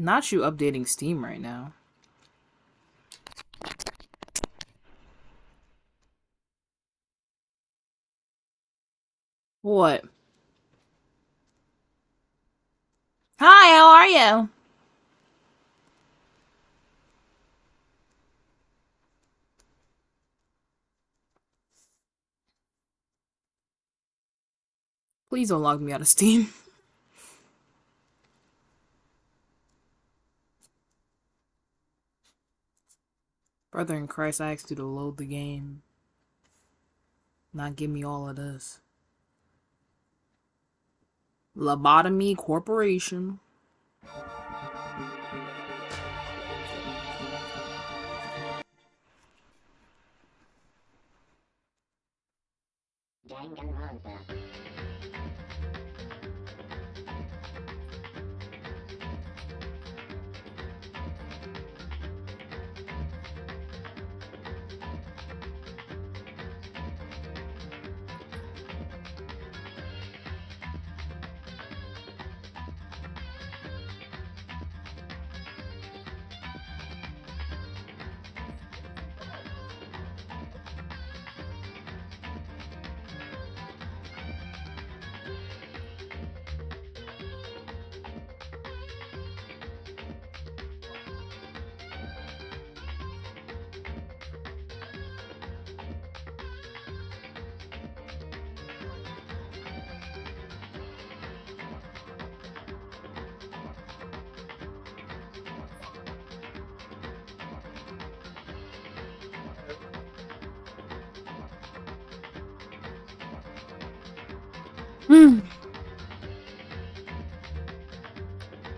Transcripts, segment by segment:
Not you updating Steam right now. What? Hi, how are you? Please don't log me out of Steam. Brother in Christ, I asked you to load the game. Not give me all of this. Lobotomy Corporation.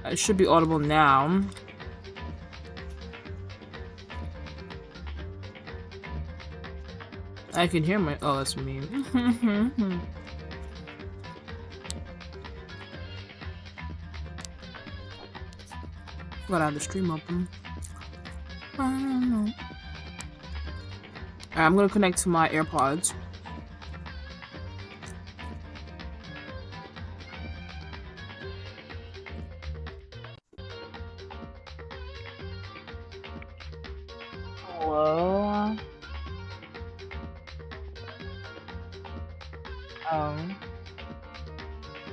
It should be audible now. I can hear my. Oh, that's me. Gotta have the stream open. Alright, I'm gonna connect to my AirPods. Hello?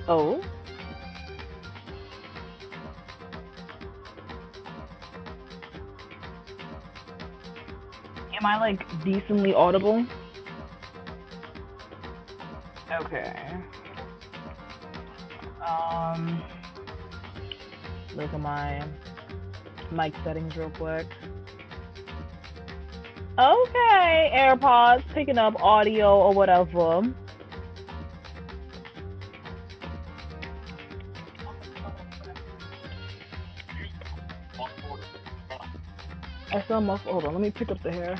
Oh? Am I, like, decently audible? Okay. Look at my mic settings real quick. Okay, AirPods picking up audio or whatever. I sound muffled. Hold on, let me pick up the hair.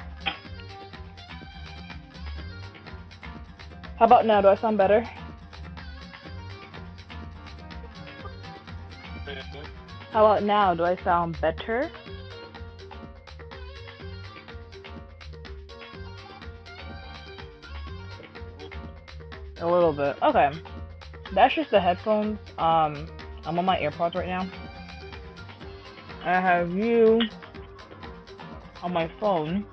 How about now? Do I sound better? How about now? Do I sound better? A little bit. Okay. That's just the headphones. I'm on my AirPods right now. I have you on my phone.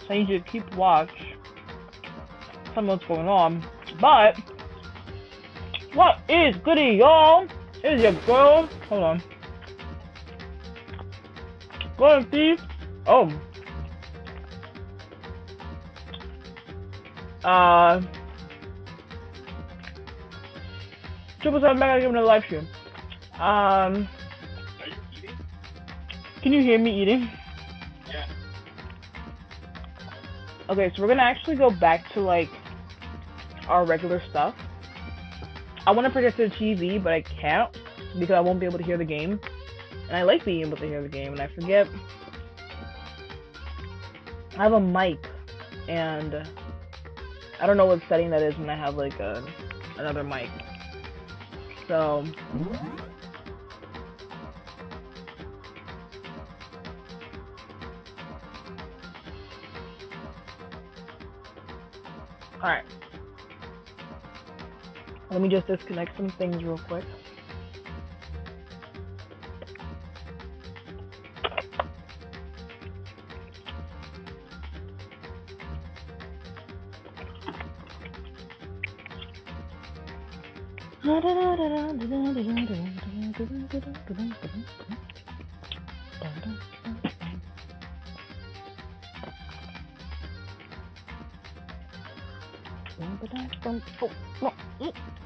So I need you to keep watch. Tell me what's going on. But what is goody, y'all? Is your girl? Hold on. Go ahead, Steve. Oh. Triple seven back. I give another live stream. Can you hear me eating? Yeah. Okay, so we're gonna actually go back to like our regular stuff. I want to project to the TV, but I can't because I won't be able to hear the game. And I like being able to hear the game, and I forget. I have a mic, and I don't know what setting that is when I have like another mic. So alright. Let me just disconnect some things real quick.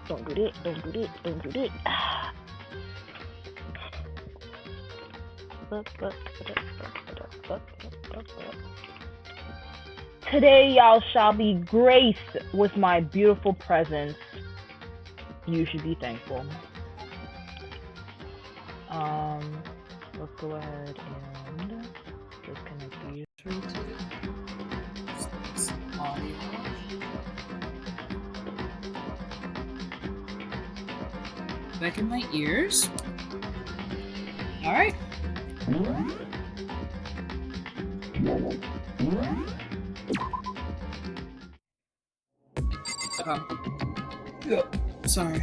Don't do that, don't do that, don't do that. Today y'all shall be graced with my beautiful presence. You should be thankful. Let's go ahead and disconnect these. Back in my ears. Alright. Sorry.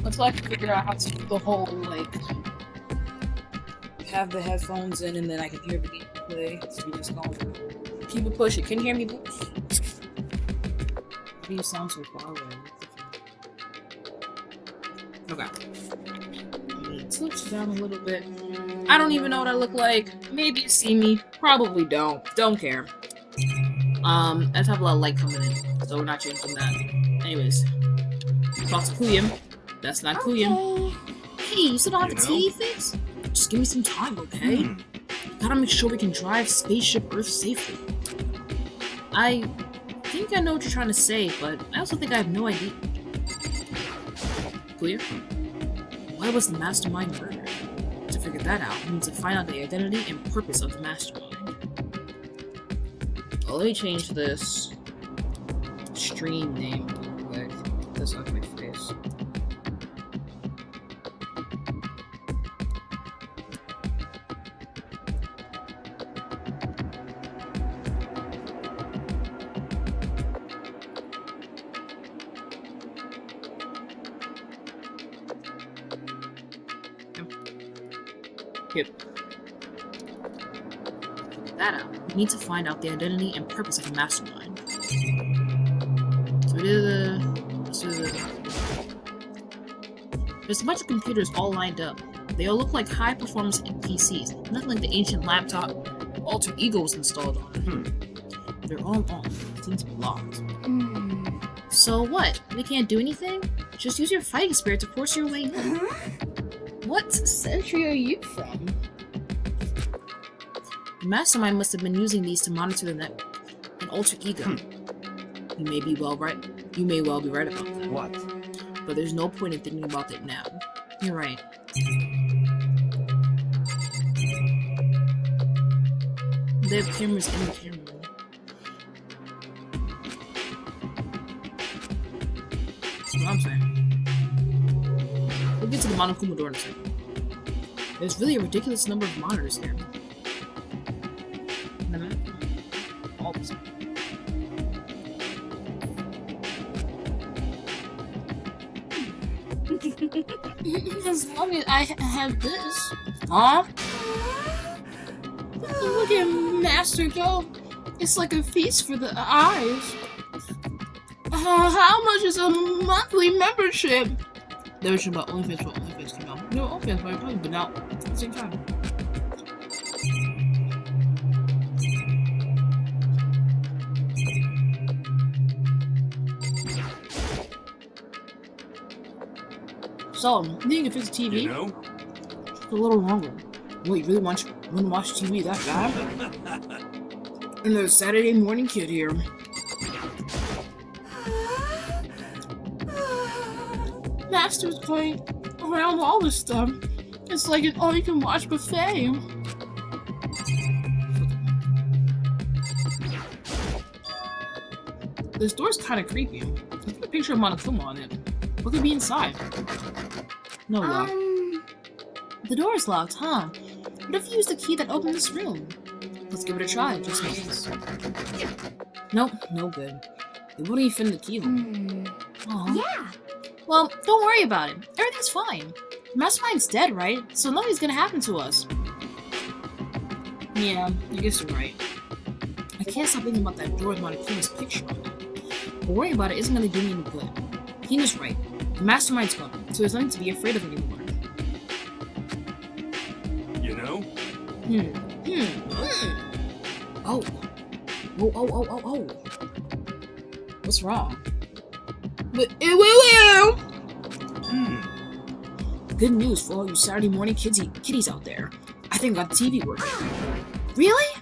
Until I can figure out how to do the whole, like, have the headphones in and then I can hear the game play. So we just gonna keep it pushing. Can you hear me, Boots? Why do you sound so far away? Okay. Switch down a little bit. I don't even know what I look like. Maybe you see me. Probably don't. Don't care. I just have a lot of light coming in, so we're not changing that. Anyways. Talk to Kuya. That's not Kuya. Hey, you still don't have the TV fix? Just give me some time, okay? Gotta make sure we can drive Spaceship Earth safely. I think I know what you're trying to say, but I also think I have no idea. Clear? Why was the mastermind murdered? To figure that out, we need to find out the identity and purpose of the mastermind. Well, let me change this stream name real quick. Get this off my face. Yep. That out. We need to find out the identity and purpose of the mastermind. So we did there's a bunch of computers all lined up. They all look like high-performance PCs. Nothing like the ancient laptop Alter Ego was installed on. They're all on. It seems to be locked. So what? They can't do anything? Just use your fighting spirit to force your way in. What century are you from? The mastermind must have been using these to monitor the net and Alter Ego. You may well be right about that. What? But there's no point in thinking about it now. You're right. They have cameras in the camera room. That's what I'm saying. We'll get to the Monokuma door in a second. There's really a ridiculous number of monitors here. All this. As long as I have this. Huh? Look at Master go. It's like a feast for the eyes. How much is a monthly membership? They were talking about OnlyFans when OnlyFans came out. No, OnlyFans might have probably been out at the same time. So, you think if it's TV? You know? Just a little longer. What, you really want to watch TV that bad? And there's a Saturday morning kid here. Master's going around all this stuff. It's like an all-you-can-watch buffet. This door's kind of creepy. Look at a picture of Monokuma on it. What could be inside? No lock. The door is locked, huh? What if you use the key that opened this room? Let's give it a try, just in case. Nope, no good. It wouldn't even fit in the keyhole. Aw. Yeah. Well, don't worry about it. Everything's fine. Mastermind's dead, right? So nothing's gonna happen to us. Yeah, I guess you're right. I can't stop thinking about that door with Montezuma's picture on it. But worrying about it isn't gonna do me any good. Hina's right. The Mastermind's gone, so there's nothing to be afraid of anymore. You know? Oh. Oh. What's wrong? Wait. Good news for all you Saturday morning kiddies out there. I think I got the TV working. Really?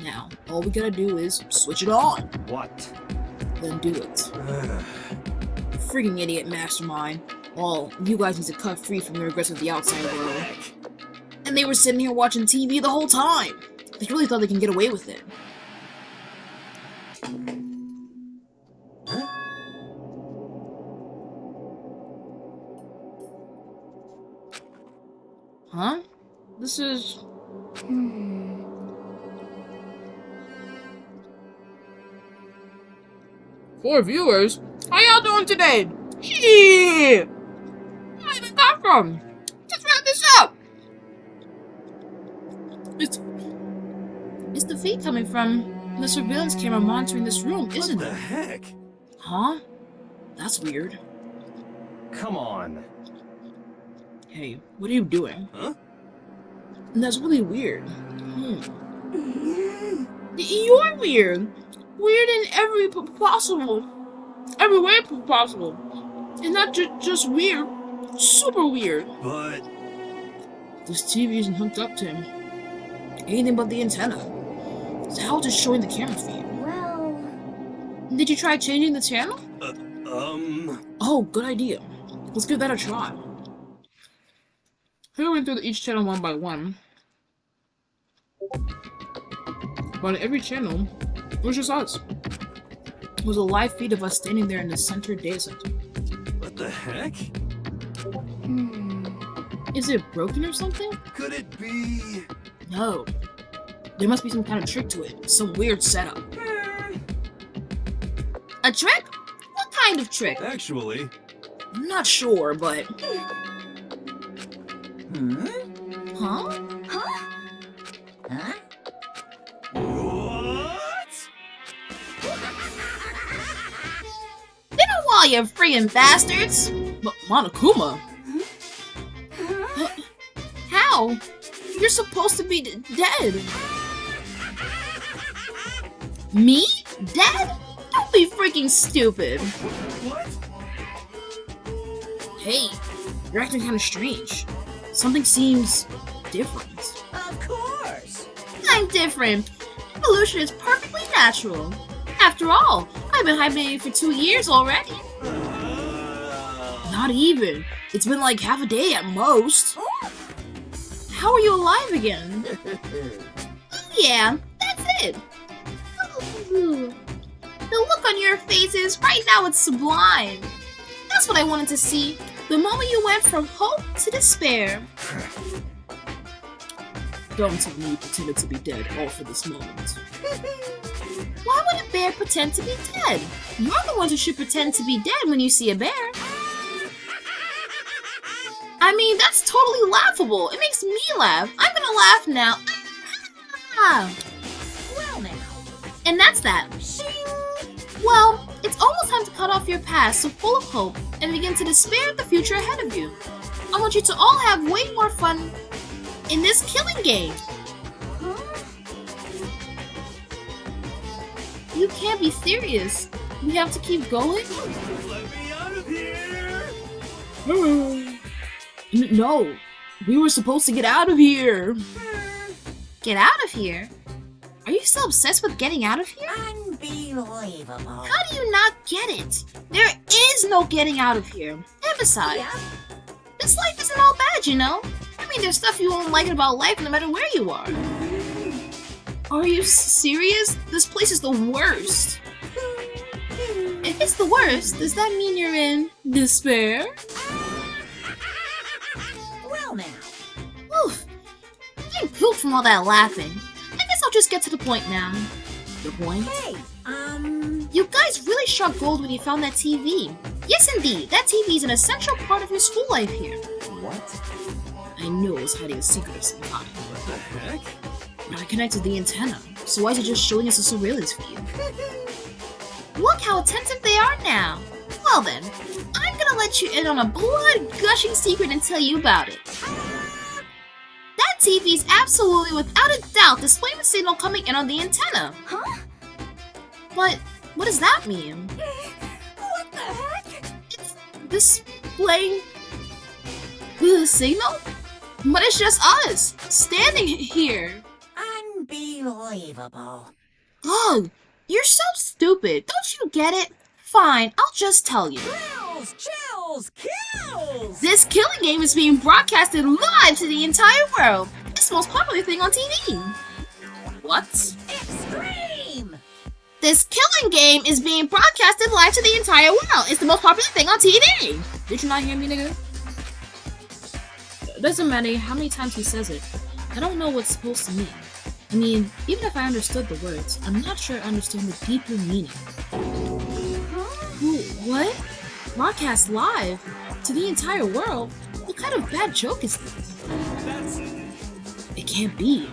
Now, all we gotta do is switch it on. What? Then do it. Frigging idiot Mastermind. All you guys need to cut free from the regrets of the outside world. And they were sitting here watching TV the whole time. They really thought they can get away with it. Huh? This is... For viewers, how y'all doing today? Shit! Where did that from? Just wrap this up! It's the feed coming from the surveillance camera monitoring this room, isn't What it? the heck? Huh? That's weird. Come on. Hey, what are you doing? Huh? That's really weird. You're weird. Weird in every way possible. And not just weird, super weird. But... This TV isn't hooked up to him. Anything but the antenna. So how is it showing the camera feed? Well... Did you try changing the channel? Oh, good idea. Let's give that a try. Here we went through each channel one by one. But on every channel, it was just us. It was a live feed of us standing there in the center data center. What the heck? Is it broken or something? Could it be... No. There must be some kind of trick to it. Some weird setup. A trick? What kind of trick? Actually... I'm not sure, but... Huh? What? Get a while, you friggin' bastards! Monokuma? How? You're supposed to be dead. Me? Dead? Don't be freaking stupid. What? Hey, you're acting kind of strange. Something seems different. Of course. I'm different. Evolution is perfectly natural. After all, I've been hibernating for 2 years already. Not even. It's been like half a day at most. How are you alive again? Yeah, that's it. Ooh. The look on your faces right now, it's sublime. That's what I wanted to see. The moment you went from hope to despair. Don't tell me you pretended to be dead all for this moment. Why would a bear pretend to be dead? You're the ones who should pretend to be dead when you see a bear. I mean, that's totally laughable. It makes me laugh. I'm gonna laugh now. Well now. And that's that. Well, it's almost time to cut off your past so full of hope and begin to despair at the future ahead of you. I want you to all have way more fun in this killing game. You can't be serious. We have to keep going? Let me out of here! No, we were supposed to get out of here. Get out of here? Are you still obsessed with getting out of here? Unbelievable. How do you not get it? There is no getting out of here. And besides, this life isn't all bad, you know? I mean, there's stuff you won't like about life no matter where you are. Are you serious? This place is the worst. If it's the worst, does that mean you're in despair? Well now. Oof. from all that laughing. I guess I'll just get to the point now. The point? Hey, You guys really struck gold when you found that TV. Yes, indeed. That TV is an essential part of your school life here. What? I knew it was hiding a secret of some kind. What the heck? But I connected the antenna, so why is it just showing us a surveillance feed? Look how attentive they are now. Well then, I'm gonna let you in on a blood-gushing secret and tell you about it. That TV is absolutely without a doubt displaying the signal coming in on the antenna. huh? But what does that mean? What the heck? It's displaying the signal? But it's just us, standing here. Unbelievable. Oh, you're so stupid. Don't you get it? Fine, I'll just tell you. Kills, chills, kills! This killing game is being broadcasted live to the entire world. It's the most popular thing on TV. What? Extreme! This killing game is being broadcasted live to the entire world. It's the most popular thing on TV. Did you not hear me, nigga? Doesn't matter how many times he says it. I don't know what it's supposed to mean. I mean, even if I understood the words, I'm not sure I understand the deeper meaning. Ooh, what? Broadcast live? To the entire world? What kind of bad joke is this? That's... It can't be.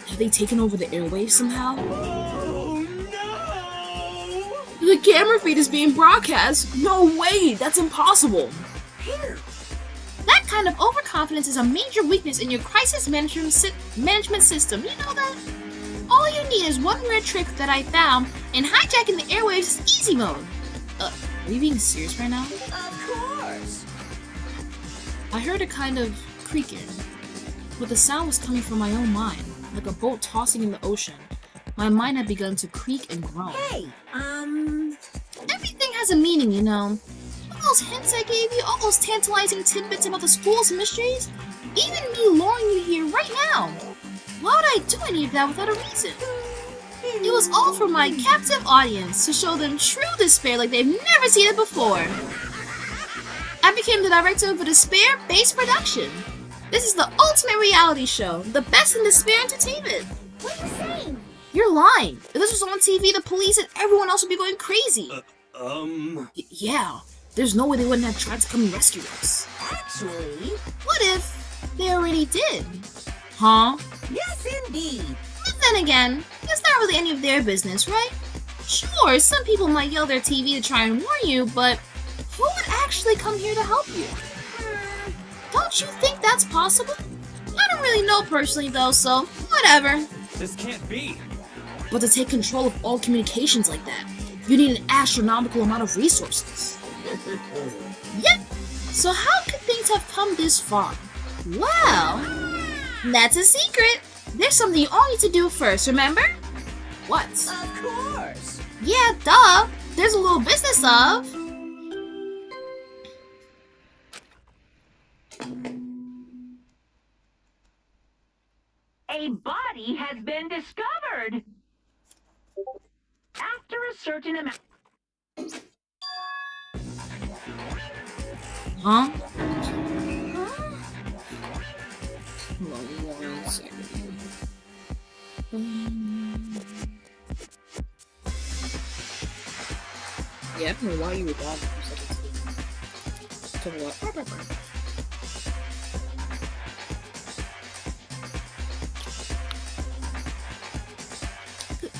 Have they taken over the airwaves somehow? Oh no! The camera feed is being broadcast? No way! That's impossible! Here, That kind of overconfidence is a major weakness in your crisis management system. You know that? All you need is one rare trick that I found, and hijacking the airwaves is easy mode. Are you being serious right now? of course. I heard a kind of creaking, but the sound was coming from my own mind, like a boat tossing in the ocean. My mind had begun to creak and groan. Hey, Everything has a meaning, you know. All those hints I gave you, all those tantalizing tidbits about the school's mysteries, even me luring you here right now. Why would I do any of that without a reason? It was all for my captive audience, to show them true despair like they've never seen it before. I became the director of a despair-based production. This is the ultimate reality show, the best in despair entertainment. what are you saying? You're lying. If this was on TV, the police and everyone else would be going crazy. Yeah, there's no way they wouldn't have tried to come and rescue us. Actually, What if they already did? Huh? yes indeed. But then again, it's not really any of their business, right? Sure, some people might yell their TV to try and warn you, but who would actually come here to help you? Don't you think that's possible? I don't really know personally though, so whatever. This can't be. But to take control of all communications like that, you need an astronomical amount of resources. Yep. So how could things have come this far? Well, that's a secret. There's something you all need to do first, remember? What? Of course. Yeah, duh. There's a little business of... A body has been discovered. After a certain amount. Huh? Hold on 1 second. Yeah, I don't know why you were gone for a second. So what?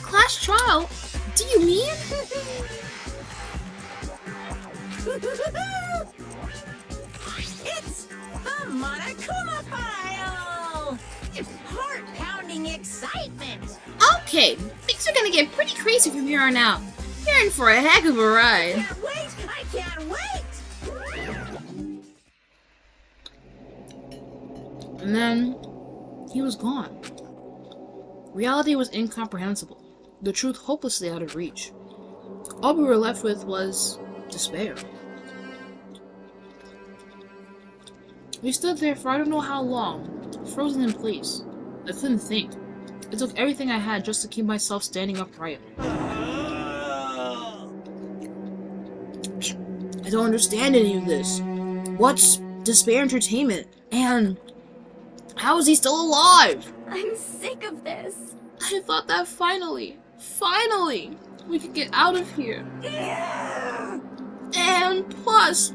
Class trial? Do you mean? It's the Monokuma file! Heart-pounding excitement! Okay, things are gonna get pretty crazy from here on out. You're in for a heck of a ride. Can't wait! I can't wait! And then, he was gone. Reality was incomprehensible. The truth hopelessly out of reach. All we were left with was despair. We stood there for I don't know how long, frozen in place. I couldn't think. It took everything I had just to keep myself standing upright. I don't understand any of this. What's despair entertainment? And how is he still alive? I'm sick of this. I thought that finally, we could get out of here. And plus,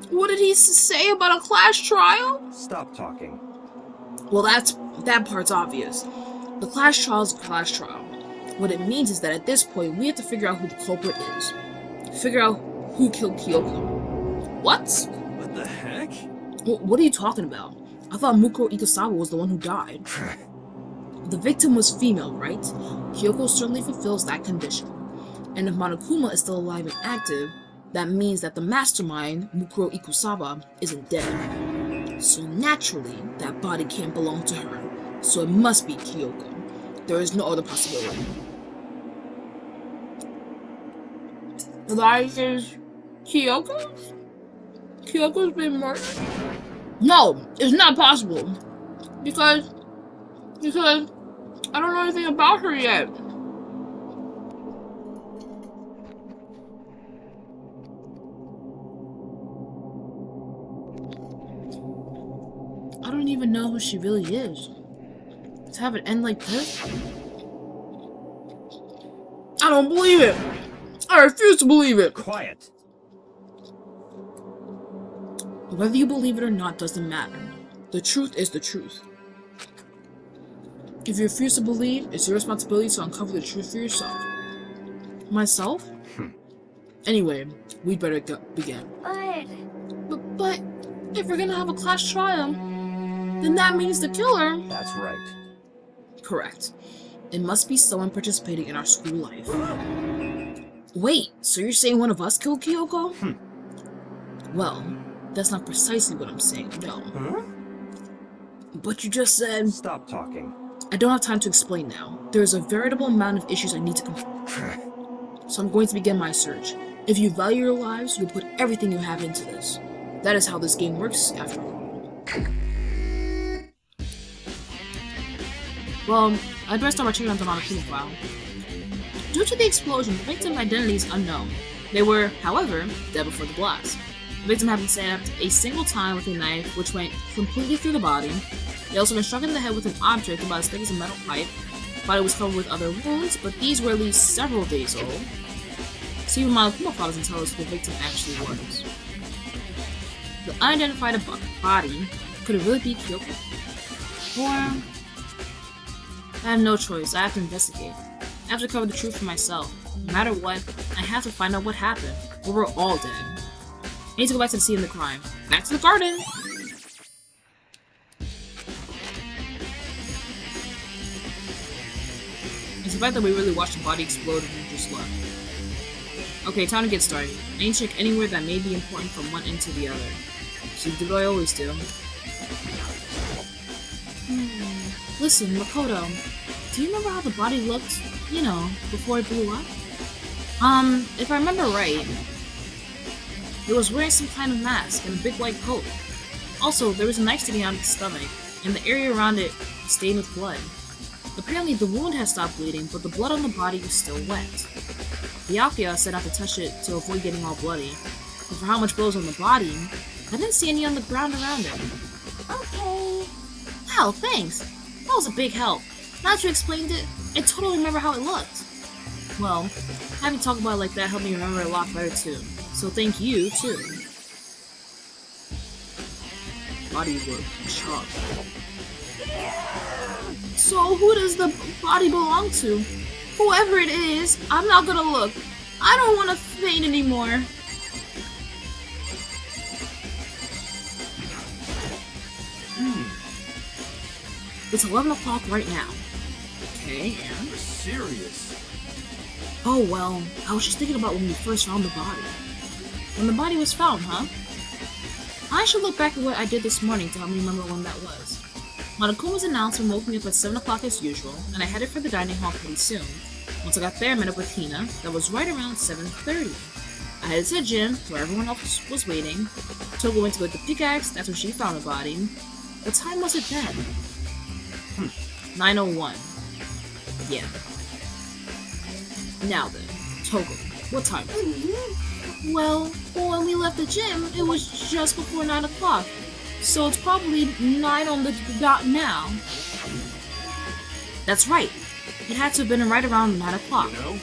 what did he say about a class trial? Stop talking. Well, that part's obvious. The class trial is a class trial. What it means is that at this point, we have to figure out who the culprit is. Figure out who killed Kyoko. What? What the heck? What are you talking about? I thought Mukuro Ikusawa was the one who died. The victim was female, right? Kyoko certainly fulfills that condition. And if Monokuma is still alive and active, that means that the mastermind, Mukuro Ikusawa, isn't dead. So naturally, that body can't belong to her. So it must be Kyoko. There is no other possibility. That is Kyoko's? Kyoko's been murdered? No, it's not possible. Because I don't know anything about her yet. I don't even know who she really is. To have it end like this? I don't believe it! I refuse to believe it! Quiet. Whether you believe it or not doesn't matter. The truth is the truth. If you refuse to believe, it's your responsibility to uncover the truth for yourself. Myself? Anyway, we'd better begin. But if we're gonna have a class trial, then that means the killer... That's right. Correct. It must be someone participating in our school life. Wait, so you're saying one of us killed Kyoko? Well, that's not precisely what I'm saying, no. Huh? But you just said... Stop talking. I don't have time to explain now. There is a veritable amount of issues I need to complete. So I'm going to begin my search. If you value your lives, you'll put everything you have into this. That is how this game works, after all. Well, I'd better start by checking out the Monokuma file. Due to the explosion, the victim's identity is unknown. They were, however, dead before the blast. The victim had been stabbed a single time with a knife, which went completely through the body. They also been struck in the head with an object about as thick as a metal pipe. The body was covered with other wounds, but these were at least several days old. See what Monokuma file doesn't tell us who the victim actually was. The unidentified body could it really be Kyoko? Or... I have no choice, I have to investigate. I have to cover the truth for myself. No matter what, I have to find out what happened. Or we're all dead. I need to go back to the scene of the crime. Back to the garden! It's the fact that we really watched the body explode and then just left. Okay, time to get started. I need to check anywhere that may be important from one end to the other. So do what I always do. Listen, Makoto, do you remember how the body looked, you know, before it blew up? If I remember right, it was wearing some kind of mask and a big white coat. Also, there was a knife sticking out of its stomach, and the area around it was stained with blood. Apparently, the wound had stopped bleeding, but the blood on the body was still wet. Byakuya said not to touch it to avoid getting all bloody, but for how much blood was on the body, I didn't see any on the ground around it. Okay. Wow, thanks! That was a big help. Now that you explained it, I totally remember how it looked. Well, having talked about it like that helped me remember it a lot better too. So thank you, too. Body work, chop. So who does the body belong to? Whoever it is, I'm not gonna look. I don't want to faint anymore. It's 11 o'clock right now. Okay, and... You're serious. Oh well, I was just thinking about when we first found the body. When the body was found, huh? I should look back at what I did this morning to help me remember when that was. Monokuma's announcement woke me up at 7 o'clock as usual, and I headed for the dining hall pretty soon. Once I got there, I met up with Hina. That was right around 7:30. I headed to the gym, where everyone else was waiting. Togo went to go get the pickaxe, that's where she found the body. What time was it then? 9:01. Yeah. Now then, Togo, what time is it? Well, when we left the gym, it was just before 9 o'clock. So it's probably 9 on the dot now. That's right. It had to have been right around 9 o'clock. You know?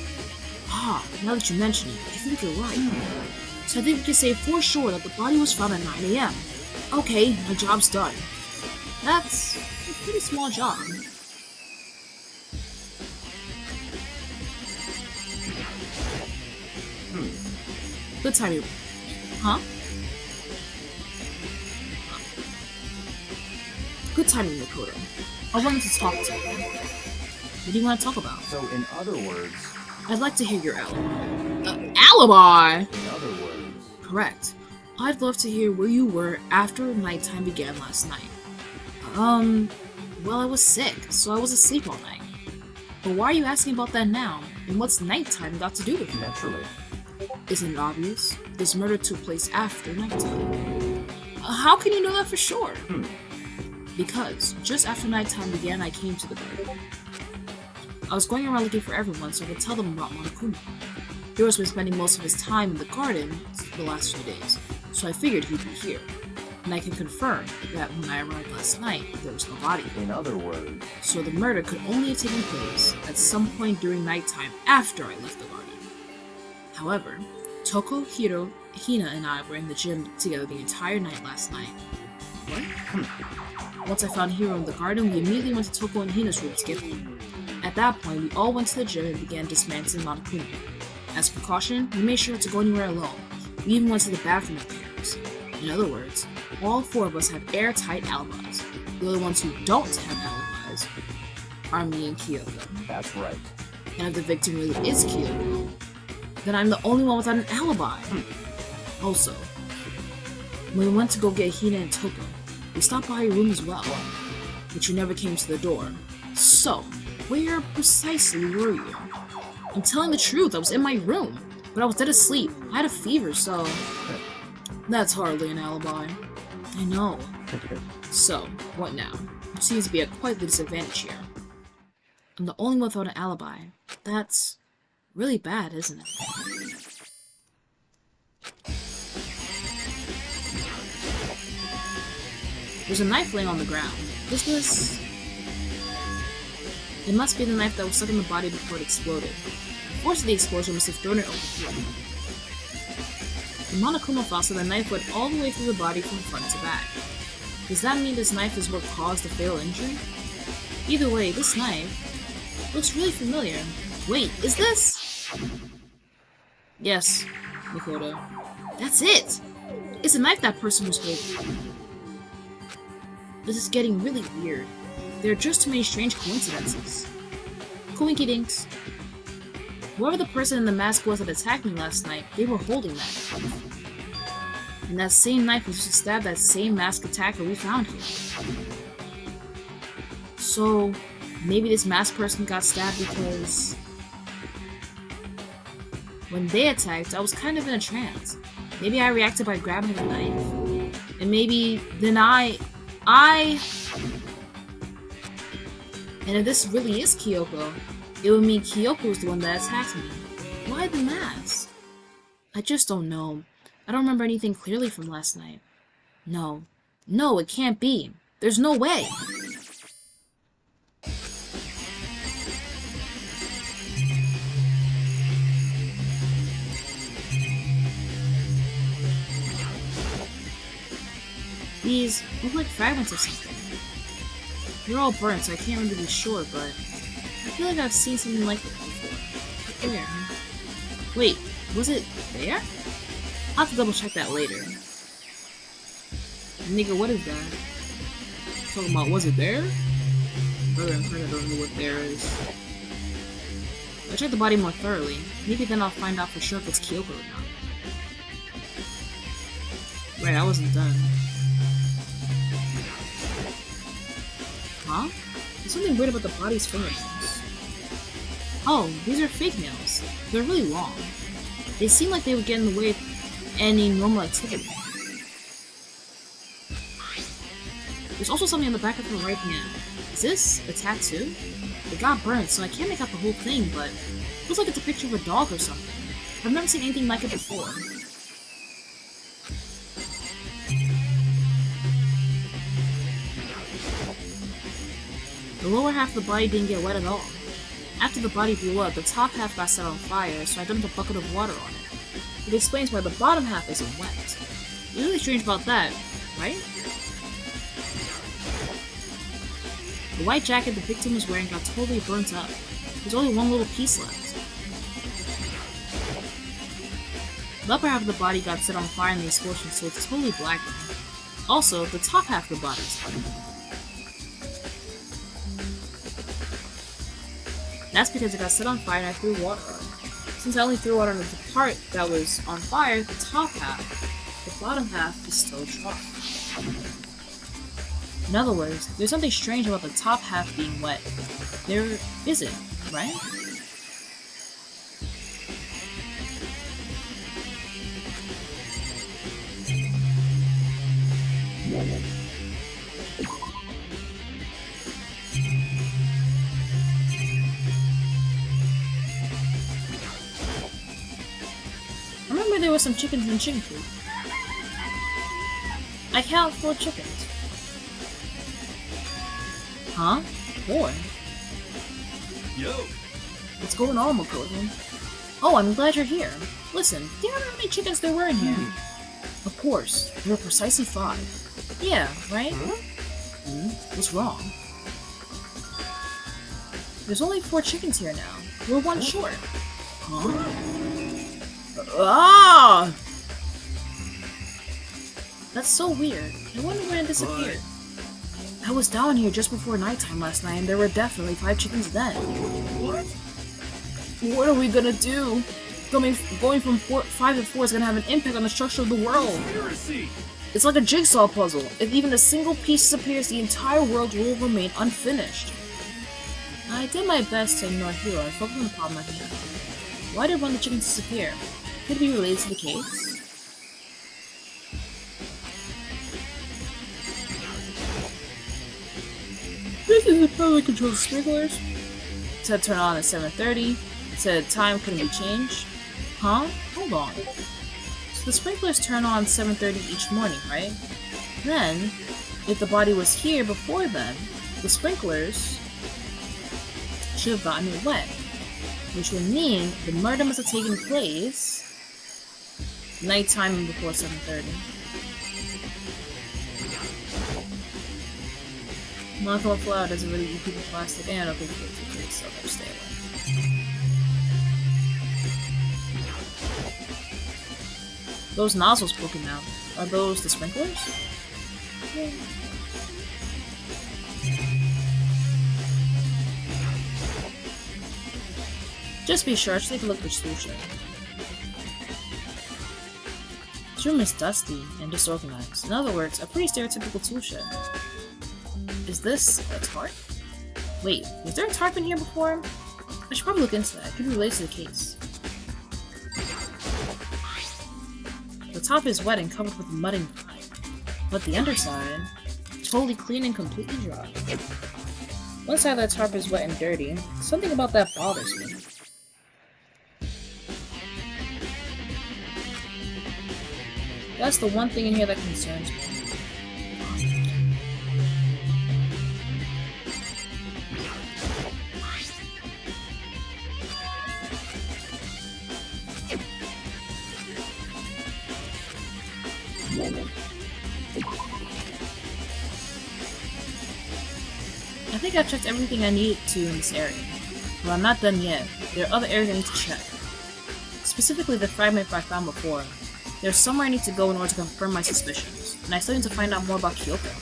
Ah, now that you mention it, I think you're right. So I think we can say for sure that the body was found at 9 a.m. Okay, my job's done. That's a pretty small job. Good timing. Huh? Good timing, Makoto. I wanted to talk to you. What do you want to talk about? So, in other words, I'd like to hear your alibi. Alibi? in other words, Correct. I'd love to hear where you were after nighttime began last night. Well, I was sick, so I was asleep all night. But why are you asking about that now? And what's nighttime got to do with it? naturally. Isn't it obvious? This murder took place after nighttime. How can you know that for sure? Because just after nighttime began, I came to the garden. I was going around looking for everyone so I could tell them about Monokuma. Hiro's been spending most of his time in the garden the last few days, so I figured he'd be here. And I can confirm that when I arrived last night, there was no body. In other words, So the murder could only have taken place at some point during nighttime after I left the garden. However, Toko, Hiro, Hina, and I were in the gym together the entire night last night. What? Once I found Hiro in the garden, we immediately went to Toko and Hina's room to get them. At that point, we all went to the gym and began dismantling Monokuma. As a precaution, we made sure not to go anywhere alone. We even went to the bathroom in pairs. In other words, all four of us have airtight alibis. The only ones who don't have alibis are me and Kyoko. that's right. And if the victim really is Kyoko, then I'm the only one without an alibi. Also, when we went to go get Hina and Toko, we stopped by your room as well, but you never came to the door. So, where precisely were you? I'm telling the truth, I was in my room, but I was dead asleep. I had a fever, so... That's hardly an alibi. I know. So, what now? There seems to be quite the disadvantage here. I'm the only one without an alibi. That's really bad, isn't it? There's a knife laying on the ground. It must be the knife that was stuck in the body before it exploded. The force of the explosion must have thrown it over here. The Monokuma file said the knife went all the way through the body from front to back. Does that mean this knife is what caused the fatal injury? Either way, this knife looks really familiar. Wait, is this? Yes, Makoto. That's it! It's the knife that person was holding. This is getting really weird. There are just too many strange coincidences. Coinky dinks. Whoever the person in the mask was that attacked me last night, they were holding that knife. And that same knife was used to stab that same masked attacker we found here. So, maybe this masked person got stabbed because... when they attacked, I was kind of in a trance. Maybe I reacted by grabbing the knife. And maybe then and if this really is Kyoko, it would mean Kyoko was the one that attacked me. Why the mask? I just don't know. I don't remember anything clearly from last night. No. No, it can't be. There's no way. These look like fragments of something. They're all burnt, so I can't really be sure, but I feel like I've seen something like this before. Where? Wait, was it there? I'll have to double check that later. Nigga, what is that? Talking about, was it there? Brother and friend, I don't know what there is. I'll check the body more thoroughly. Maybe then I'll find out for sure if it's Kyoko or not. Right, I wasn't done. Huh? There's something weird about the body's fingernails. Oh, these are fake nails. They're really long. They seem like they would get in the way of any normal activity. There's also something on the back of her right hand. Is this a tattoo? It got burnt, so I can't make out the whole thing, but it looks like it's a picture of a dog or something. I've never seen anything like it before. The lower half of the body didn't get wet at all. After the body blew up, the top half got set on fire, so I dumped a bucket of water on it. It explains why the bottom half isn't wet. What's really strange about that, right? The white jacket the victim was wearing got totally burnt up. There's only one little piece left. The upper half of the body got set on fire in the explosion, so it's totally black now. Also, the top half of the body is burnt. That's because it got set on fire and I threw water on it. Since I only threw water on the part that was on fire, the top half, the bottom half is still dry. In other words, there's something strange about the top half being wet. There isn't, right? I remember there were some chickens in chicken coop. I count 4 chickens. Huh? 4? Yo! What's going on, McCoy? Oh, I'm glad you're here. Listen, do you remember how many chickens there were in here? Of course, there were precisely 5. Yeah, right? What's wrong? There's only 4 chickens here now. We're 1 short. Huh? Ah! That's so weird. I wonder when it disappeared. I was down here just before nighttime last night, and there were definitely 5 chickens then. What? What are we gonna do? Going from 5 to 4 is gonna have an impact on the structure of the world. Conspiracy! It's like a jigsaw puzzle. If even a single piece disappears, the entire world will remain unfinished. I did my best to ignore Hero and focus on the problem at hand. Why did one of the chickens disappear? Could it be related to the case? This is a probably control the sprinklers. It said turn on at 7:30. It said time couldn't be changed. Huh? Hold on. So the sprinklers turn on 7:30 each morning, right? Then, if the body was here before then, the sprinklers should have gotten it wet. Which would mean the murder must have taken place nighttime before 7:30. Monochrome flower doesn't really eat people plastic, and I don't think it's okay, so better stay away. Those nozzles poking out, are those the sprinklers? Yeah. Just be sure, just take a look for solution. This room is dusty and disorganized. In other words, a pretty stereotypical tool shed. Is this a tarp? Wait, was there a tarp in here before? I should probably look into that. It could be related to the case. The top is wet and covered with mud and grime, but the underside, totally clean and completely dry. One side of that tarp is wet and dirty. Something about that bothers me. That's the one thing in here that concerns me. I think I've checked everything I needed to in this area. But I'm not done yet. There are other areas I need to check. Specifically the fragment I found before. There's somewhere I need to go in order to confirm my suspicions, and I still need to find out more about Kyoko.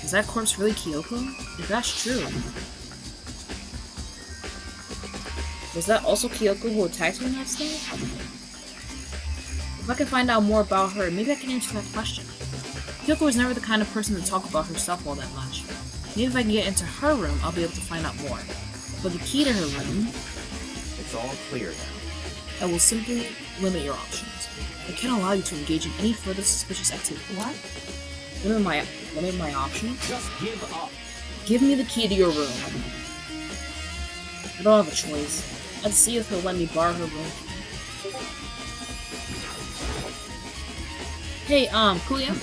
Is that corpse really Kyoko? If that's true, was that also Kyoko who attacked me last night? If I can find out more about her, maybe I can answer that question. Kyoko was never the kind of person to talk about herself all that much. Maybe if I can get into her room, I'll be able to find out more. But the key to her room... It's all clear now. I will simply limit your options. I can't allow you to engage in any further suspicious activity. What? Limit my options? Just give up. Give me the key to your room. I don't have a choice. Let's see if he'll let me borrow her room. Hey, Kuya?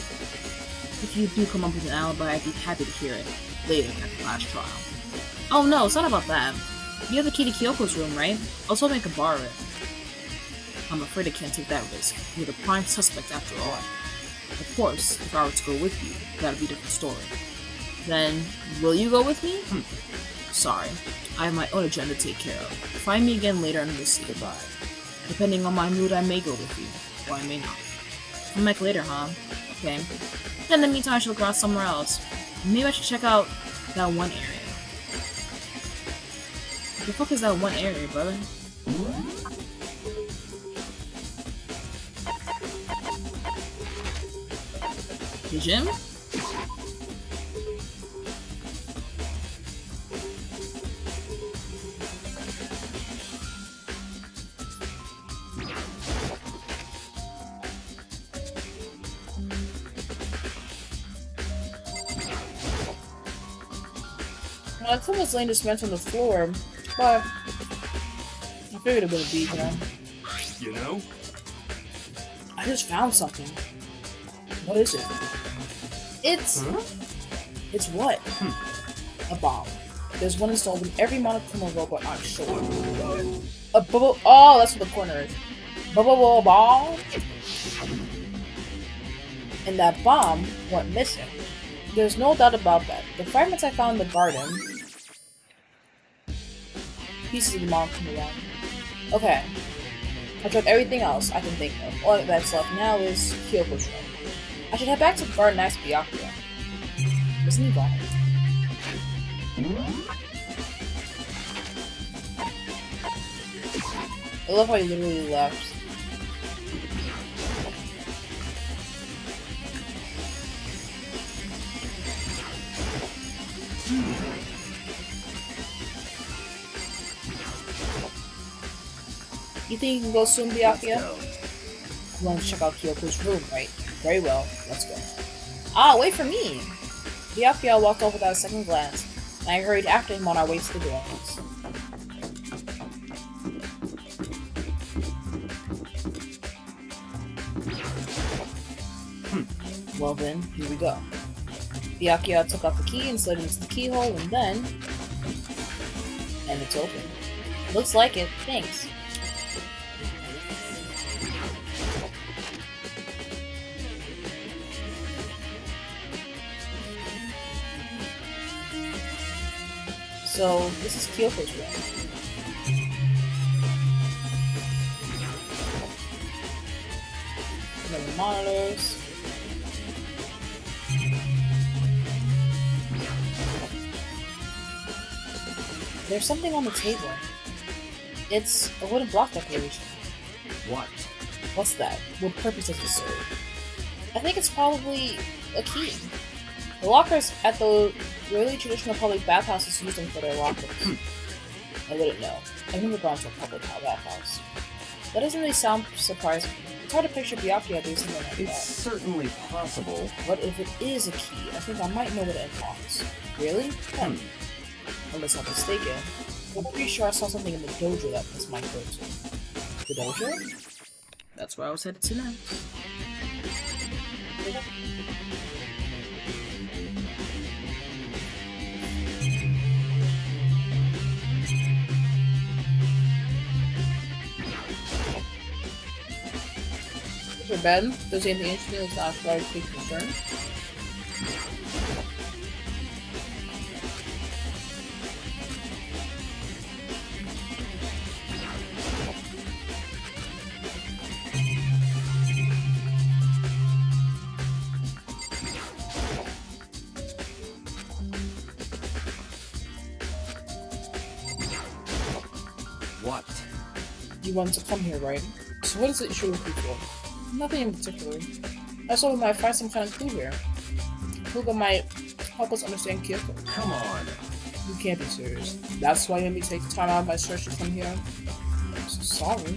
If you do come up with an alibi, I'd be happy to hear it. later at the last trial. Oh no, it's not about that. You have the key to Kyoko's room, right? I was hoping I could borrow it. I'm afraid I can't take that risk. You're the prime suspect after all. Of course, if I were to go with you, that'd be a different story. Then, will you go with me? Sorry, I have my own agenda to take care of. Find me again later and we'll say goodbye. Depending on my mood, I may go with you, or I may not. Come back later, huh? Okay. In the meantime, I should look around somewhere else. Maybe I should check out that one area. The fuck is that one area, brother? The gym? Well, someone's laying this cement on the floor, but I figured it would be, you know. You know? I just found something. What is it? It's... Huh? It's what? A bomb. There's one installed in every monoclonal robot on shore. A bubble... Oh, that's what the corner is. Bubble bomb. And that bomb went missing. There's no doubt about that. The fragments I found in the garden... Pieces of the bomb come around. Okay. I tried everything else I can think of. All that's left now is Kyoko's room. I should head back to the garden and ask Byakuya. Isn't he gone? I love how he literally left. You think you can go soon, Byakuya? You want to check out Kyoko's room, right? Very well, let's go. Ah, wait for me! Byakuya walked off without a second glance, and I hurried after him on our way to the dwellings. Well then, here we go. Byakuya took out the key and slid it into the keyhole, and then... And it's open. Looks like it, thanks. So, this is Kyoko's room. Another monitors. There's something on the table. It's a wooden block decoration. What? What's that? What purpose does it serve? I think it's probably a key. The lockers at the really traditional public bathhouses use them for their lockers. I wouldn't know. I've never gone to a public bathhouse. That doesn't really sound surprising. It's hard to picture Byakuya doing something like It's that. certainly possible. But if it is a key, I think I might know what it unlocks. Really? Unless I'm mistaken. I'm pretty sure I saw something in the dojo that this might go to. The dojo? That's where I was headed to now. For bed, does anything interesting that's not why I take concern? What? You wanted to come here, right? So what is it you're looking for? Nothing in particular. I thought we might find some kind of clue here. A clue that might help us understand Kyoko. Come on. You can't be serious. That's why you made me take time out of my search to come here? I'm so sorry.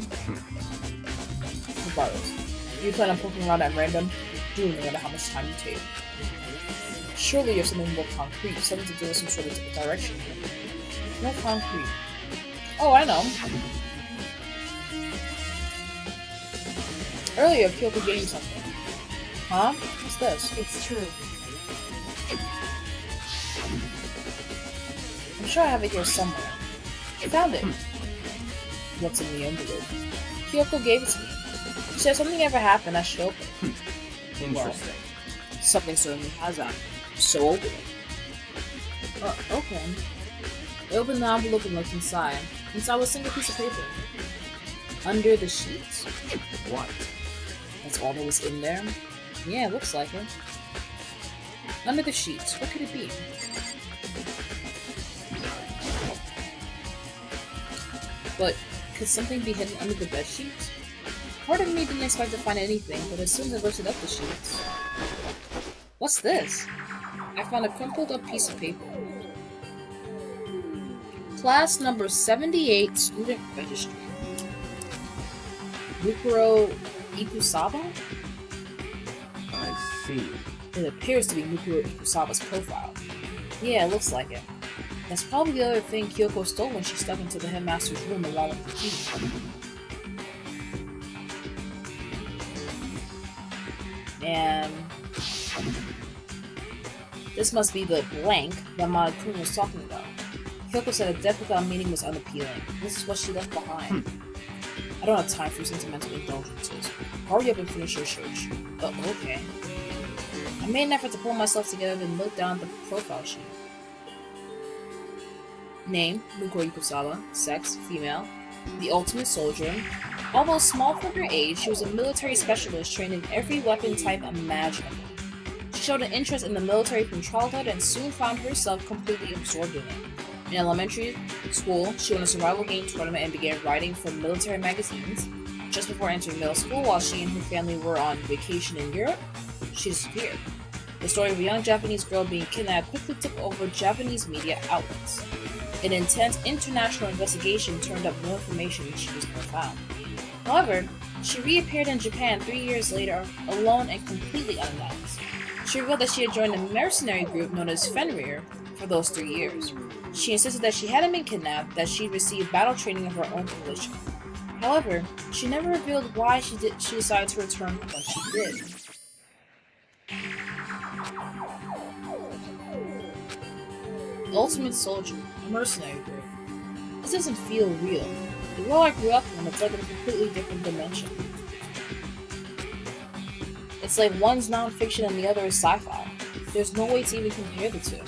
Regardless, if you plan on poking around at random, do no matter how much time you take. Surely you have something more concrete, something to do with some sort of direction here. More concrete. Oh, I know. Earlier, Kyoko gave you something. Huh? What's this? It's true. I'm sure I have it here somewhere. I found it. What's in the envelope? Kyoko gave it to me. She said if something ever happened, I should open it. Interesting. Something certainly has happened. So open it. Okay. I opened the envelope and looked inside. Inside was a single piece of paper. Under the sheets? What? That's all that was in there? Yeah, it looks like it. Under the sheets, what could it be? But could something be hidden under the bed sheets? Part of me didn't expect to find anything, but as soon as I lifted up the sheets... What's this? I found a crumpled up piece of paper. Class number 78, student registry. Mukuro Ikusaba? I see. It appears to be Mukuro Ikusaba's profile. Yeah, it looks like it. That's probably the other thing Kyoko stole when she stuck into the headmaster's room along with the key. And this must be the blank that Monokuma was talking about. Kyoko said a death without meaning was unappealing. This is what she left behind. I don't have time for sentimental indulgences. Hurry up and finish your search. Oh, okay. I made an effort to pull myself together and look down the profile sheet. Name, Mukuro Ikusaba. Sex, female. The ultimate soldier. Although small for her age, she was a military specialist trained in every weapon type imaginable. She showed an interest in the military from childhood and soon found herself completely absorbed in it. In elementary school, she won a survival game tournament and began writing for military magazines. Just before entering middle school, while she and her family were on vacation in Europe, she disappeared. The story of a young Japanese girl being kidnapped quickly took over Japanese media outlets. An intense international investigation turned up no information and she was never found. However, she reappeared in Japan 3 years later, alone and completely unannounced. She revealed that she had joined a mercenary group known as Fenrir for those 3 years. She insisted that she hadn't been kidnapped, that she'd received battle training of her own volition. However, she never revealed why she decided to return when she did. Ultimate Soldier, a mercenary group. This doesn't feel real. The world I grew up in, it's like in a completely different dimension. It's like one's non-fiction and the other is sci-fi. There's no way to even compare the two.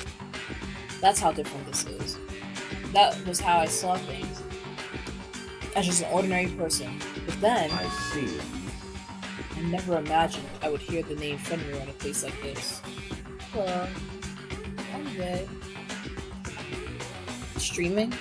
That's how different this is. That was how I saw things. As just an ordinary person. But then, I see. I never imagined I would hear the name Fenrir in a place like this. Hello. I'm good. Streaming?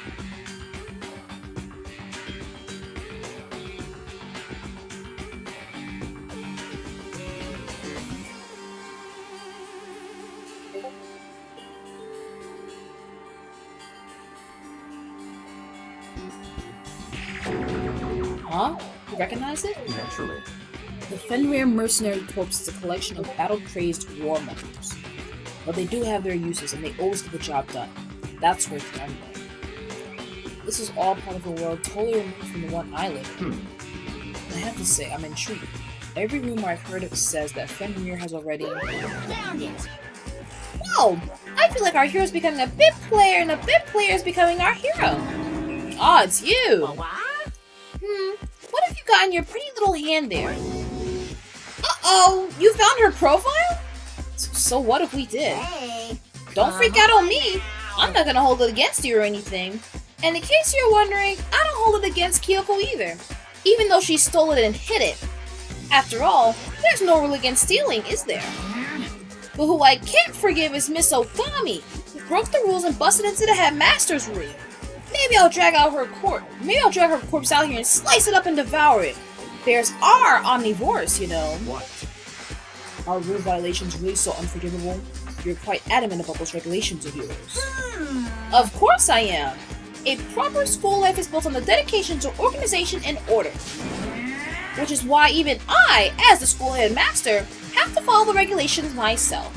Huh? You recognize it? Naturally. The Fenrir Mercenary Corps is a collection of battle-crazed warmongers. But they do have their uses, and they always get the job done. That's where I'm going. This is all part of a world totally removed from the one I live in. I have to say, I'm intrigued. Every rumor I've heard of says that Fenrir has already... Found it. Whoa! I feel like our hero's becoming a bit player, and a bit player is becoming our hero. Ah, it's you! What? What have you got in your pretty little hand there? Uh-oh! You found her profile? So what if we did? Hey. Don't freak out on me! I'm not gonna hold it against you or anything. And in case you're wondering, I don't hold it against Kyoko either. Even though she stole it and hid it. After all, there's no rule against stealing, is there? But who I can't forgive is Miss Ogami, who broke the rules and busted into the headmaster's room. Maybe I'll drag her corpse out here and slice it up and devour it. Bears are omnivores, you know. What? Are rule violations really so unforgivable? You're quite adamant about those regulations of yours. Of course I am. A proper school life is built on the dedication to organization and order. Which is why even I, as the school headmaster, have to follow the regulations myself.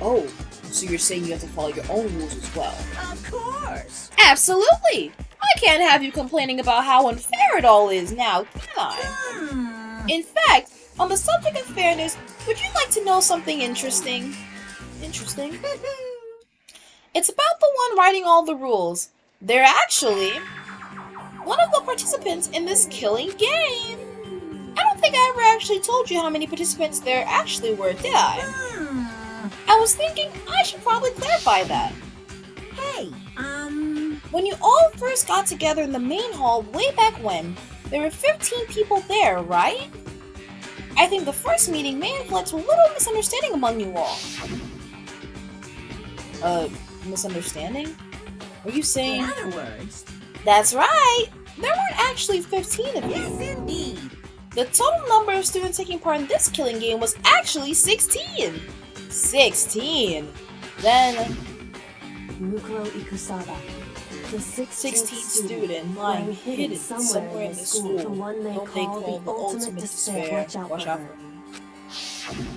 Oh, so you're saying you have to follow your own rules as well? Of course. Absolutely! I can't have you complaining about how unfair it all is now, can I? In fact, on the subject of fairness, would you like to know something interesting? Interesting? It's about the one writing all the rules. They're actually one of the participants in this killing game. I don't think I ever actually told you how many participants there actually were, did I? I was thinking I should probably clarify that. Hey, When you all first got together in the main hall way back when, there were 15 people there, right? I think the first meeting may have led to a little misunderstanding among you all. Misunderstanding? Are you in saying... other words, That's right! There weren't actually 15 of you. yes indeed. The total number of students taking part in this killing game was actually 16! 16! Then... Mukuro Ikusaba, the 16th student lying hidden somewhere in the school, the one they whom call the ultimate despair. Watch out for him.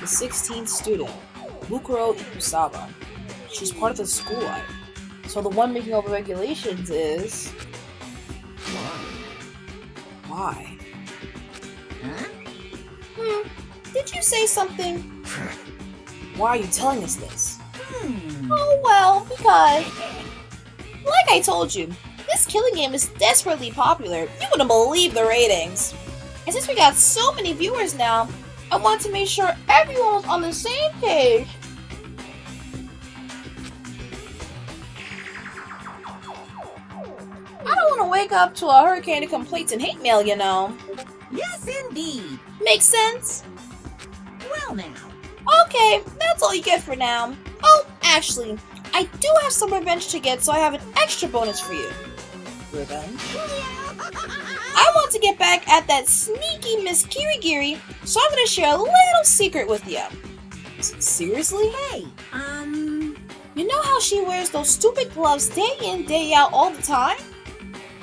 The 16th student, Mukuro Ikusaba. She's part of the school life. So the one making all the regulations is... Why? Huh? Did you say something? Why are you telling us this? Hmm. Oh well, because... Like I told you, this killing game is desperately popular. You wouldn't believe the ratings. And since we got so many viewers now, I want to make sure everyone was on the same page. I don't want to wake up to a hurricane of complaints and hate mail, you know. Yes indeed. Makes sense? Well now. Okay, that's all you get for now. Oh, actually, I do have some revenge to get, so I have an extra bonus for you. Revenge? I want to get back at that sneaky Miss Kirigiri, so I'm gonna share a little secret with you. Seriously? Hey, You know how she wears those stupid gloves day in, day out all the time?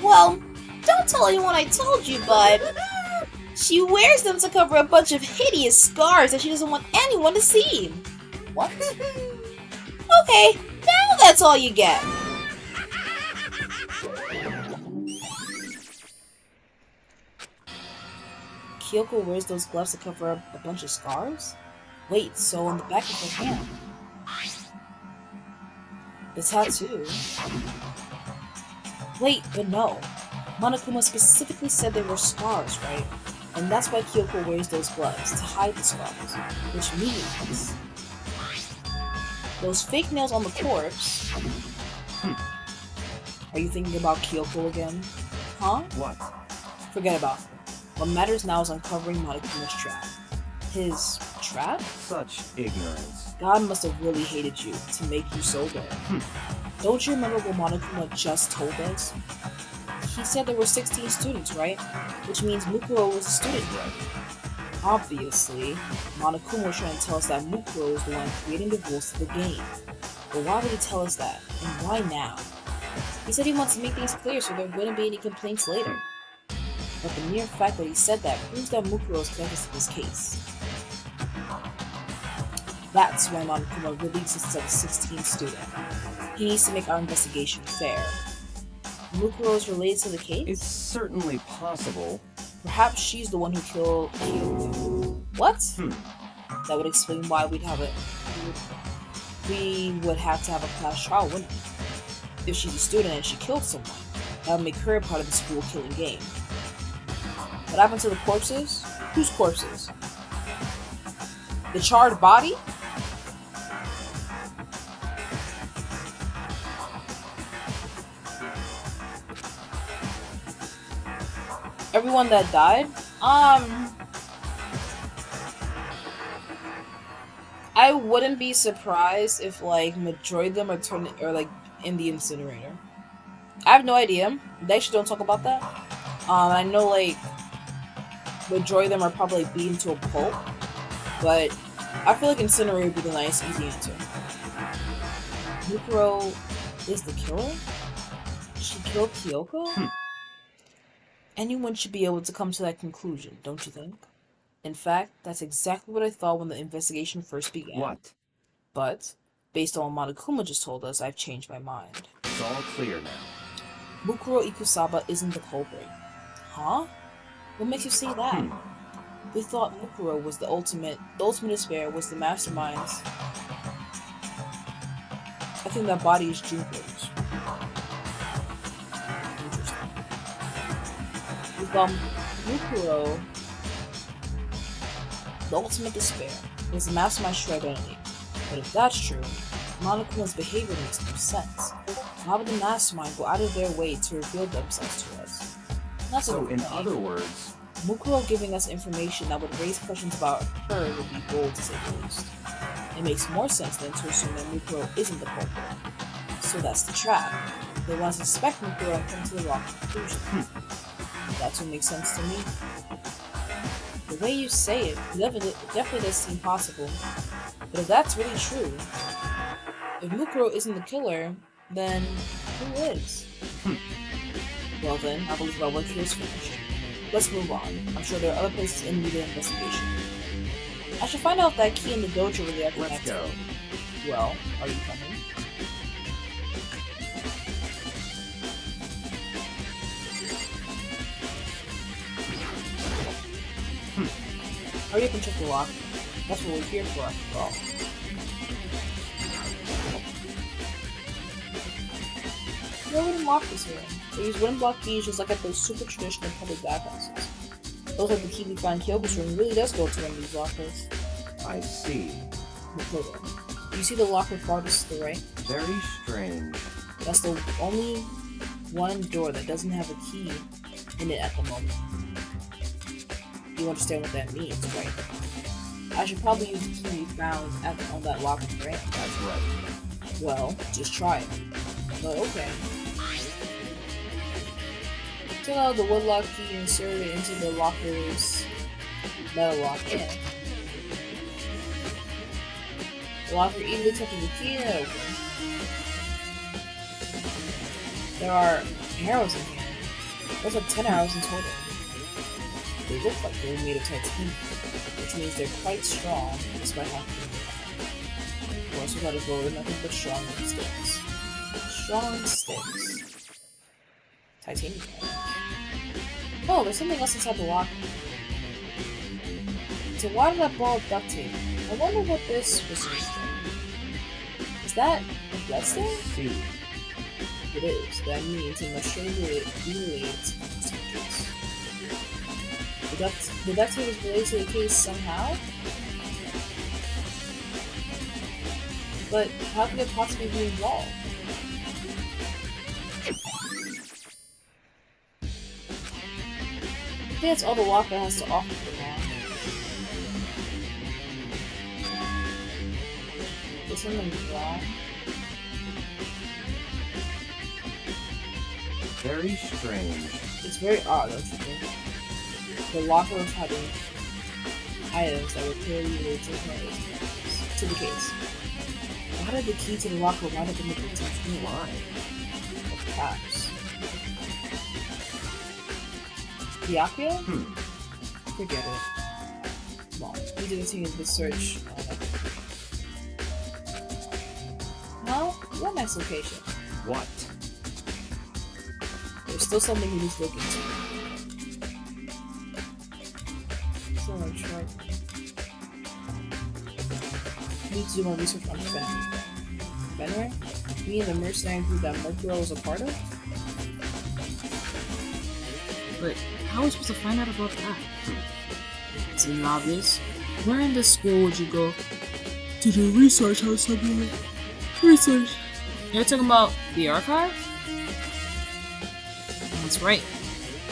Well, don't tell anyone I told you, but she wears them to cover a bunch of hideous scars that she doesn't want anyone to see. What? Okay, now that's all you get. Kyoko wears those gloves to cover up a bunch of scars? Wait, so on the back of her hand. The tattoo. Wait, but no. Monokuma specifically said they were scars, right? And that's why Kyoko wears those gloves, to hide the scars. Which means... those fake nails on the corpse... Are you thinking about Kyoko again? Huh? What? Forget about it. What matters now is uncovering Monokuma's trap. His trap? Such ignorance. God must have really hated you to make you so bad. Don't you remember what Monokuma just told us? He said there were 16 students, right? Which means Mukuro was a student. Obviously, Monokuma was trying to tell us that Mukuro was the one creating the rules to the game. But why would he tell us that? And why now? He said he wants to make things clear so there wouldn't be any complaints later. But the mere fact that he said that proves that Mukuro is connected to this case. That's why Monokuma releases us as a 16th student. He needs to make our investigation fair. Mukuro is related to the case? It's certainly possible. Perhaps she's the one who killed Kyoko. What? That would explain why we would have to have a class trial, wouldn't we? If she's a student and she killed someone, that would make her part of the school killing game. What happened to the corpses? Whose corpses? The charred body? Everyone that died? I wouldn't be surprised if, like, majority of them are turned or like in the incinerator. I have no idea. They actually don't talk about that. I know, like, majority of them are probably beaten to a pulp, but I feel like incinerator would be the nice, easy answer. Mukuro is the killer? She killed Kyoko? Anyone should be able to come to that conclusion, don't you think? In fact, that's exactly what I thought when the investigation first began. What? But, based on what Monokuma just told us, I've changed my mind. It's all clear now. Mukuro Ikusaba isn't the culprit. Huh? What makes you say that? We thought Mukuro was the ultimate despair, was the masterminds. think that body is Junko's. Interesting. With Mukuro, the ultimate despair, is the mastermind's true identity. But if that's true, Monokuma's behavior makes no sense. Why would the mastermind go out of their way to reveal themselves to us? That's So, a in point. other words, Mukuro giving us information that would raise questions about her would be bold to say the least. It makes more sense than to assume that Mukuro isn't the culprit. So that's the trap. They want to suspect Mukuro and come to the wrong conclusion. That's what makes sense to me. The way you say it definitely does seem possible. But if that's really true, if Mukuro isn't the killer, then who is? Well then, I believe our work here is finished. Let's move on. I'm sure there are other places in need of investigation. I should find out if that key in the dojo really are let's connected. go. Well, are you coming? Hurry up and check the lock. That's what we're here for after all. No wooden lockers here. They use wooden block keys just like at those super traditional public bathhouses. Looks like the key we find in Kyoko's room really does go to one of these lockers. I see. Makoto. You see the locker farthest to the right? Very strange. That's the only one door that doesn't have a key in it at the moment. You understand what that means, right? I should probably use the key we found on that locker, right? That's right. Well, just try it. But okay. Take out the woodlock key and insert it into the locker's metal lock. Yeah. The locker easily touches the key and it opens. There are arrows in here. There's like 10 arrows in total. They look like they were made of titanium, which means they're quite strong despite how thin they are. Of course, without a bow, they're nothing but strong sticks. Strong sticks. Titanium. Oh, there's something else inside the locker. It's a wadded-up ball of duct tape. I wonder what this was used for. Is that a I bloodstain? see. It is. That means it must surely be related to the case. The duct tape is related to the case somehow? But how could it possibly be involved? I think that's all the locker has to offer for now. Is something wrong? Very strange. It's very odd, don't you think? The locker was having items that were clearly related to the case. Why did the key to the locker wind up in the victim's room? Why? Perhaps. Byakuya? Forget it. Well, we didn't see the search. Well, what next location? What? There's still something we need to look into. So I'm trying. We need to do more research on Fenrir. Fenrir? Me and the mercenary group that Mercury was a part of? But how are we supposed to find out about that? It's obvious. Where in this school would you go to do research on something? Research. You're talking about the archive? That's right.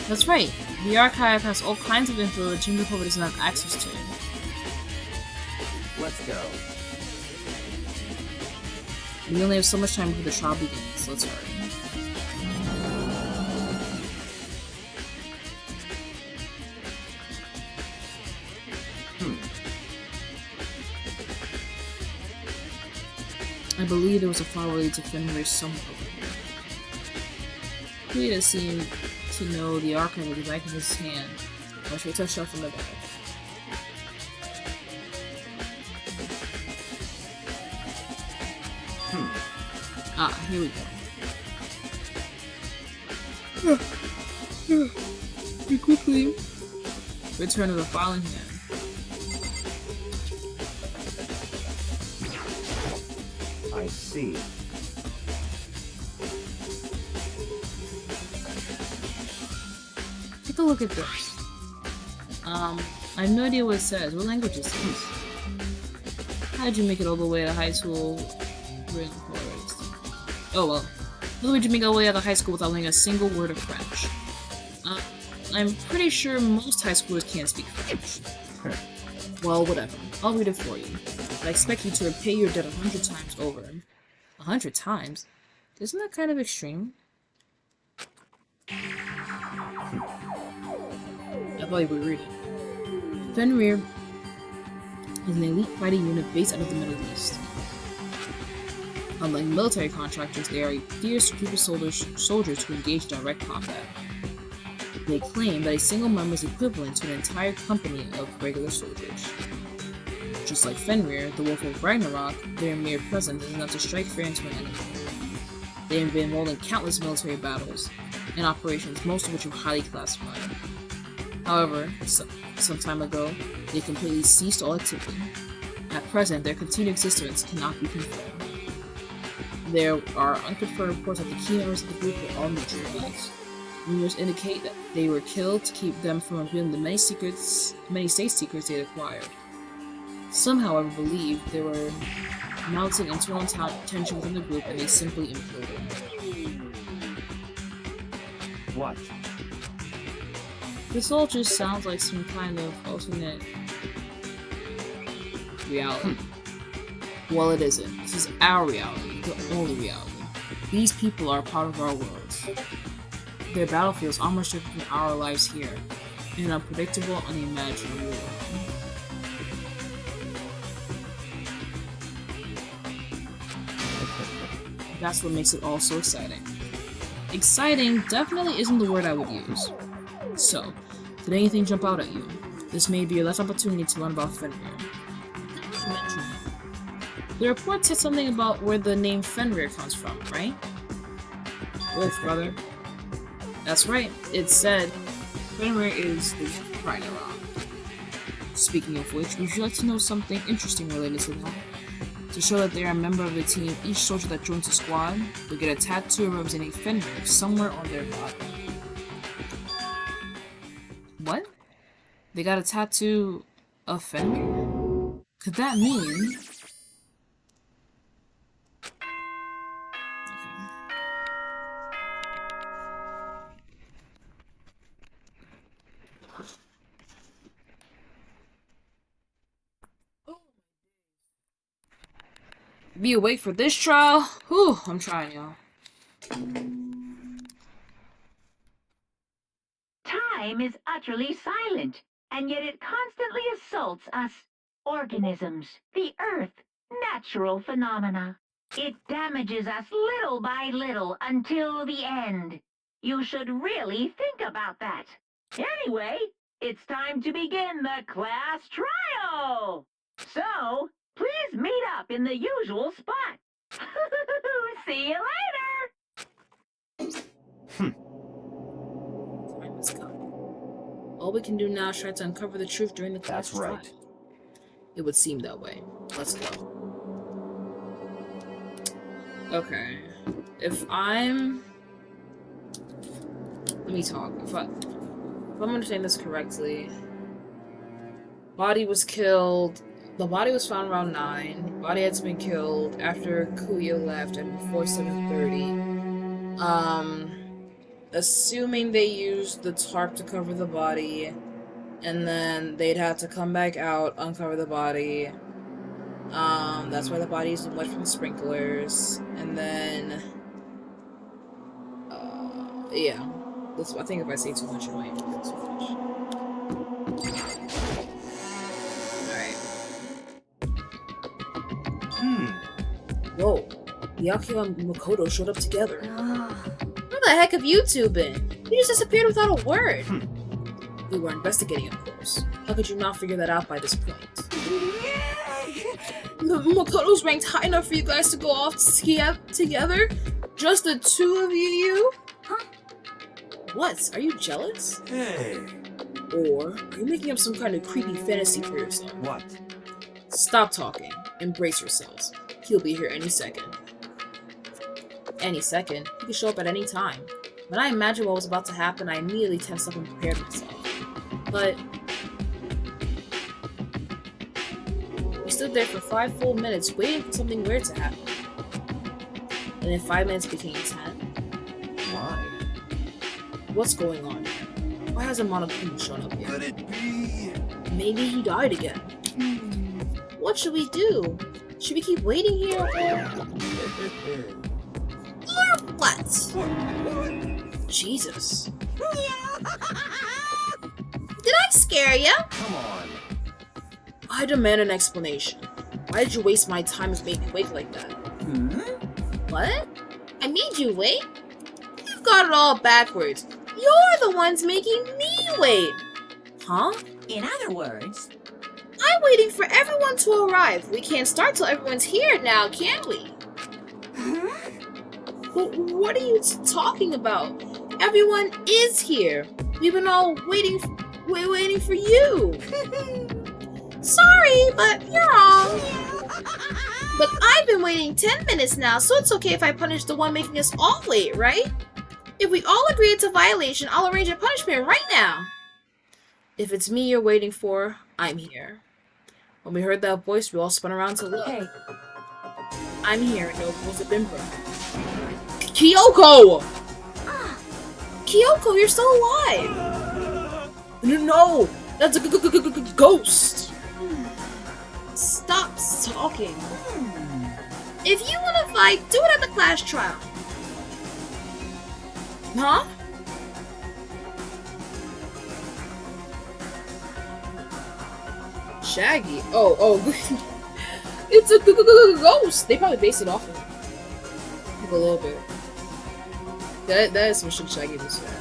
That's right. The archive has all kinds of info that Jingu probably doesn't have access to. Let's go. We only have so much time before the trial begins, so let's hurry. I believe there was a file related to Fenrir somewhere over here. Kuya seemed to know the archive with the back of his hand, which we touched off from the back. Ah, here we go. We quickly return to the filing hand. I see. a look at this. I have no idea what it says. What language is this? How did you make it all the way to high school? Oh well. How did you make it all the way out of high school without learning a single word of French? I'm pretty sure most high schoolers can't speak French. Well, whatever. I'll read it for you. But I expect you to repay your debt 100 times over. 100 times? Isn't that kind of extreme? I thought you would read it. Fenrir is an elite fighting unit based out of the Middle East. Unlike military contractors, they are a fierce group of soldiers who engage direct combat. They claim that a single member is equivalent to an entire company of regular soldiers. Just like Fenrir, the Wolf of Ragnarok, their mere presence is enough to strike fear into an enemy. They have been involved in countless military battles and operations, most of which are highly classified. However, some time ago, they completely ceased all activity. At present, their continued existence cannot be confirmed. There are unconfirmed reports that the key members of the group were all neutralized. Rumors indicate that they were killed to keep them from revealing the many state secrets they had acquired. Some, however, believe there were mounting internal tension within the group and they simply imploded. What? This all just sounds like some kind of alternate reality. Well, it isn't. This is our reality, the only reality. These people are part of our worlds. Their battlefields are much different from our lives here, in an unpredictable, unimaginable world. That's what makes it all so exciting. Exciting definitely isn't the word I would use. So, did anything jump out at you? This may be your last opportunity to learn about Fenrir. The report said something about where the name Fenrir comes from, right? Wolf, brother. That's right, it said Fenrir is the Ragnarok. Speaking of which, would you like to know something interesting related to that? To show that they are a member of the team, each soldier that joins the squad will get a tattoo representing Fenrir somewhere on their body. What? They got a tattoo of Fenrir? Could that mean... Be awake for this trial? Whew, I'm trying, y'all. Time is utterly silent, and yet it constantly assaults us organisms, the earth, natural phenomena. It damages us little by little until the end. You should really think about that. Anyway, it's time to begin the class trial. So, please meet up in the usual spot. See you later! Time has come. All we can do now is try to uncover the truth during the class That's right. trial. It would seem that way. Let's go. Okay. If I'm... Let me talk. If I'm understanding this correctly... Body was killed... The body was found around 9. Body had been killed after Kuya left and before 7:30. Assuming they used the tarp to cover the body, and then they'd have to come back out, uncover the body. That's why the body is wet from sprinklers. And then, yeah. I think if I say too much, it might get too much. Whoa, Miyaki and Makoto showed up together. Where the heck have you two been? You just disappeared without a word. We were investigating, of course. How could you not figure that out by this point? Makoto's ranked high enough for you guys to go off to ski together? Just the two of you? Huh? What? Are you jealous? Hey. Or are you making up some kind of creepy fantasy for yourself? What? Stop talking. Embrace yourselves. He'll be here any second. Any second? He could show up at any time. When I imagined what was about to happen, I immediately tensed up and prepared myself. But we stood there for 5 full minutes waiting for something weird to happen. And then 5 minutes became 10. Why? What's going on here? Why hasn't Monokuma shown up yet? Could it be? Maybe he died again. What should we do? Should we keep waiting here or what? Jesus. Did I scare you? Come on. I demand an explanation. Why did you waste my time and make me wait like that? What? I made you wait? You've got it all backwards. You're the ones making me wait. Huh? In other words, I'm waiting for everyone to arrive. We can't start till everyone's here now, can we? What are you talking about? Everyone is here. We've been all waiting for you. Sorry, but you're wrong. But I've been waiting 10 minutes now, so it's okay if I punish the one making us all wait, right? If we all agree it's a violation, I'll arrange a punishment right now. If it's me you're waiting for, I'm here. When we heard that voice, we all spun around to look. Hey, I'm here, no rules have been broken. Kyoko! Kyoko, you're still alive! No! That's a ghost! Stop talking. If you want to fight, do it at the class trial. Huh? Shaggy? Oh. It's a ghost! They probably based it off of it. A little bit. That is some shit Shaggy was saying.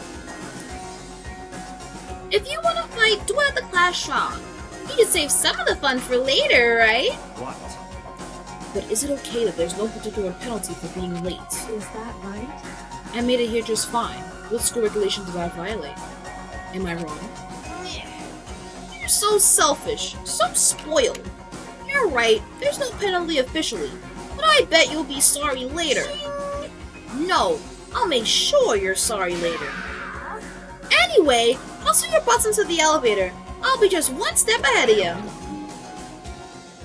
If you want to fight, do it at the class trial. You can save some of the fun for later, right? What? But is it okay that there's no particular penalty for being late? is that right? I made it here just fine. What school regulation did I violate? Am I wrong? You're so selfish, so spoiled. You're right, there's no penalty officially, but I bet you'll be sorry later. No, I'll make sure you're sorry later. Anyway, I'll swing your butts into the elevator. I'll be just one step ahead of you.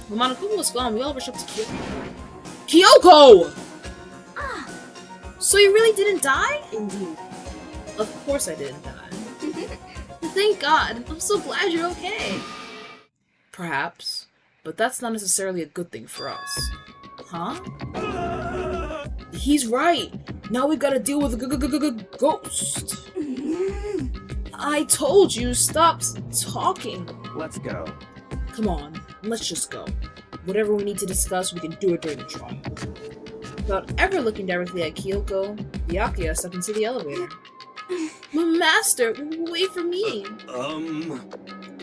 When Monokuma was gone, we all rushed up to Kyoko. Kyoko! So you really didn't die? Indeed. Of course I didn't die. Thank God. I'm so glad you're okay. Perhaps. But that's not necessarily a good thing for us. Huh? He's right. Now we've got to deal with a ghost. I told you, stop talking. Let's go. Come on, let's just go. Whatever we need to discuss, we can do it during the trial. Without ever looking directly at Kyoko, Byakuya stepped into the elevator. Master, wait for me.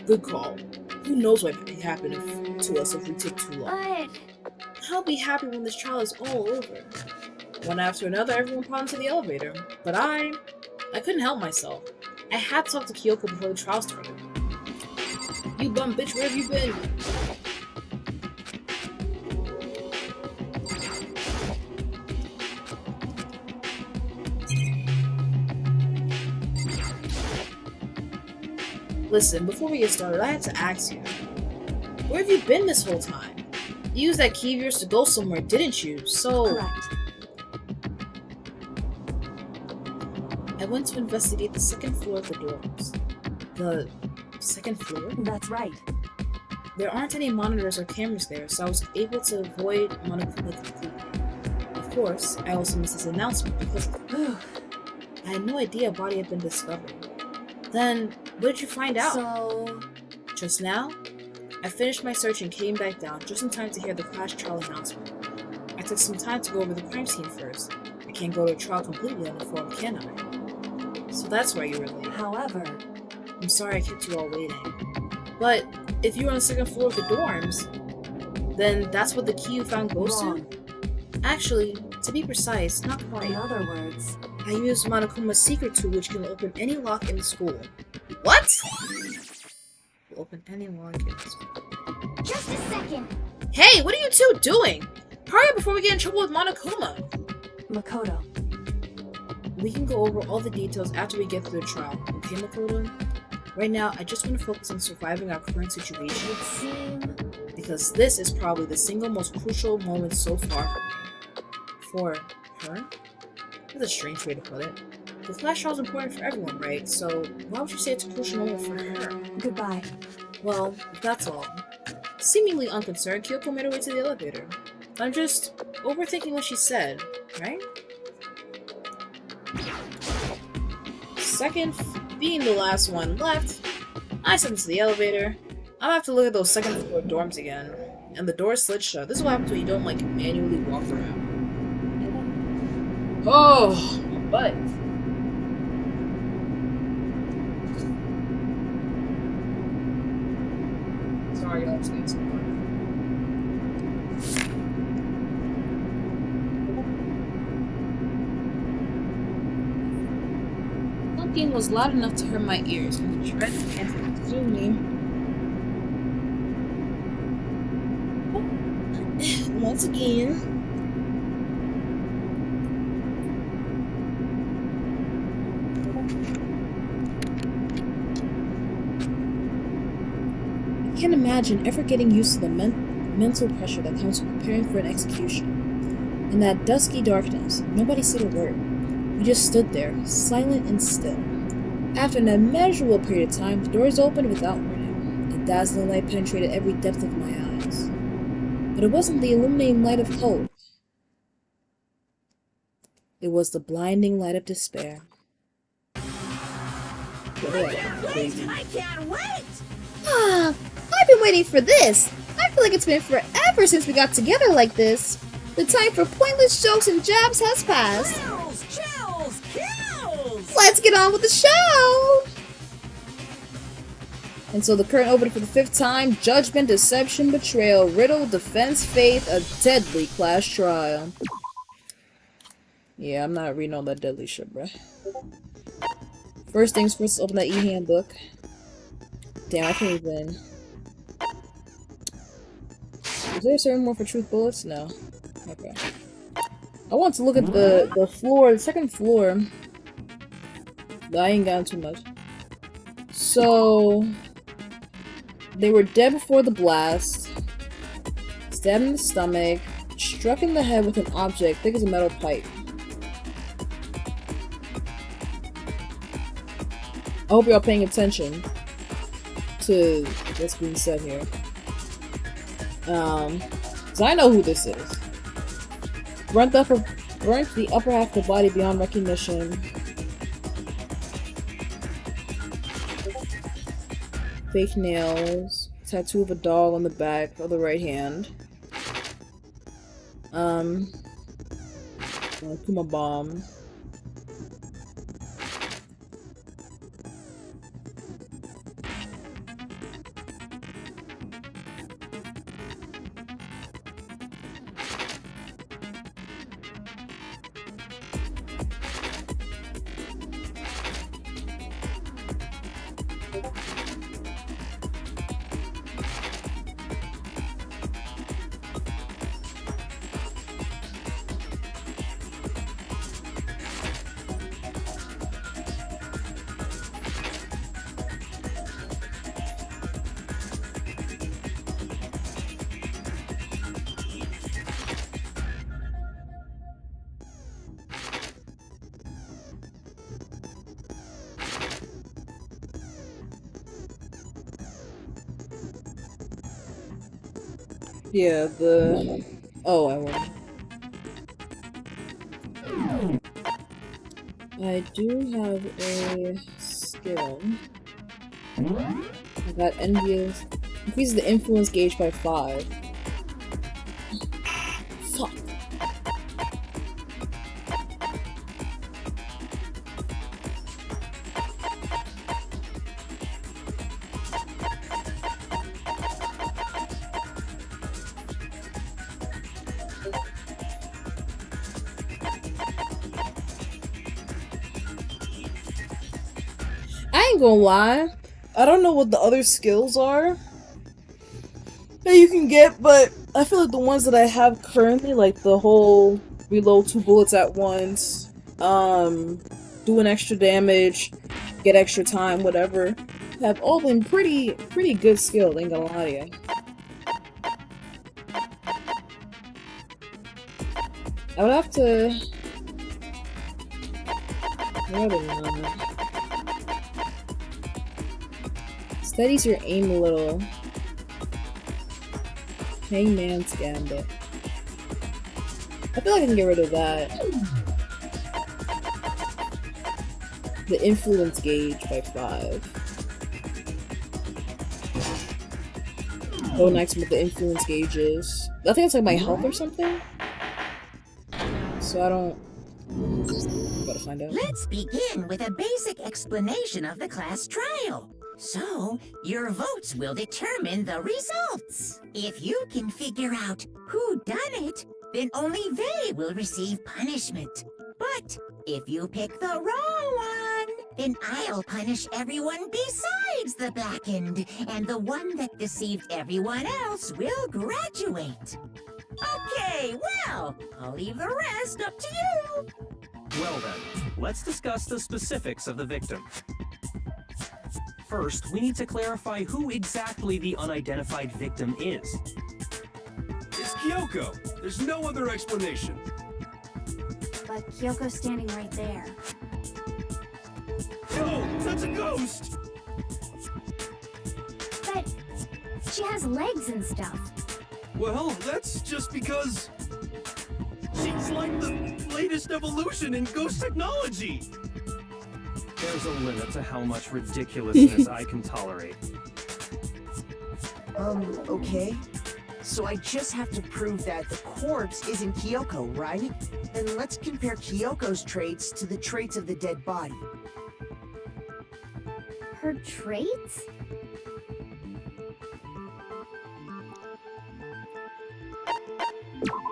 Good call. Who knows what might happen to us if we take too long. But I'll be happy when this trial is all over. One after another, everyone piled into the elevator. But I couldn't help myself. I had to talk to Kyoko before the trial started. You bum bitch, where have you been? Listen, before we get started, I have to ask you. Where have you been this whole time? You used that key of yours to go somewhere, didn't you? So... Correct. I went to investigate the second floor of the dorms. The second floor? That's right. There aren't any monitors or cameras there, so I was able to avoid Monokuma completely. Of course, I also missed his announcement because I had no idea a body had been discovered. Then, what did you find out? So, Just now? I finished my search and came back down just in time to hear the class trial announcement. I took some time to go over the crime scene first. I can't go to trial completely uninformed, can I? So that's why you were late. however, I'm sorry I kept you all waiting. But if you were on the second floor of the dorms, then that's what the key you found goes to? wrong. Actually, to be precise, not In quite. other words, I used Monokuma's secret tool which can open any lock in the school. What? Will open any lock in the school. just a second. Hey, what are you two doing? Hurry up before we get in trouble with Monokuma. Makoto, We can go over all the details after we get through the trial, okay, Makoto? Right now, I just want to focus on surviving our current situation, because this is probably the single most crucial moment so far for her. That's a strange way to put it. The flash trial is important for everyone, right? So why would you say it's a crucial moment for her? Goodbye. Well, if that's all. Seemingly unconcerned, Kyoko made her way to the elevator. I'm just overthinking what she said, right? Second, being the last one left, I step into the elevator. I'll have to look at those second floor dorms again. And the door slid shut. This is what happens when you don't, like, manually walk around. Oh, my butt. Sorry, y'all, just getting some water. Clunking was loud enough to hurt my ears, and the dread began to consume me. Once again. I can't imagine ever getting used to the mental pressure that comes with preparing for an execution. In that dusky darkness, nobody said a word. We just stood there, silent and still. After an immeasurable period of time, the doors opened without warning. A dazzling light penetrated every depth of my eyes. But it wasn't the illuminating light of hope. It was the blinding light of despair. I can't wait! Ah, I've been waiting for this. I feel like it's been forever since we got together like this. The time for pointless jokes and jabs has passed. Chills, chills, kills! Let's get on with the show! And so the curtain opened for the 5th time. Judgment, deception, betrayal, riddle, defense, faith, a deadly class trial. Yeah, I'm not reading all that deadly shit, bruh. First things first, open that e-handbook. Damn, I can't even... Is there a certain one for truth bullets? No. Okay. I want to look at the floor, the second floor. But I ain't gotten too much. So... They were dead before the blast. Stabbed in the stomach. Struck in the head with an object thick as a metal pipe. I hope y'all paying attention to what's being said here. Cause I know who this is. Burnt the upper half of the body beyond recognition. Fake nails. Tattoo of a doll on the back of the right hand. Kuma bomb. Yeah, the... Oh, I won. I do have a skill. I got envious. Increases the influence gauge by 5. Fuck. I ain't gonna lie. I don't know what the other skills are that you can get, but I feel like the ones that I have currently, like the whole reload 2 bullets at once, doing extra damage, get extra time, whatever, have all been pretty good skilled, ain't gonna lie to you. I would have to... I don't know. Steadies your aim a little. Hangman's Gambit. I feel like I can get rid of that. The influence gauge by 5. Go next with the influence gauges. I think it's like my health or something. So I don't... Gotta find out. Let's begin with a basic explanation of the class trial. So, your votes will determine the results. If you can figure out who done it, then only they will receive punishment. But if you pick the wrong one, then I'll punish everyone besides the blackened, and the one that deceived everyone else will graduate. Okay, well, I'll leave the rest up to you. Well then, let's discuss the specifics of the victim. First, we need to clarify who exactly the unidentified victim is. It's Kyoko. There's no other explanation. But Kyoko's standing right there. No, that's a ghost! But she has legs and stuff. Well, that's just because... she's like the latest evolution in ghost technology! There's a limit to how much ridiculousness I can tolerate. Okay. So I just have to prove that the corpse isn't Kyoko, right? Then let's compare Kyoko's traits to the traits of the dead body. Her traits?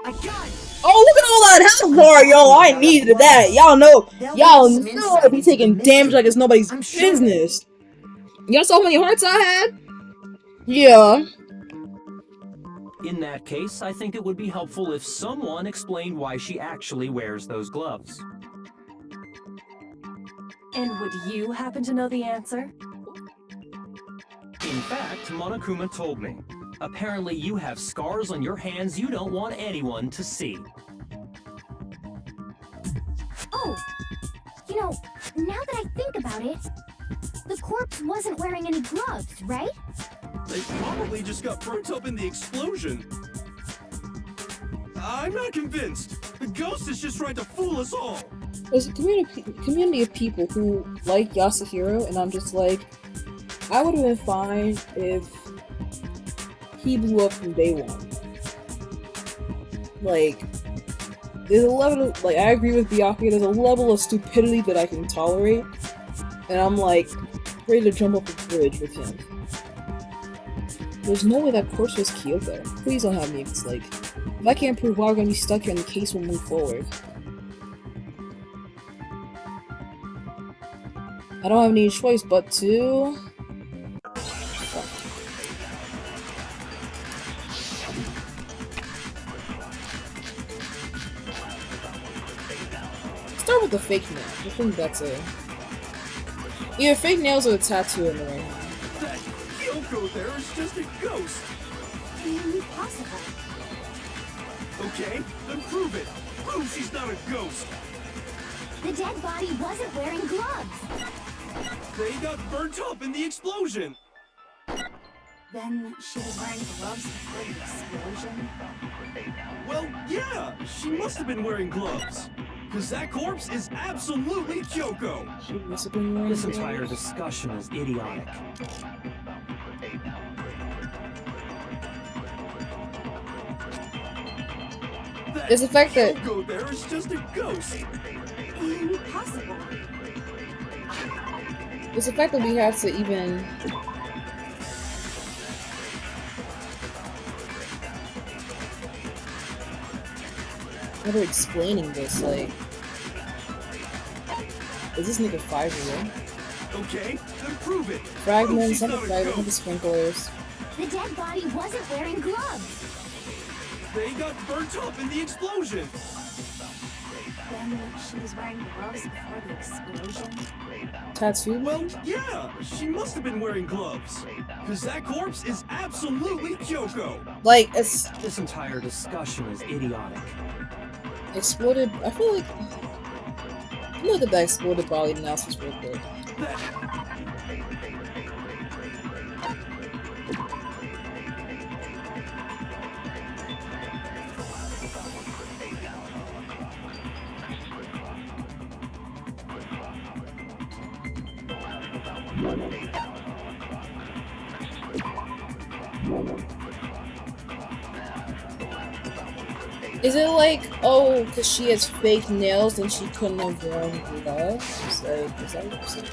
I got it! Oh, look at all that health bar, yo! I needed that. Y'all know I be taking damage like it's nobody's business. Y'all saw how many hearts I had? Yeah. In that case, I think it would be helpful if someone explained why she actually wears those gloves. And would you happen to know the answer? In fact, Monokuma told me. Apparently you have scars on your hands you don't want anyone to see. Oh, you know, now that I think about it, the corpse wasn't wearing any gloves, right? They probably just got burnt up in the explosion. I'm not convinced. The ghost is just trying to fool us all. There's a community of people who like Yasuhiro, and I'm just like, I would have been fine if he blew up from day one. Like, there's a level of, like, I agree with Byakuya, there's a level of stupidity that I can tolerate, and I'm like, ready to jump off a bridge with him. There's no way that corpse was Kyoko. Please don't have me, because, like, if I can't prove why we're gonna be stuck here and the case will move forward. I don't have any choice but to... Start with the fake nail. I think that's a... either fake nails or a tattoo in the right hand. That Kyoko there is just a ghost. Impossible. Okay, then prove it. Prove she's not a ghost. The dead body wasn't wearing gloves. They got burnt up in the explosion. Then she was wearing gloves before the explosion? Well, yeah, she must have been wearing gloves. Because that corpse is absolutely Kyoko. She must have been wearing This gloves. entire discussion is idiotic. It's the fact that... Kyoko there is just a ghost. Impossible. It's the fact that we have to even... How they're explaining this, like... Is this nigga 5 real? Okay, then prove it. Fragments, Prove some she's not a fragments, some ghost. sprinklers. The dead body wasn't wearing gloves. They got burnt up in the explosion. Then Then she was wearing gloves before the explosion. Tattoo? Well, yeah, she must have been wearing gloves. Because that corpse is absolutely Kyoko. Like, it's This entire discussion is idiotic. exploded. I feel like look at that exploded body analysis real quick. Is it like, oh, because she has fake nails and she couldn't have worn gloves? Like, is that what you're saying?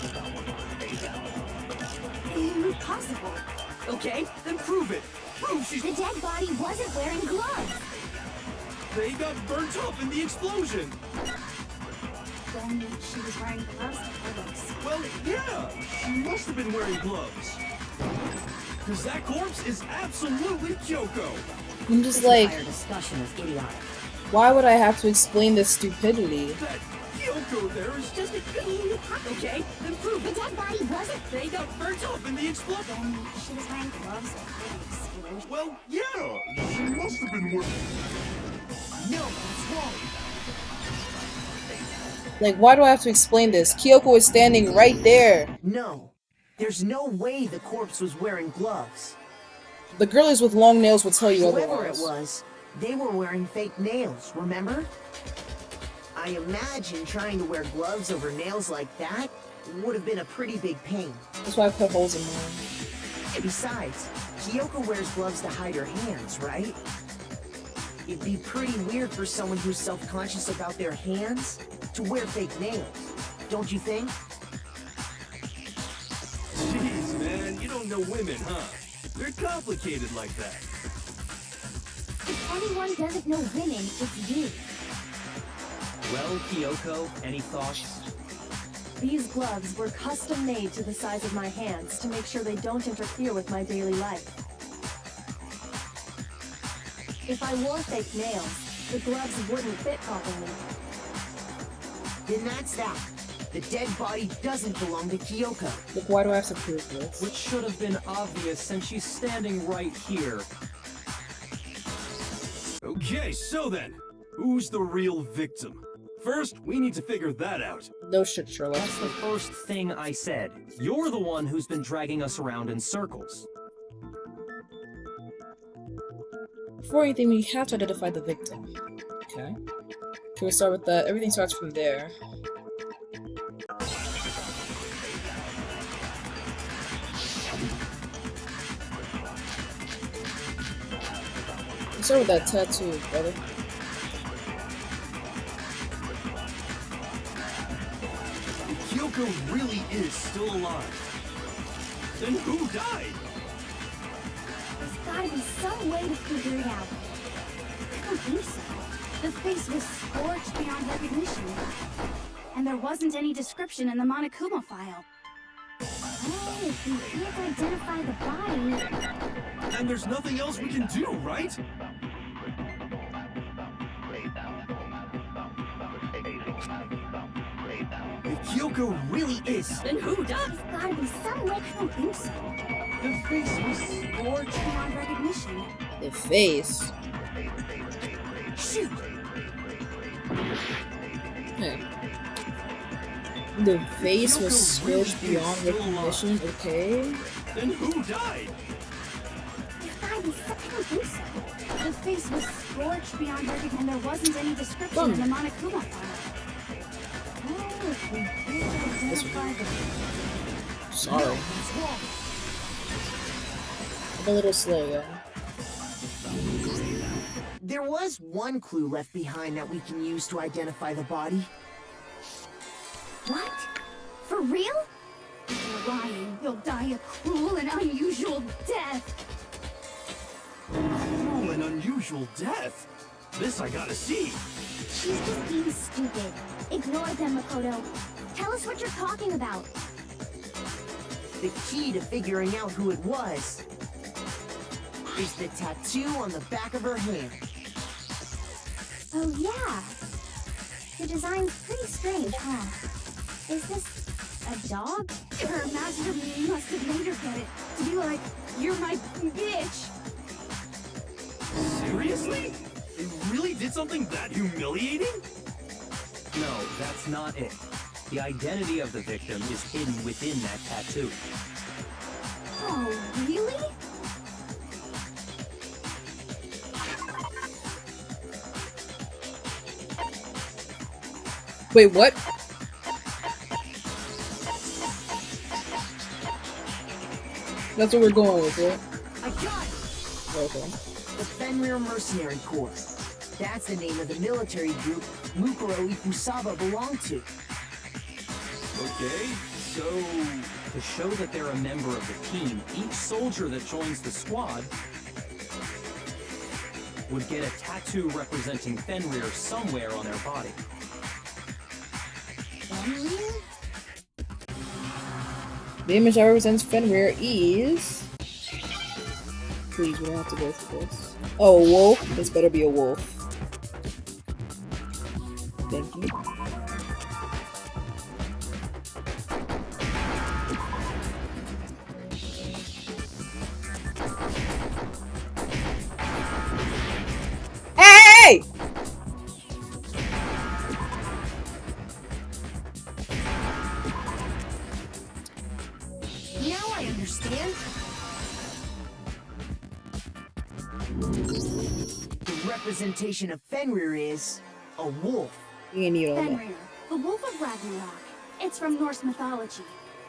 Impossible. Okay, then prove it. Prove she's... The dead body wasn't wearing gloves. They got burnt up in the explosion. Then she was wearing gloves before the explosion. Well, yeah, she must have been wearing gloves. Because that corpse is absolutely Kyoko. I'm just like, discussion is idiotic. why would I have to explain this stupidity? That Kyoko there is just a... Okay, then prove The it. dead body wasn't. They got burnt up in the explosion. Then she was wearing gloves before the explosion. Well, yeah, she must have been wearing... No, that's wrong. Like, why do I have to explain this? Kyoko is standing right there. No, there's no way the corpse was wearing gloves. The girlies with long nails will tell you Whoever otherwise. it was, they were wearing fake nails, remember? I imagine trying to wear gloves over nails like that would have been a pretty big pain. That's why I put holes in mine. Besides, Kyoko wears gloves to hide her hands, right? It'd be pretty weird for someone who's self-conscious about their hands to wear fake nails, don't you think? Jeez, man, you don't know women, huh? They're complicated like that. If anyone doesn't know women, it's you. Well, Kyoko, any thoughts? These gloves were custom made to the size of my hands to make sure they don't interfere with my daily life. If I wore fake nails, the gloves wouldn't fit properly. Then that's that. The dead body doesn't belong to Kyoko. Look, why do I have to prove this? Which should have been obvious since she's standing right here. Okay, so then, who's the real victim? First, we need to figure that out. No shit, Sherlock. That's the first thing I said. You're the one who's been dragging us around in circles. Before anything, we have to identify the victim. Okay. Can we start with that? Everything starts from there. Let's start with that tattoo, brother. Kyoko really is still alive. Then who died? There's gotta be some way to figure it out. I don't think so. The face was scorched beyond recognition. And there wasn't any description in the Monokuma file. Oh, if we can't identify the body... And there's nothing else we can do, right? If Kyoko really is, then who died? There's gotta be some way. I don't think so. The face was scorched. Beyond recognition. The face. Shoot! Yeah. The face was Kyoko really scorched is beyond still recognition, alive. okay? Then who died? There's gotta be some... I don't think so. The face was scorched beyond recognition, and there wasn't any description in the Monokuma file. Oh, if we can't identify the... Sorry. I'm a little slow, y'all. There was one clue left behind that we can use to identify the body. What? For real? If you're lying, you'll die a cruel and unusual death. Cruel and unusual death. This I gotta see. She's just being stupid. Ignore them, Makoto. Tell us what you're talking about. The key to figuring out who it was is the tattoo on the back of her hand. Oh, yeah. The design's pretty strange, huh? Is this a dog? Her master must have made her get it to be like, you're my bitch. Seriously? It really did something that humiliating? No, that's not it. The identity of the victim is hidden within that tattoo. Oh, really? Wait, what? That's what we're going with, right? I got it! Okay. The Fenrir Mercenary Corps. That's the name of the military group Mukuro Ikusaba belonged to. Okay, so... To show that they're a member of the team, each soldier that joins the squad would get a tattoo representing Fenrir somewhere on their body. Fenrir? The image that represents Fenrir is... Please, we don't have to go through this. Oh, a wolf? This better be a wolf. Thank you. Hey! Now I understand. The representation of Fenrir is a wolf. You ain't need all that. Fenrir, the wolf of Ragnarok. It's from Norse mythology.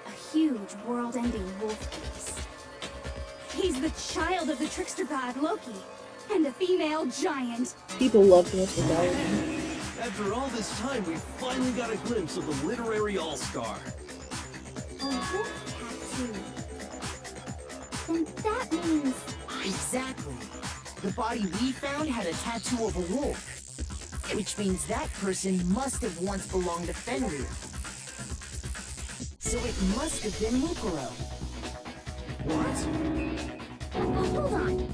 A huge, world-ending wolf beast. He's the child of the trickster god Loki, and a female giant. People love Norse mythology. After all this time, we finally got a glimpse of the literary all-star. A wolf tattoo. Then that means... Exactly. The body we found had a tattoo of a wolf, which means that person must have once belonged to Fenrir. So it must have been Mukuro. What? Well, hold on.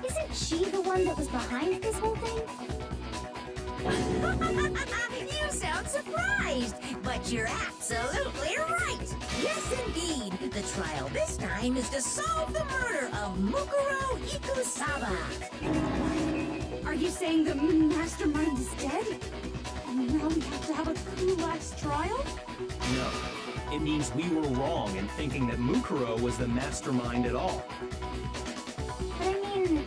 Isn't she the one that was behind this whole thing? You sound surprised, but you're absolutely right. Yes, indeed. The trial this time is to solve the murder of Mukuro Ikusaba. Are you saying the mastermind is dead? And now we have to have a kulak's trial? No. It means we were wrong in thinking that Mukuro was the mastermind at all. But I mean,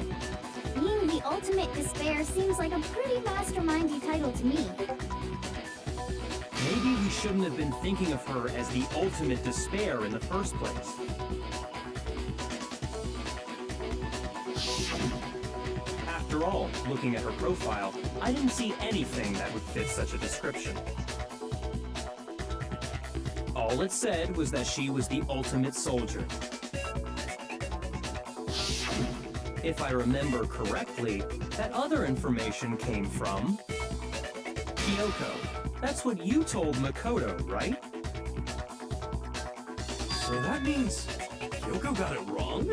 being the ultimate despair seems like a pretty mastermindy title to me. Maybe we shouldn't have been thinking of her as the ultimate despair in the first place. After all, looking at her profile, I didn't see anything that would fit such a description. All it said was that she was the ultimate soldier. If I remember correctly, that other information came from Kyoko. That's what you told Makoto, right? So that means Kyoko got it wrong?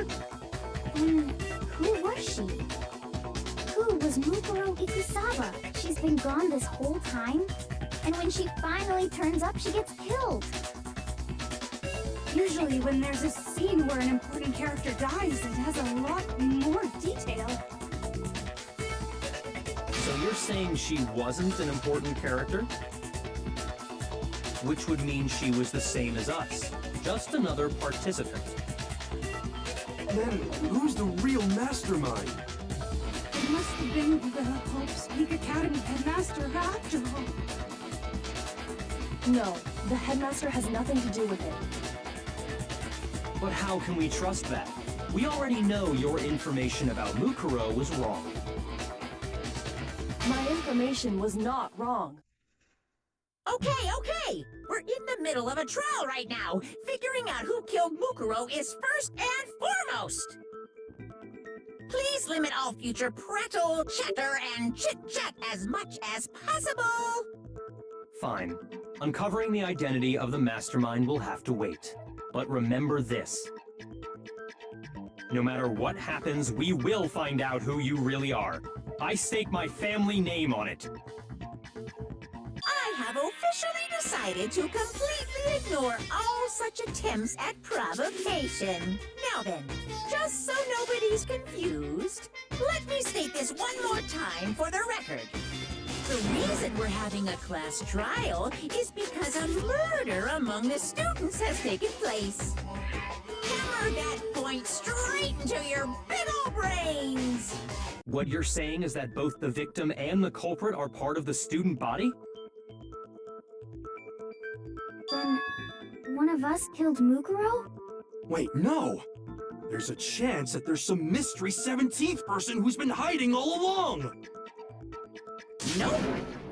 Then who was she? Who was Mukuro Ikusaba? She's been gone this whole time? And when she finally turns up, she gets killed. Usually when there's a scene where an important character dies, it has a lot more detail. So you're saying she wasn't an important character? Which would mean she was the same as us, just another participant. Then who's the real mastermind? It must have been the Hope's Peak Academy headmaster after all. No, the headmaster has nothing to do with it. But how can we trust that? We already know your information about Mukuro was wrong. My information was not wrong. Okay. We're in the middle of a trial right now. Figuring out who killed Mukuro is first and foremost. Please limit all future prattle, chatter, and chit-chat as much as possible. Fine. Uncovering the identity of the mastermind will have to wait. But remember this. No matter what happens, we will find out who you really are. I stake my family name on it. officially decided to completely ignore all such attempts at provocation. Now then, just so nobody's confused, let me state this one more time for the record. The reason we're having a class trial is because a murder among the students has taken place. Hammer that point straight into your big ol' brains! What you're saying is that both the victim and the culprit are part of the student body? Then, one of us killed Mukuro? Wait, no! There's a chance that there's some mystery 17th person who's been hiding all along! Nope.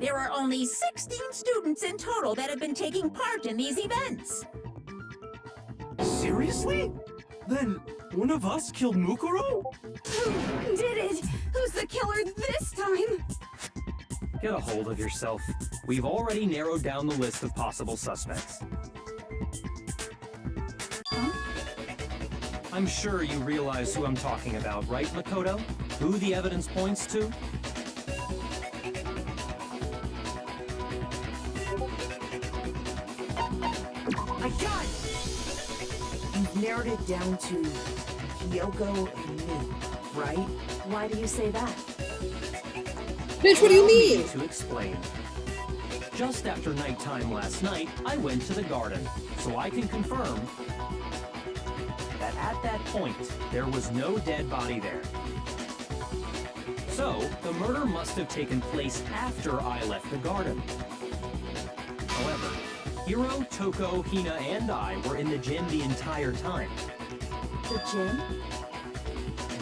There are only 16 students in total that have been taking part in these events. Seriously? Then, one of us killed Mukuro? Who did it? Who's the killer this time? Get a hold of yourself. We've already narrowed down the list of possible suspects. I'm sure you realize who I'm talking about, right, Makoto? Who the evidence points to? I got it! You've narrowed it down to Kyoko and me, right? Why do you say that? Bitch, what do you mean? To explain. Just after nighttime last night, I went to the garden, so I can confirm that at that point, there was no dead body there. So, the murder must have taken place after I left the garden. However, Hiro, Toko, Hina, and I were in the gym the entire time. The gym?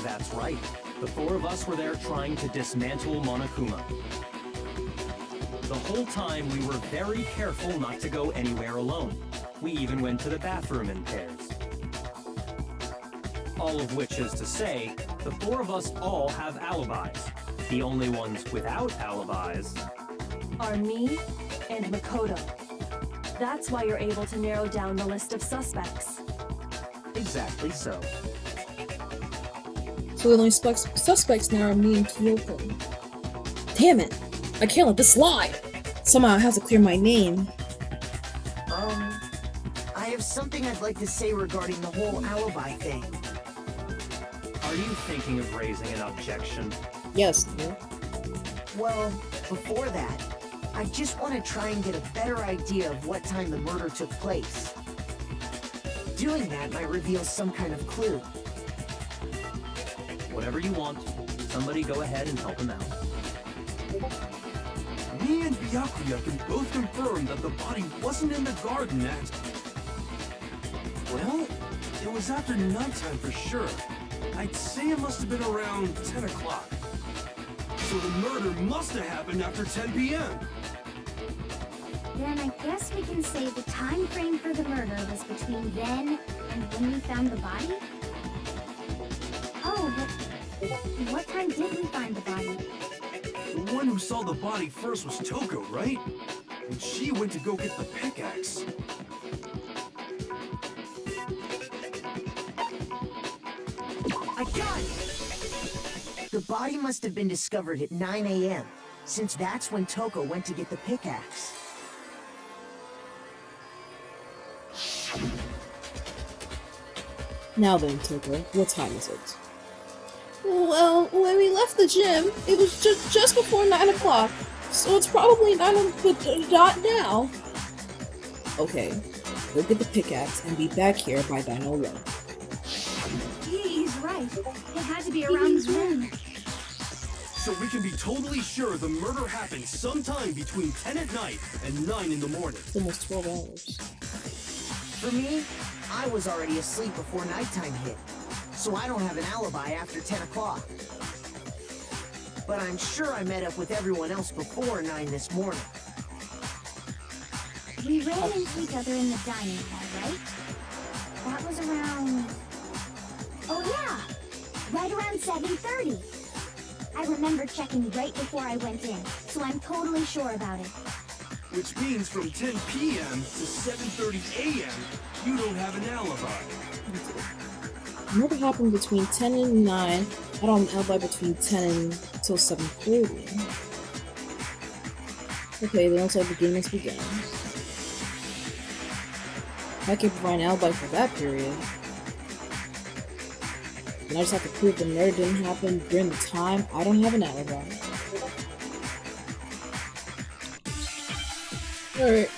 That's right. The four of us were there trying to dismantle Monokuma. The whole time we were very careful not to go anywhere alone. We even went to the bathroom in pairs. All of which is to say, the four of us all have alibis. The only ones without alibis Are me and Makoto. That's why you're able to narrow down the list of suspects. exactly so. So the only suspects now are me and Kyoko. Damn it! I can't let this slide! Somehow I have to clear my name. I have something I'd like to say regarding the whole alibi thing. Are you thinking of raising an objection? Yes, dear. Well, before that, I just want to try and get a better idea of what time the murder took place. Doing that might reveal some kind of clue. Whatever you want. Somebody go ahead and help him out. Me and Byakuya can both confirm that the body wasn't in the garden at... Well, it was after nighttime for sure. I'd say it must have been around 10 o'clock. So the murder must have happened after 10 p.m. Then I guess we can say the time frame for the murder was between then and when we found the body? Oh, but what time did we find the body? The one who saw the body first was Toko, right? And she went to go get the pickaxe. I got it! The body must have been discovered at 9 a.m., since that's when Toko went to get the pickaxe. Now then, Toko, what time is it? Well, when we left the gym, it was just before 9 o'clock, so it's probably 9 on the dot now. Okay, go get the pickaxe and be back here by 9:01. He's right. It had to be around then. So we can be totally sure the murder happened sometime between 10 at night and 9 in the morning. It's almost 12 hours. For me, I was already asleep before nighttime hit, so I don't have an alibi after 10 o'clock. But I'm sure I met up with everyone else before 9 this morning. We ran into each other in the dining hall, right? That was around... Oh yeah! Right around 7:30. I remember checking right before I went in, so I'm totally sure about it. Which means from 10 p.m. to 7:30 a.m., you don't have an alibi. Murder happened between 10 and 9. I don't have an alibi between 10 until 7:30. Okay, then looks like the game has begun. I can provide an alibi for that period. And I just have to prove the murder didn't happen during the time I don't have an alibi. Alright.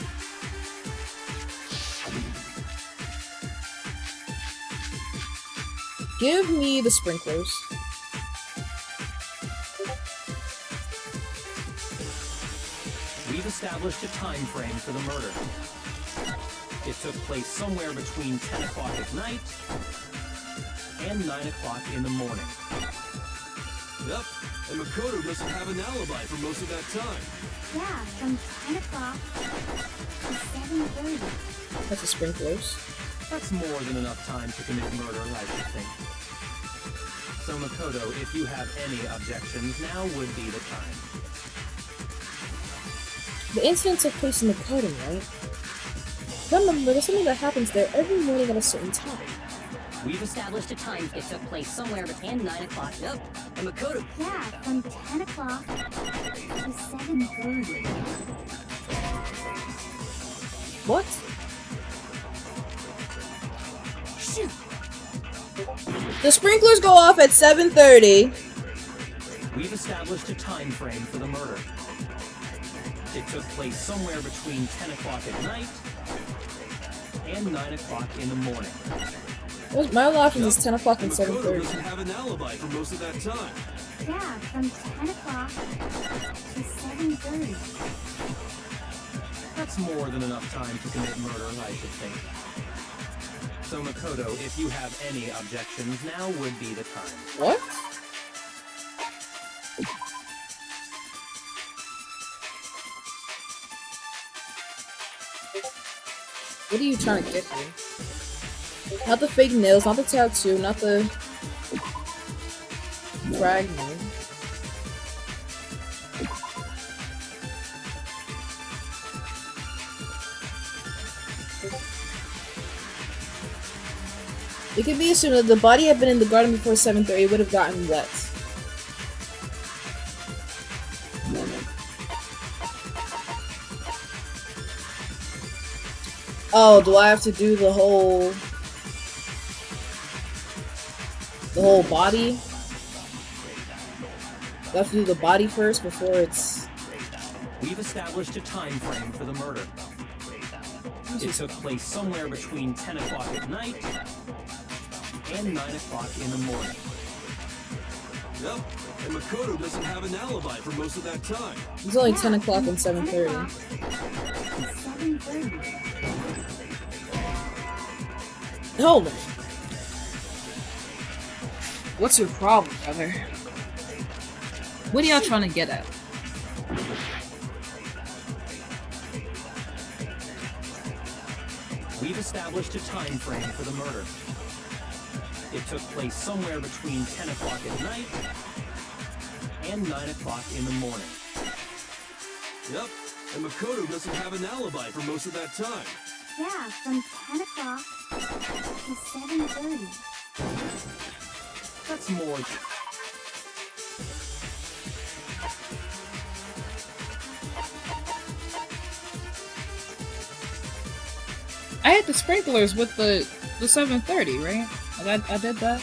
Give me the sprinklers. We've established a time frame for the murder. It took place somewhere between 10 o'clock at night and 9 o'clock in the morning. Yep, and Makoto doesn't have an alibi for most of that time. Yeah, from 10 o'clock to 7:30. That's the sprinklers. That's more than enough time to commit murder, I should think. So Makoto, if you have any objections, now would be the time. The incident took place in the coding, right? Remember, there's something that happens there every morning at a certain time. We've established a time. It took place somewhere between 9 o'clock. Yep. And Makoto. Yeah, from 10 o'clock to 7:30. What? Shoot! The sprinklers go off at 7:30. We've established a time frame for the murder. It took place somewhere between 10 o'clock at night and 9 o'clock in the morning. My other option is 10 o'clock and Makoto 7:30. doesn't have an alibi for most of that time. Yeah, from 10 o'clock to 7:30. That's more than enough time to commit murder, I should think. So Makoto, if you have any objections, now would be the time. What? What are you trying to get me? Not the fake nails, not the tattoo, not the fragment. It can be assumed that the body had been in the garden before 7:30, it would have gotten wet. Oh, do I have to do the whole body? Do I have to do the body first before it's... We've established a time frame for the murder. It took place somewhere between 10 o'clock at night and 9 o'clock in the morning. Yep, and Makoto doesn't have an alibi for most of that time. It's only 10 o'clock and 7:30. 7:30. Hold on. What's your problem, brother? What are y'all trying to get at? We've established a time frame for the murder. It took place somewhere between 10 o'clock at night and 9 o'clock in the morning. Yep, and Makoto doesn't have an alibi for most of that time. Yeah, from 10 o'clock to 7:30. That's more. I had the sprinklers with the 7:30, right? I did that.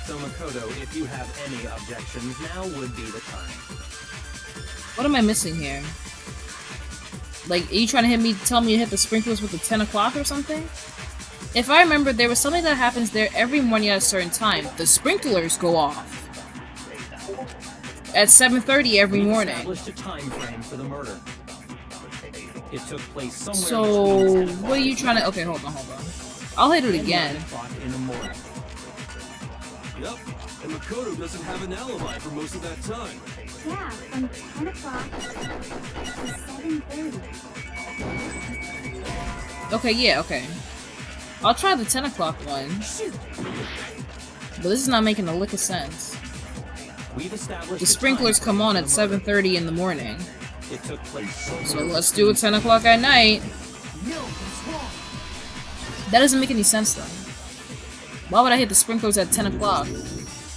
So Makoto, if you have any objections, now would be the time. What am I missing here? Like, are you trying to tell me to hit the sprinklers with the 10 o'clock or something? If I remember, there was something that happens there every morning at a certain time. The sprinklers go off at 7:30 every morning. Established a time frame for the murder. It took place somewhere. So, what are you trying to? Okay, hold on. I'll hit it again. 9 o'clock in the morning. Yep, and Makoto doesn't have an alibi for most of that time. Yeah, from 10 o'clock to 7:30. Okay, yeah, okay. I'll try the 10 o'clock one. But this is not making a lick of sense. We've established The sprinklers come on at 7:30 in the morning. It took place So let's do it 10 o'clock at night. That doesn't make any sense though. Why would I hit the sprinklers at 10 o'clock?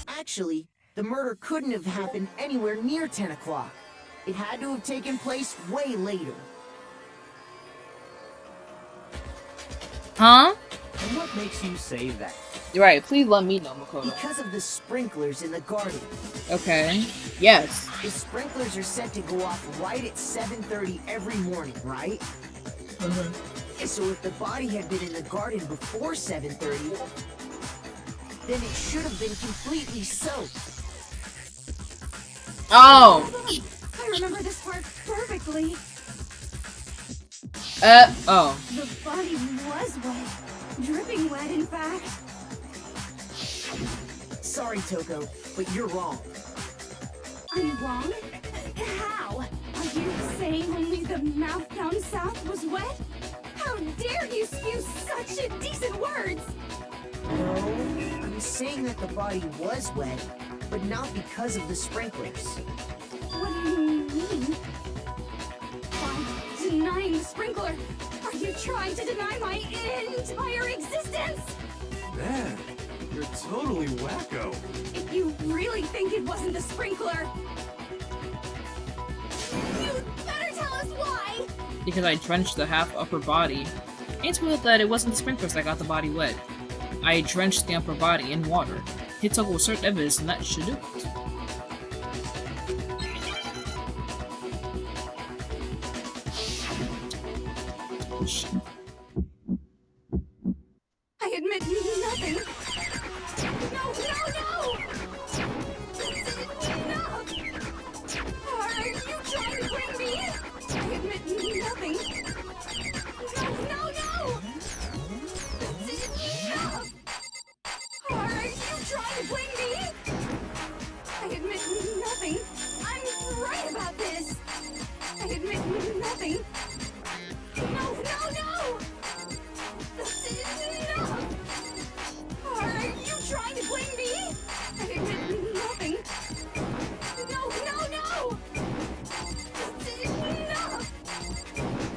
Actually, the murder couldn't have happened anywhere near 10 o'clock. It had to have taken place way later. Huh? And what makes you say that? You're right, please let me know, Makoto. Because of the sprinklers in the garden. Okay. Yes. The sprinklers are set to go off right at 7:30 every morning, right? So if the body had been in the garden before 7:30, then it should have been completely soaked. Oh! I remember this part perfectly. Oh. The body was wet. Dripping wet, in fact. Sorry, Toko, but you're wrong. I'm wrong? How? Are you saying only the mouth down south was wet? How dare you spew such indecent words! No, I'm saying that the body was wet, but not because of the sprinklers. What do you mean? By denying the sprinkler, are you trying to deny my entire existence? Man, you're totally wacko. If you really think it wasn't the sprinkler, you'd better tell us why! Because I drenched the half upper body. It's weird that it wasn't the sprinklers that got the body wet. I drenched the upper body in water. Hitoko will certain evidence and that should do it. I admit nothing. No, no, no! Enough! Are you trying to bring me? I admit nothing. No, no, no! Enough! Are you trying to bring me? I admit nothing. I'm right about this. I admit nothing. No, no, no! Enough! Are you trying to blame me? I admit nothing. No, no, no! Enough!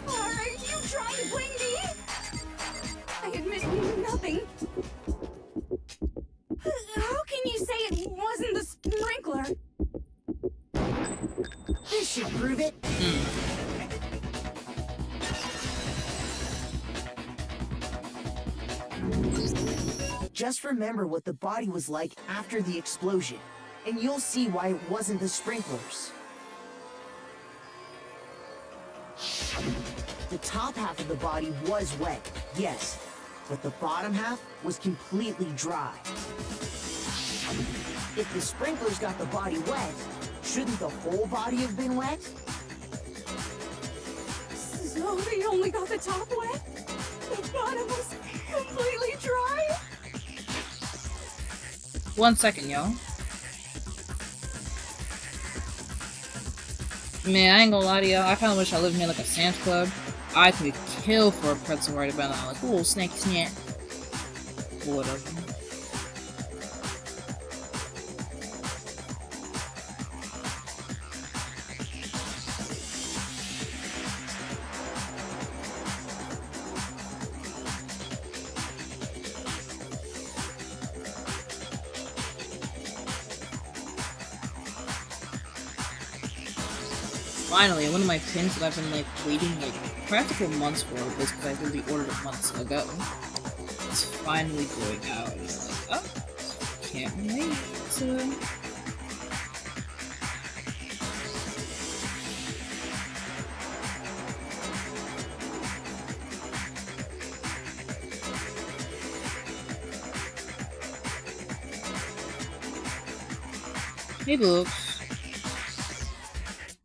Are you trying to blame me? I admit nothing. How can you say it wasn't the sprinkler? This should prove it. Just remember what the body was like after the explosion, and you'll see why it wasn't the sprinklers. The top half of the body was wet, yes, but the bottom half was completely dry. If the sprinklers got the body wet, shouldn't the whole body have been wet? So they only got the top wet? The bottom was completely dry? 1 second, y'all. Man, I ain't gonna lie to y'all. I kinda wish I lived near like a Sam's Club. I could kill for a pretzel right about now. Like, ooh, snacky snack. Whatever. Finally, one of my pins that I've been like waiting like practical months for was because I literally ordered it months ago. It's finally going out. And I'm like, oh, can't wait. Hey, boobs.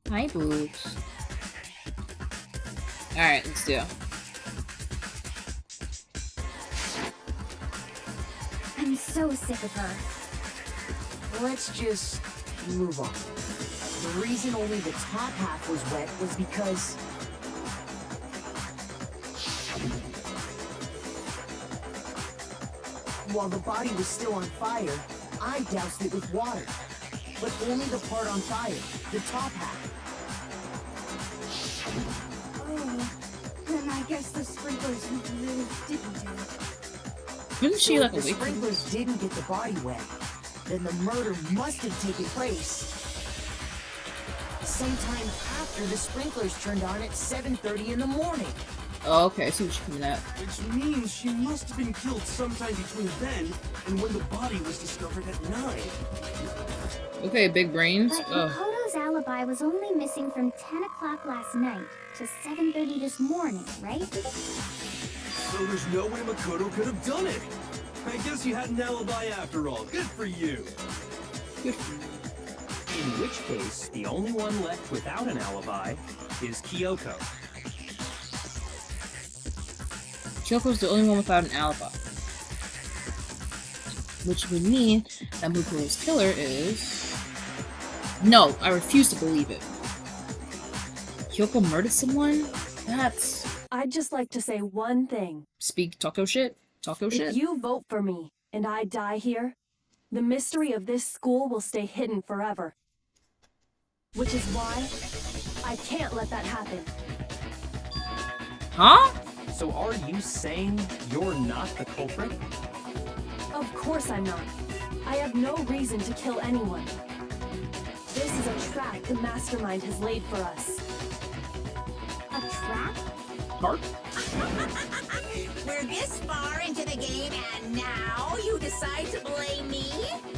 Hi, boobs. Alright, let's do it. I'm so sick of her. Let's just move on. The reason only the top half was wet was because while the body was still on fire, I doused it with water. But only the part on fire, the top half. Oh, Then I guess the sprinklers really didn't do it. Isn't she like The awake? sprinklers didn't get the body wet. Then the murder must have taken place sometime after the sprinklers turned on at 7:30 in the morning. Oh, okay, I see what you're coming at. Which means she must have been killed sometime between then and when the body was discovered at 9. Okay, big brains. But Oh. Makoto's alibi was only missing from 10 o'clock last night to 7:30 this morning, right? So there's no way Makoto could have done it. I guess you had an alibi after all. Good for you. In which case, the only one left without an alibi is Kyoko. Kyoko's the only one without an alibi. Which would mean that Mukuro's killer is... No, I refuse to believe it. Kyoko murdered someone? That's... I'd just like to say one thing. Speak Taco shit? Taco shit? If you vote for me and I die here, the mystery of this school will stay hidden forever. Which is why I can't let that happen. Huh? So are you saying you're not the culprit? Of course I'm not. I have no reason to kill anyone. This is a trap the mastermind has laid for us. A trap? Tart? We're this far into the game and now you decide to blame me?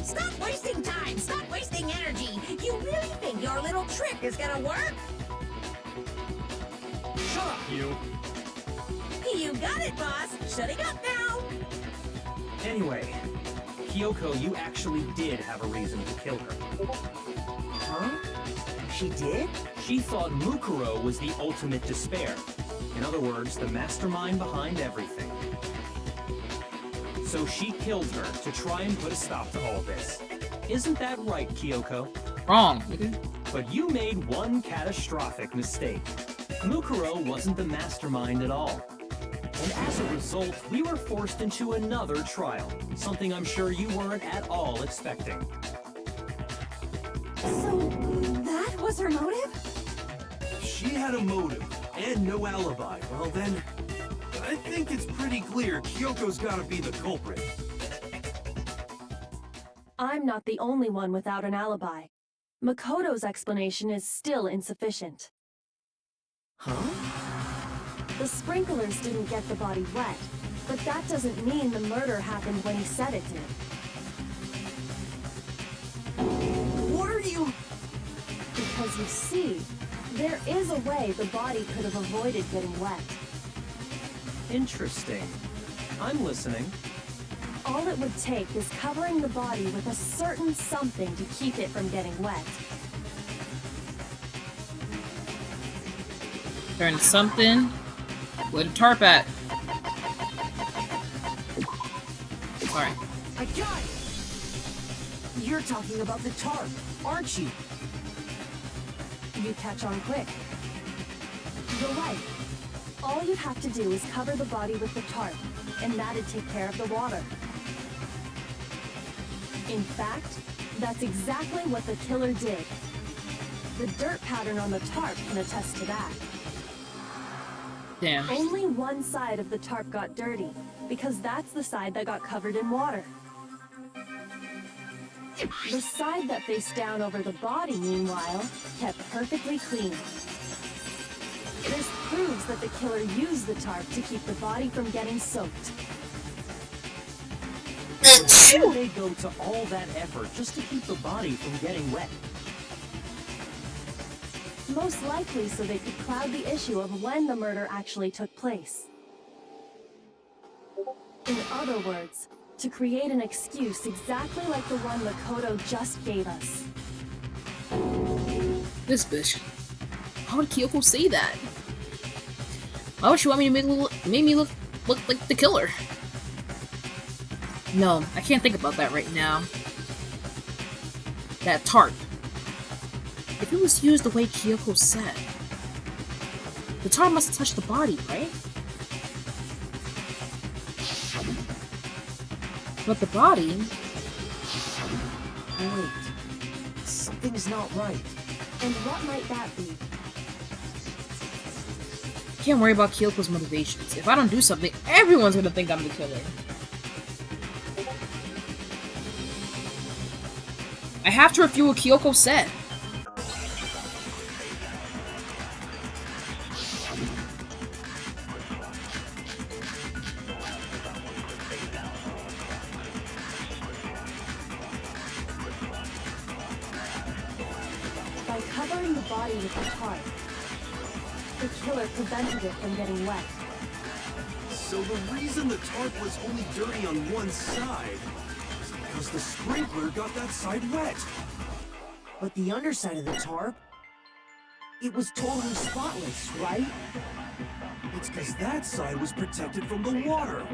Stop wasting time! Stop wasting energy! You really think your little trick is gonna work? Shut up, you! You got it, boss! Shutting up now! Anyway, Kyoko, you actually did have a reason to kill her. Huh? She did? She thought Mukuro was the ultimate despair. In other words, the mastermind behind everything. So she killed her to try and put a stop to all this. Isn't that right, Kyoko? Wrong. But you made one catastrophic mistake. Mukuro wasn't the mastermind at all. And as a result, we were forced into another trial, something I'm sure you weren't at all expecting. So, that was her motive? If she had a motive and no alibi, well then, I think it's pretty clear Kyoko's gotta be the culprit. I'm not the only one without an alibi. Makoto's explanation is still insufficient. Huh? The sprinklers didn't get the body wet, but that doesn't mean the murder happened when he said it did. What are you... Because you see, there is a way the body could have avoided getting wet. Interesting. I'm listening. All it would take is covering the body with a certain something to keep it from getting wet. Turn something. Where the tarp at? Sorry. I got it! You're talking about the tarp, aren't you? You catch on quick. You're right. All you'd have to do is cover the body with the tarp, and that'd take care of the water. In fact, that's exactly what the killer did. The dirt pattern on the tarp can attest to that. Damn. Only one side of the tarp got dirty, because that's the side that got covered in water. The side that faced down over the body, meanwhile, kept perfectly clean. This proves that the killer used the tarp to keep the body from getting soaked. Why did they go to all that effort just to keep the body from getting wet? Most likely so they could cloud the issue of when the murder actually took place. In other words, to create an excuse exactly like the one Makoto just gave us. This bitch. Why would Kyoko say that? Why would she want me to make me look like the killer? No, I can't think about that right now. That tarp. If it was used the way Kyoko said, the tarp must have touched the body, right? But the body... Wait. Something's not right. And what might that be? can't worry about Kyoko's motivations. If I don't do something, everyone's gonna think I'm the killer. I have to refute what Kyoko said. By covering the body with the tarp, the killer prevented it from getting wet. So the reason the tarp was only dirty on one side is because the sprinkler got that side wet. But the underside of the tarp, it was totally spotless, right? It's because that side was protected from the water.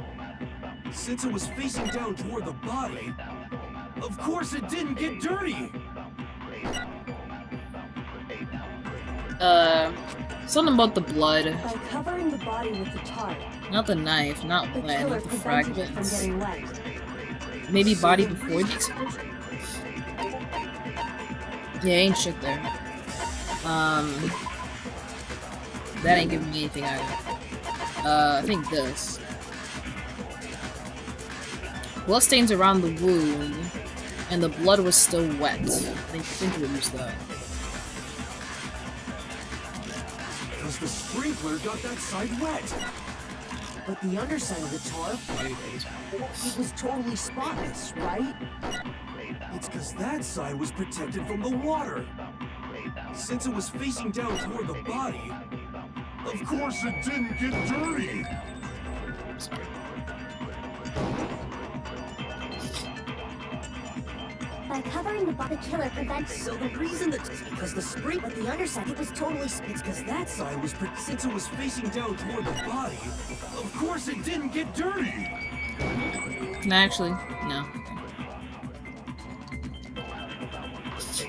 Since it was facing down toward the body, of course it didn't get dirty. Something about the blood. By covering the body with the tarp, Not the knife, not the blood, killer not the prevented it from fragments. getting wet. Maybe body before the explosion? Yeah, ain't shit there. That ain't giving me anything either. I think this. Bloodstains around the wound, and the blood was still wet. I think we'll use that. Because the sprinkler got that side wet. But the underside of the tarp, it was totally spotless, right? It's because that side was protected from the water. Since it was facing down toward the body, of course it didn't get dirty. By covering the killer prevents. So the reason that because the spring, but the underside, it was totally. It's because that side was. Since it was facing down toward the body, of course it didn't get dirty. No, actually, no.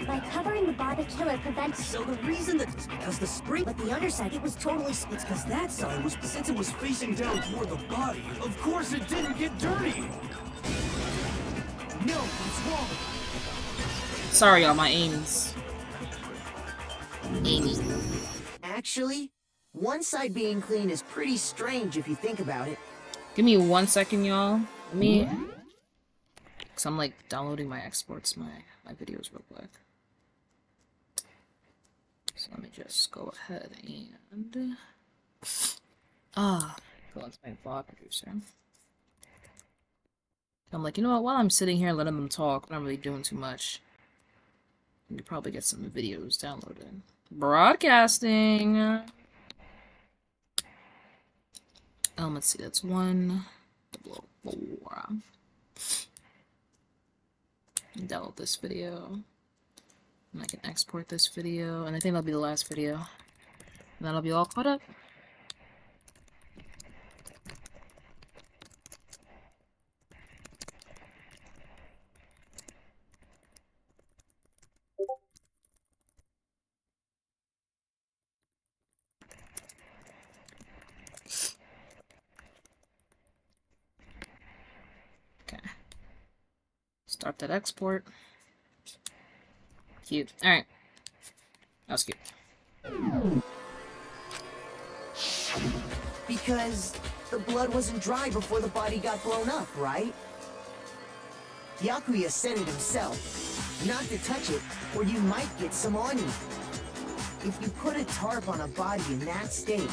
By covering the killer prevents. So the reason that because the spring, but the underside, it was totally. It's because that side was. Since it was facing down toward the body, of course it didn't get dirty. No, what's wrong? Sorry, y'all, my aim's... Amy. Actually, one side being clean is pretty strange if you think about it. Give me 1 second, y'all. Let me... Cause I'm like downloading my exports, my videos real quick. So let me just go ahead and... go into my VOD producer. I'm like, you know what, while I'm sitting here letting them talk, I'm not really doing too much. You could probably get some videos downloaded. Broadcasting! Let's see, that's 1, 4. Download this video. And I can export this video, and I think that'll be the last video. And that'll be all caught up. Start that export. Cute. Alright. That was cute. Because the blood wasn't dry before the body got blown up, right? Yakuya said it himself. Not to touch it, or you might get some on you. If you put a tarp on a body in that state,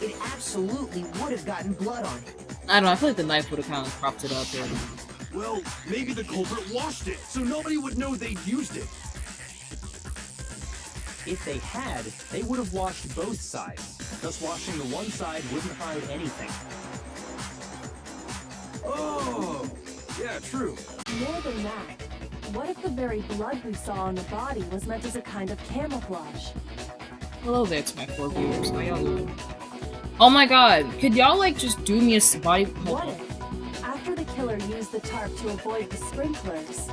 it absolutely would have gotten blood on it. I don't know, I feel like the knife would have kind of propped it up there. Well, maybe the culprit washed it, so nobody would know they'd used it. If they had, they would have washed both sides. Thus washing the one side wouldn't hide anything. Oh, yeah, true. More than that, what if the very blood we saw on the body was meant as a kind of camouflage? Hello there to my 4 viewers. How y'all doing? Oh my god, could y'all like just do me a body? What if, after the killer used the tarp to avoid the sprinklers,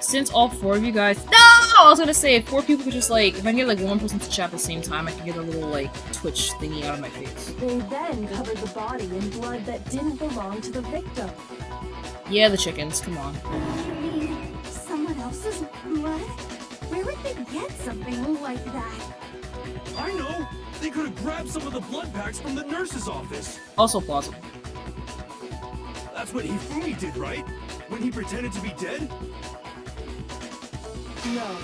since all 4 of you guys— No! I was gonna say, if 4 people could just like— if I can get like 1 person to chat at the same time, I can get a little like Twitch thingy out of my face. they then covered the body in blood that didn't belong to the victim. Yeah, the chickens, come on. You mean someone else's blood? Where would they get something like that? I know! They could have grabbed some of the blood packs from the nurse's office. Also plausible. That's what Hifumi did, right? When he pretended to be dead? No,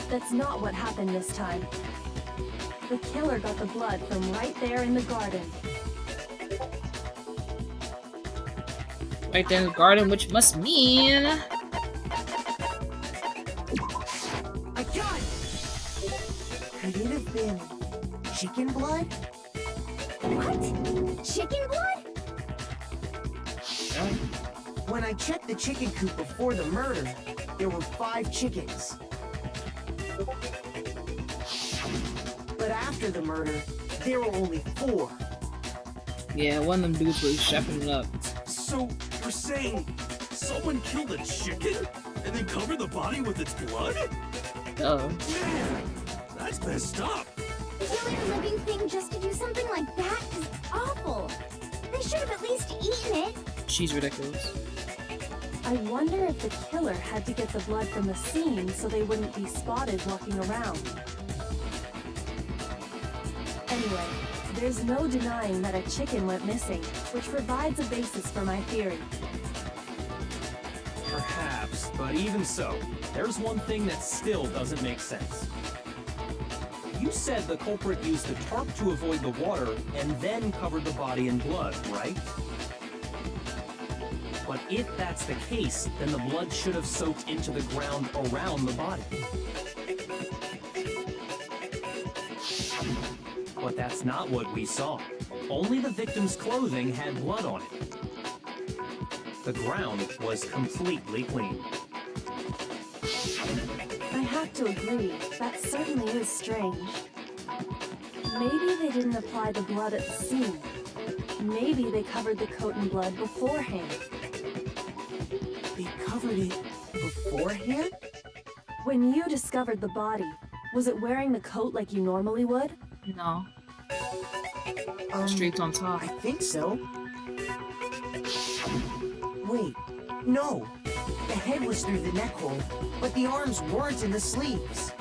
that's not what happened this time. The killer got the blood from right there in the garden. Right there in the garden, which must mean... I got it! Could it have been chicken blood? What? Chicken blood? When I checked the chicken coop before the murder, there were 5 chickens. But after the murder, there were only 4. Yeah, one of them dudes was chefing it up. So, you're saying someone killed a chicken and then covered the body with its blood? Man, that's messed up. Killing a living thing just to do something like that is awful. They should have at least eaten it. She's ridiculous. I wonder if the killer had to get the blood from the scene so they wouldn't be spotted walking around. Anyway, there's no denying that a chicken went missing, which provides a basis for my theory. Perhaps, but even so, there's one thing that still doesn't make sense. You said the culprit used the tarp to avoid the water and then covered the body in blood, right? But if that's the case, then the blood should have soaked into the ground around the body. But that's not what we saw. Only the victim's clothing had blood on it. The ground was completely clean. I have to agree, that certainly is strange. Maybe they didn't apply the blood at the scene. Maybe they covered the coat in blood beforehand. They covered it beforehand? When you discovered the body, was it wearing the coat like you normally would? No. Straight on top. I think so. Wait, no. The head was through the neck hole, but the arms weren't in the sleeves.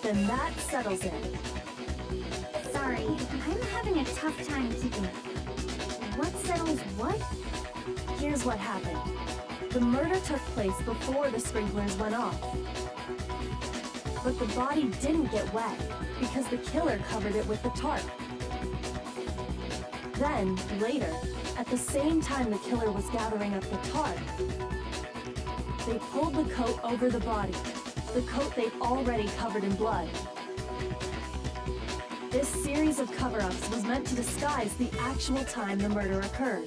Then that settles it. Sorry, I'm having a tough time keeping up. What settles what? Here's what happened. The murder took place before the sprinklers went off. But the body didn't get wet because the killer covered it with the tarp. Then, later, at the same time the killer was gathering up the tarp, they pulled the coat over the body, the coat they'd already covered in blood. This series of cover-ups was meant to disguise the actual time the murder occurred.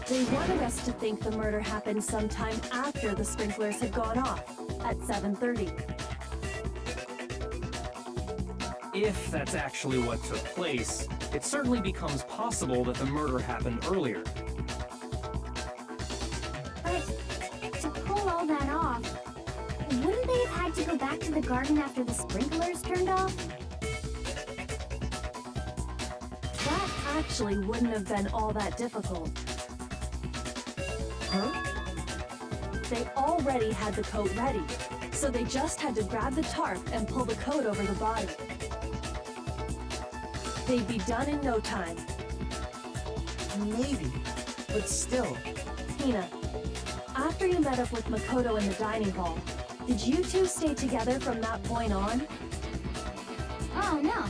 They wanted us to think the murder happened sometime after the sprinklers had gone off, at 7:30. If that's actually what took place, it certainly becomes possible that the murder happened earlier. But to pull all that off, wouldn't they have had to go back to the garden after the sprinklers turned off? That actually wouldn't have been all that difficult. Huh? They already had the coat ready, so they just had to grab the tarp and pull the coat over the body. They'd be done in no time. Maybe, but still. Hina, after you met up with Makoto in the dining hall, did you two stay together from that point on? Oh no.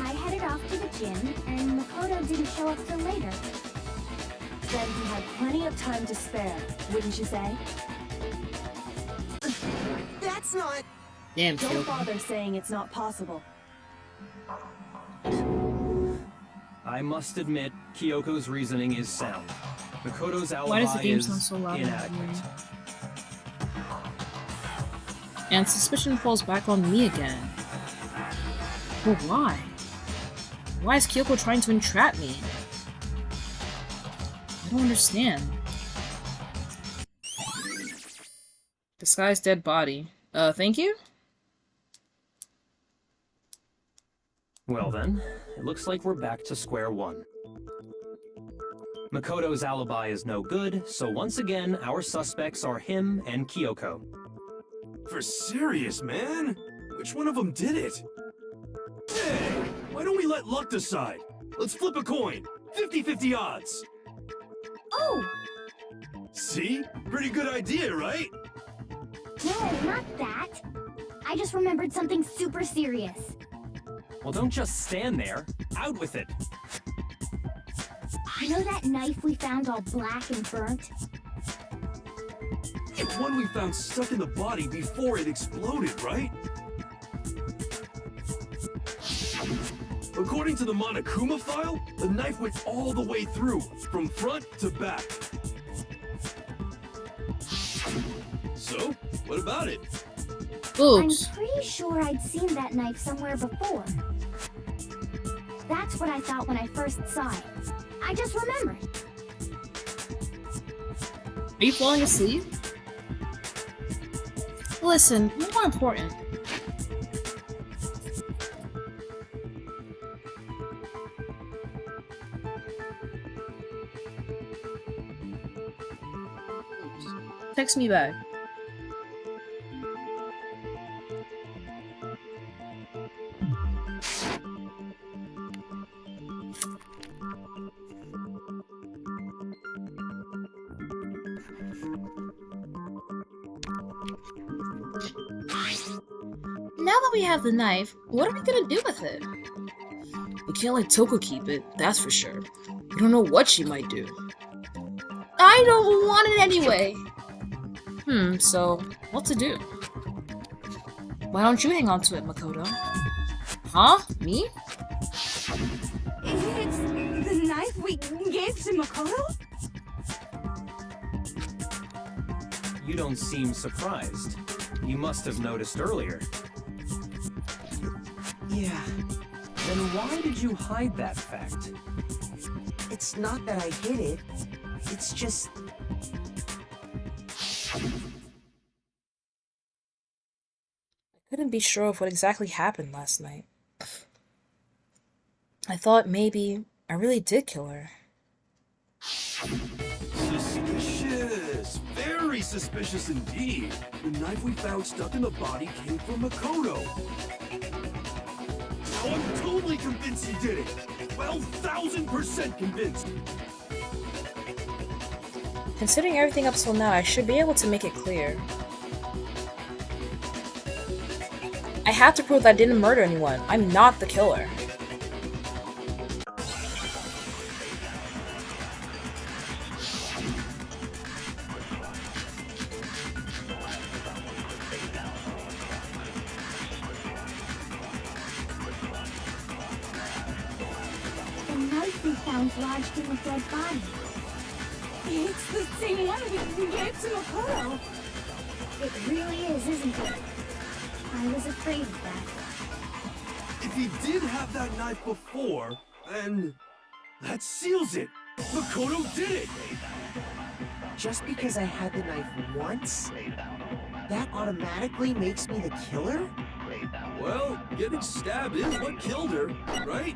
I headed off to the gym, and Makoto didn't show up till later. Then he had plenty of time to spare, wouldn't you say? That's not... Damn, Don't bother saying it's not possible. I must admit, Kyoko's reasoning is sound. Makoto's Why does the alibi game is sound so loud? inadequate. And suspicion falls back on me again. But why? Why is Kyoko trying to entrap me? I don't understand. Disguised dead body. Thank you? Well then, it looks like we're back to square one. Makoto's alibi is no good, so once again, our suspects are him and Kyoko. For serious, man? Which one of them did it? Hey, why don't we let luck decide? Let's flip a coin. 50-50 odds. Oh! See? Pretty good idea, right? No, not that. I just remembered something super serious. Well, don't just stand there. Out with it. You know that knife we found all black and burnt? It's one we found stuck in the body before it exploded, right? According to the Monokuma file, the knife went all the way through, from front to back. So, what about it? I'm pretty sure I'd seen that knife somewhere before. That's what I thought when I first saw it. I just remembered. Are you falling asleep? Listen, more important. Text me back. Now that we have the knife, what are we gonna do with it? We can't let Toko keep it, that's for sure. We don't know what she might do. I don't want it anyway! So what to do? Why don't you hang on to it, Makoto? Huh? Me? It's the knife we gave to Makoto? You don't seem surprised. You must have noticed earlier. Yeah. Then why did you hide that fact? It's not that I hid it. It's just... I couldn't be sure of what exactly happened last night. I thought maybe I really did kill her. Suspicious! Very suspicious indeed. The knife we found stuck in the body came from Makoto. Now I'm totally convinced he did it. 12,000% convinced. Considering everything up till now, I should be able to make it clear. I have to prove that I didn't murder anyone. I'm not the killer. The knife we found lodged in the dead body. It's the same one we gave to Makoto. It really is, isn't it? I was afraid of that. If he did have that knife before, then that seals it. Makoto did it. Just because I had the knife once, that automatically makes me the killer? Well, getting stabbed is what killed her, right?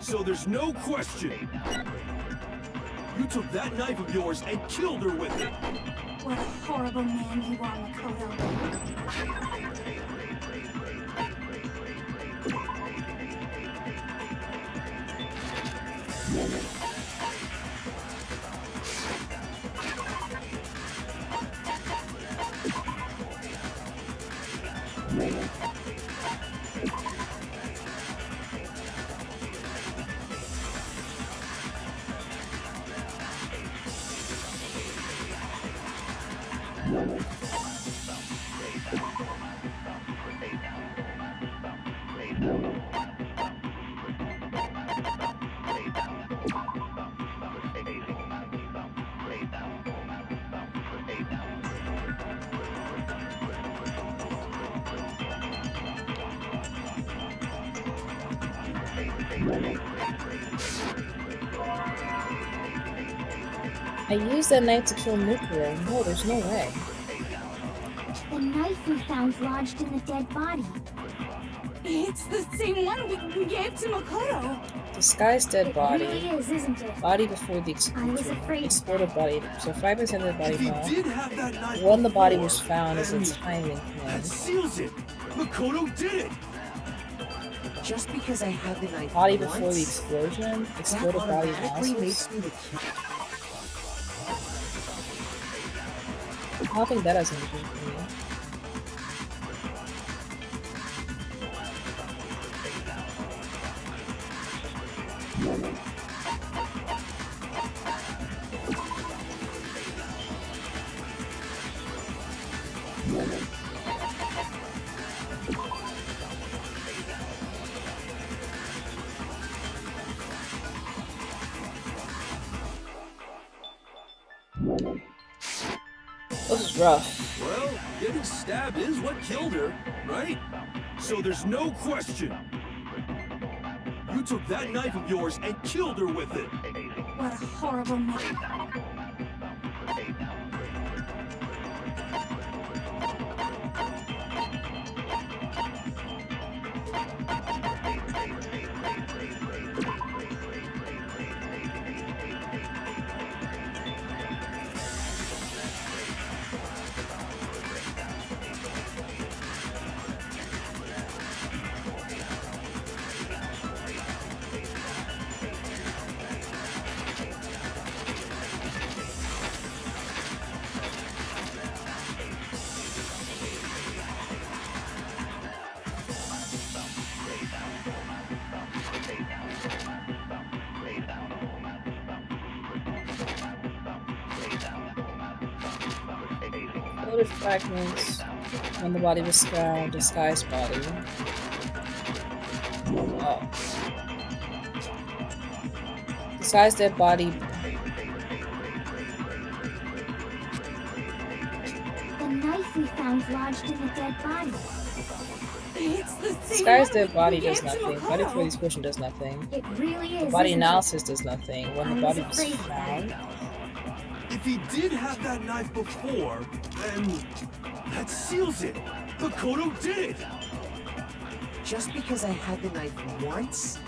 So there's no question. You took that knife of yours and killed her with it. What a horrible man you are, Makoto. I used that knife to kill Mukuro. No, there's no way. The knife we found lodged in the dead body. It's the same one we gave to Makoto. Disguised dead It body. really is, isn't it? Body before the I was explosion. afraid. Exploded body. So fragments in the body If he fall. did have that knife When the body was before, found is a then timing thing. that seals it. Makoto did it. Just because I had the knife Body once, before the explosion. that Exploded body automatically analysis. makes me the killer. I don't think that has anything for me. This is rough. Well, getting stabbed is what killed her, right? So there's no question. You took that knife of yours and killed her with it. What a horrible man. Exploded fragments. When the body was found. Disguised body. Oh. Disguised dead body. The knife we found lodged in the dead body. It's the same Disguised one dead body we does gave to nothing. Body before the Makoto. explosion does nothing. It really is. Body isn't analysis does nothing. When the I body was was afraid of that. found. If he did have that knife before, then that seals it. Makoto did it. Just because I had the knife once,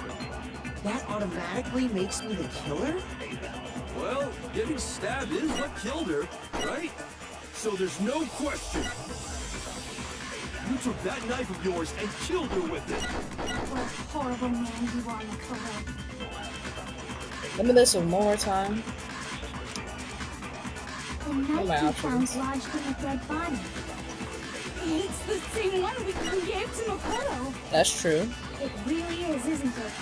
that automatically makes me the killer? Well, getting stabbed is what killed her, right? So there's no question. You took that knife of yours and killed her with it. What a horrible man you are, Makoto. Let me listen one more time. The my knife we options? found lodged in the dead body. It's the same one we gave to Makoto. That's true. It really is, isn't it?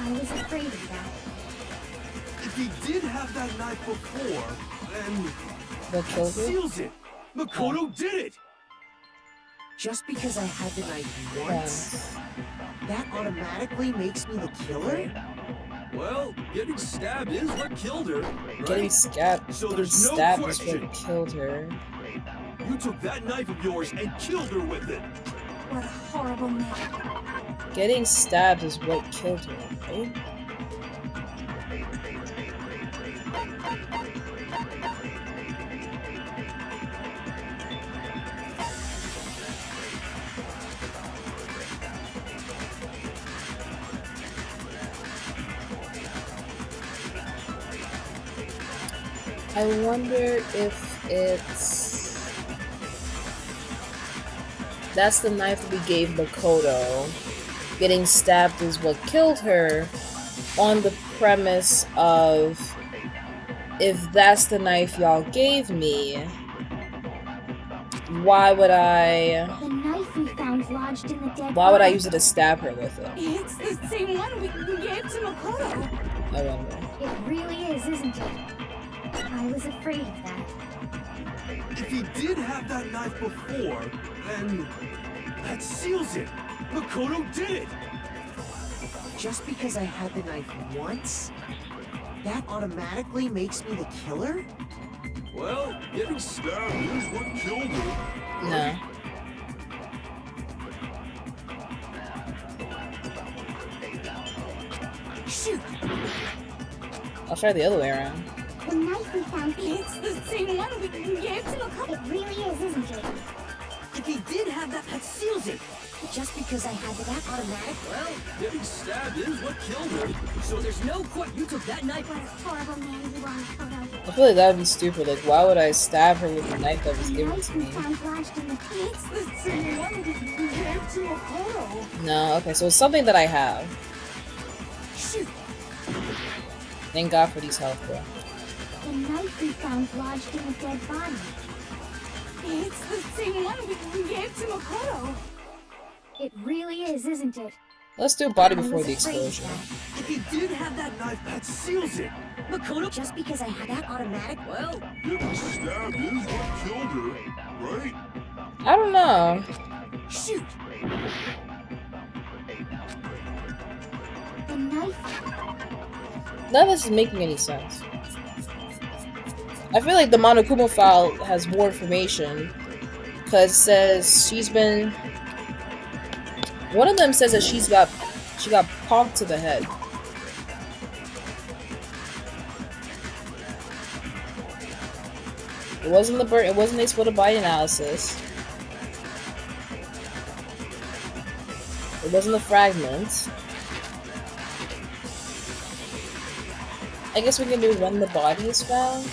I was afraid of that. If he did have that knife before, then That that killed her? seals it. Makoto did it. Just because I had the knife once, that automatically makes me the killer? Well, getting stabbed is what killed her, right? Getting stabbed. So Getting there's no stabbed is question. what killed her. You took that knife of yours and killed her with it. What a horrible man. Getting stabbed is what killed her, right? I wonder if it's... That's the knife we gave Makoto. Getting stabbed is what killed her, on the premise of, if that's the knife y'all gave me, why would I... The knife we found lodged in the dead Why would I body. use it to stab her with it? It's the same one we gave to Makoto. I wonder. It really is, isn't it? I was afraid of that. If he did have that knife before, then that seals it. Makoto did it. Just because I had the knife once, that automatically makes me the killer? Well, getting stabbed is what killed her. No. Shoot. I'll try the other way around. The knife we found. It's the same one we gave to Makoto. It really is, isn't it? If he did have that seals it. just because I had that automatic. Well, getting stabbed is what killed her. So there's no question. You took that knife. What a horrible man you are, Makoto. I feel like that would be stupid. Like, why would I stab her with the knife that was The given knife to we me? found lodged in the It's the same one we gave to Makoto. No, okay, so it's something that I have. Shoot. Thank God for these health, bro. The knife we found lodged in a dead body. It's the same one we gave to Makoto. It really is, isn't it? Let's do body I before was the afraid of explosion. that. If he did have that knife, that seals it. Makoto, just because I had that automatic. Well, Getting stabbed is what killed her, right? I don't know. Shoot. The knife. None of this is making any sense. I feel like the Monokuma file has more information because it says she's been. One of them says that she got popped to the head. It wasn't the bird. It wasn't the exploded body analysis. It wasn't the fragments. I guess we can do when the body is found.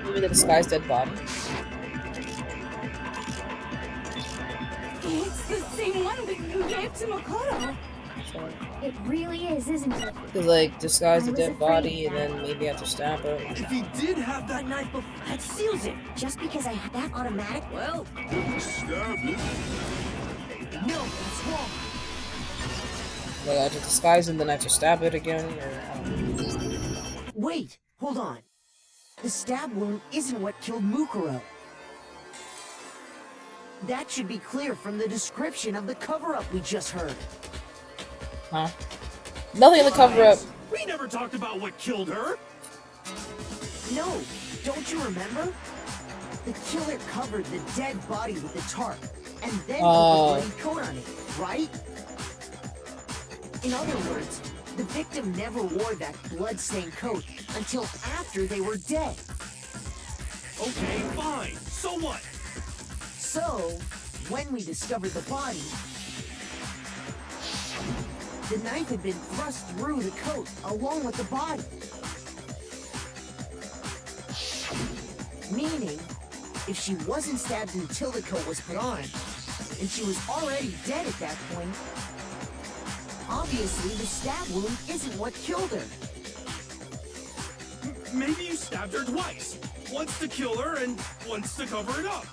Maybe the disguised dead body. It's the same one we gave to Makoto. It really is, isn't it? Cause like disguise I the was dead afraid body of and that. then maybe have to stab her. If he did have that that knife before, that seals it. Just because I had that automatic. Well, getting stabbed is. no, that's wrong. Like I have to disguise and then I have to stab it again. Or, I don't know. Wait, hold on. The stab wound isn't what killed Mukuro. That should be clear from the description of the cover-up we just heard. Huh? Nothing in the cover up. We never talked about what killed her. No, don't you remember? The killer covered the dead body with the tarp, and then put Oh. the bloody coat on it, right? In other words, the victim never wore that blood-stained coat until after they were dead. Okay, fine. So what? So, when we discovered the body, the knife had been thrust through the coat along with the body. Meaning, if she wasn't stabbed until the coat was put on, and she was already dead at that point, obviously the stab wound isn't what killed her. Maybe you stabbed her twice. Once to kill her and once to cover it up.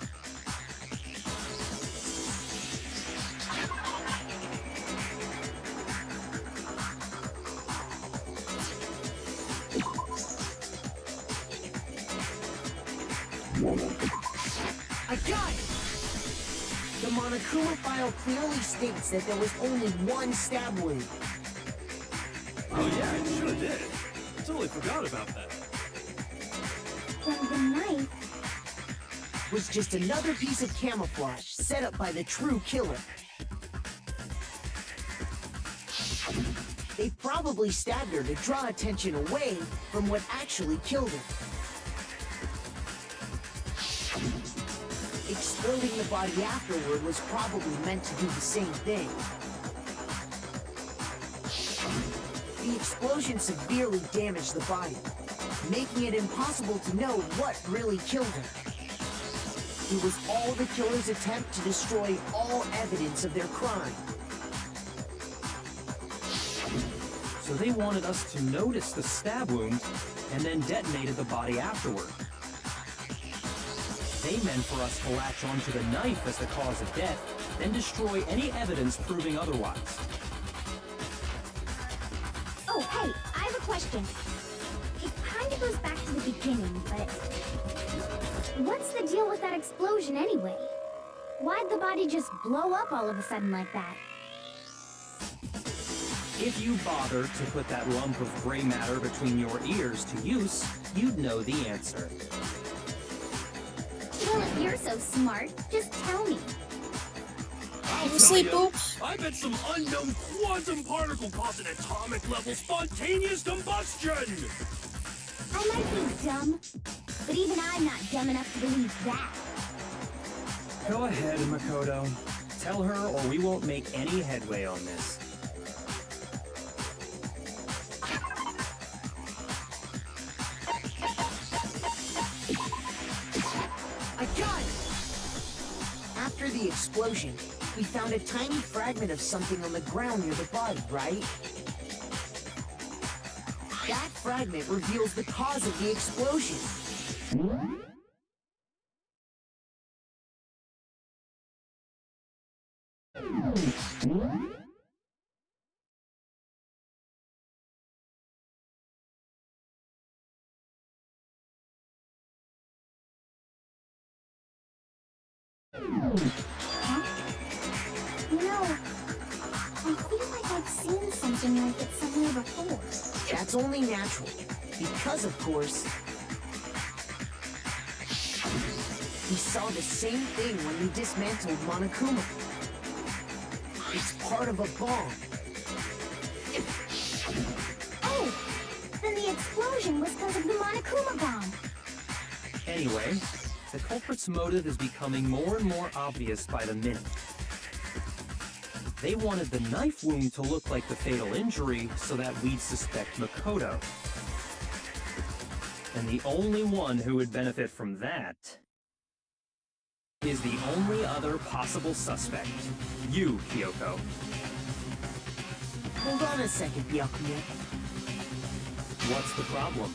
I got it! The Monokuma file clearly states that there was only one stab wound. Oh yeah, it sure did. Totally forgot about that. Then the knife. Was just another piece of camouflage set up by the true killer. They probably stabbed her to draw attention away from what actually killed her. Exploding the body afterward was probably meant to do the same thing. The explosion severely damaged the body, making it impossible to know what really killed her. It was all the killer's attempt to destroy all evidence of their crime. So they wanted us to notice the stab wound and then detonated the body afterward. They meant for us to latch onto the knife as the cause of death, then destroy any evidence proving otherwise. Oh, hey, I have a question. It kind of goes back to the beginning, but what's the deal with that explosion anyway? Why'd the body just blow up all of a sudden like that? If you bothered to put that lump of gray matter between your ears to use, you'd know the answer. Well, if you're so smart, just tell me. I'll tell Sleep, you. Boops. I bet some unknown quantum particle caused an atomic level spontaneous combustion. I might be dumb, but even I'm not dumb enough to believe that. Go ahead, Makoto. Tell her or we won't make any headway on this. I got it! After the explosion, we found a tiny fragment of something on the ground near the body, right? That fragment reveals the cause of the explosion. You know, I feel like I've seen something like it somewhere before. That's only natural, because of course, we saw the same thing when we dismantled Monokuma. It's part of a bomb. Oh! Then the explosion was because of the Monokuma bomb. Anyway, the culprit's motive is becoming more and more obvious by the minute. They wanted the knife wound to look like the fatal injury so that we'd suspect Makoto. And the only one who would benefit from that is the only other possible suspect. You, Kyoko. Hold on a second, Byakuya. What's the problem?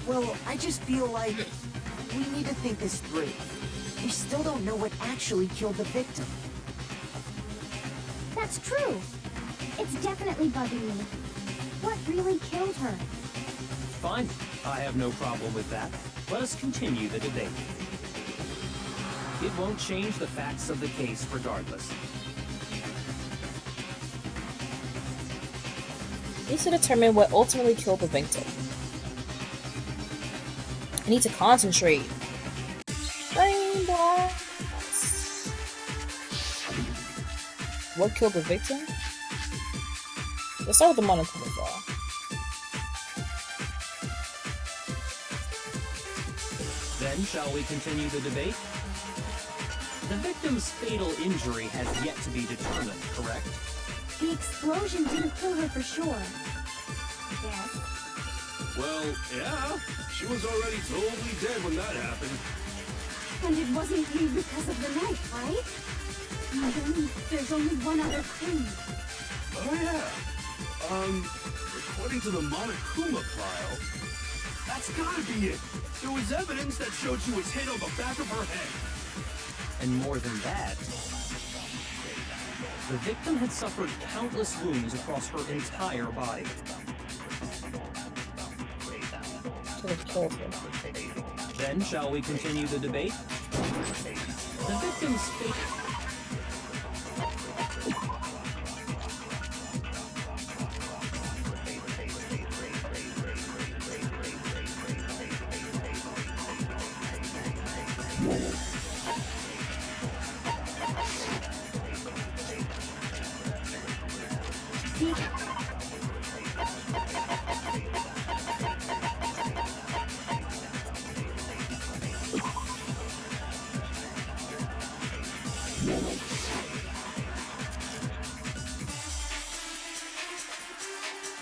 Well, I just feel like we need to think this through. We still don't know what actually killed the victim. That's true. It's definitely bugging me. What really killed her? Fine, I have no problem with that. Let us continue the debate. It won't change the facts of the case regardless. Needs to determine what ultimately killed the victim. I need to concentrate. Brain blast. What killed the victim? Let's start with the Monokuma fall. Then shall we continue the debate? The victim's fatal injury has yet to be determined, correct? The explosion didn't kill her for sure. Yes. Well, yeah. She was already totally dead when that happened. And it wasn't you because of the knife, right? And then there's only one other thing. Oh, yeah. According to the Monokuma file, that's gotta be it. There was evidence that showed she was hit on the back of her head. And more than that, the victim had suffered countless wounds across her entire body. Then shall we continue the debate? The victim's fate...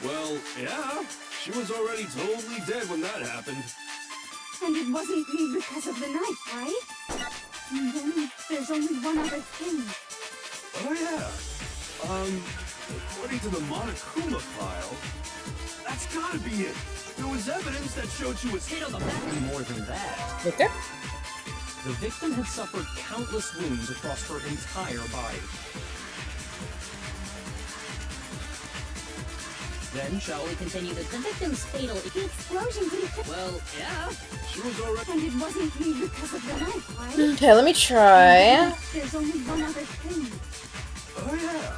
Well, yeah. She was already totally dead when that happened. And it wasn't you because of the knife, right? And then there's only one other thing. Oh, yeah. According to the Monokuma file, that's gotta be it. There was evidence that showed she was hit on the back. And more than that, Victor? the victim had suffered countless wounds across her entire body. Then shall we continue the victim's fatal... The explosion didn't kill... Well, yeah. She was already... And it wasn't you because of the knife, right? Okay, let me try. There's only one other thing. Oh, yeah.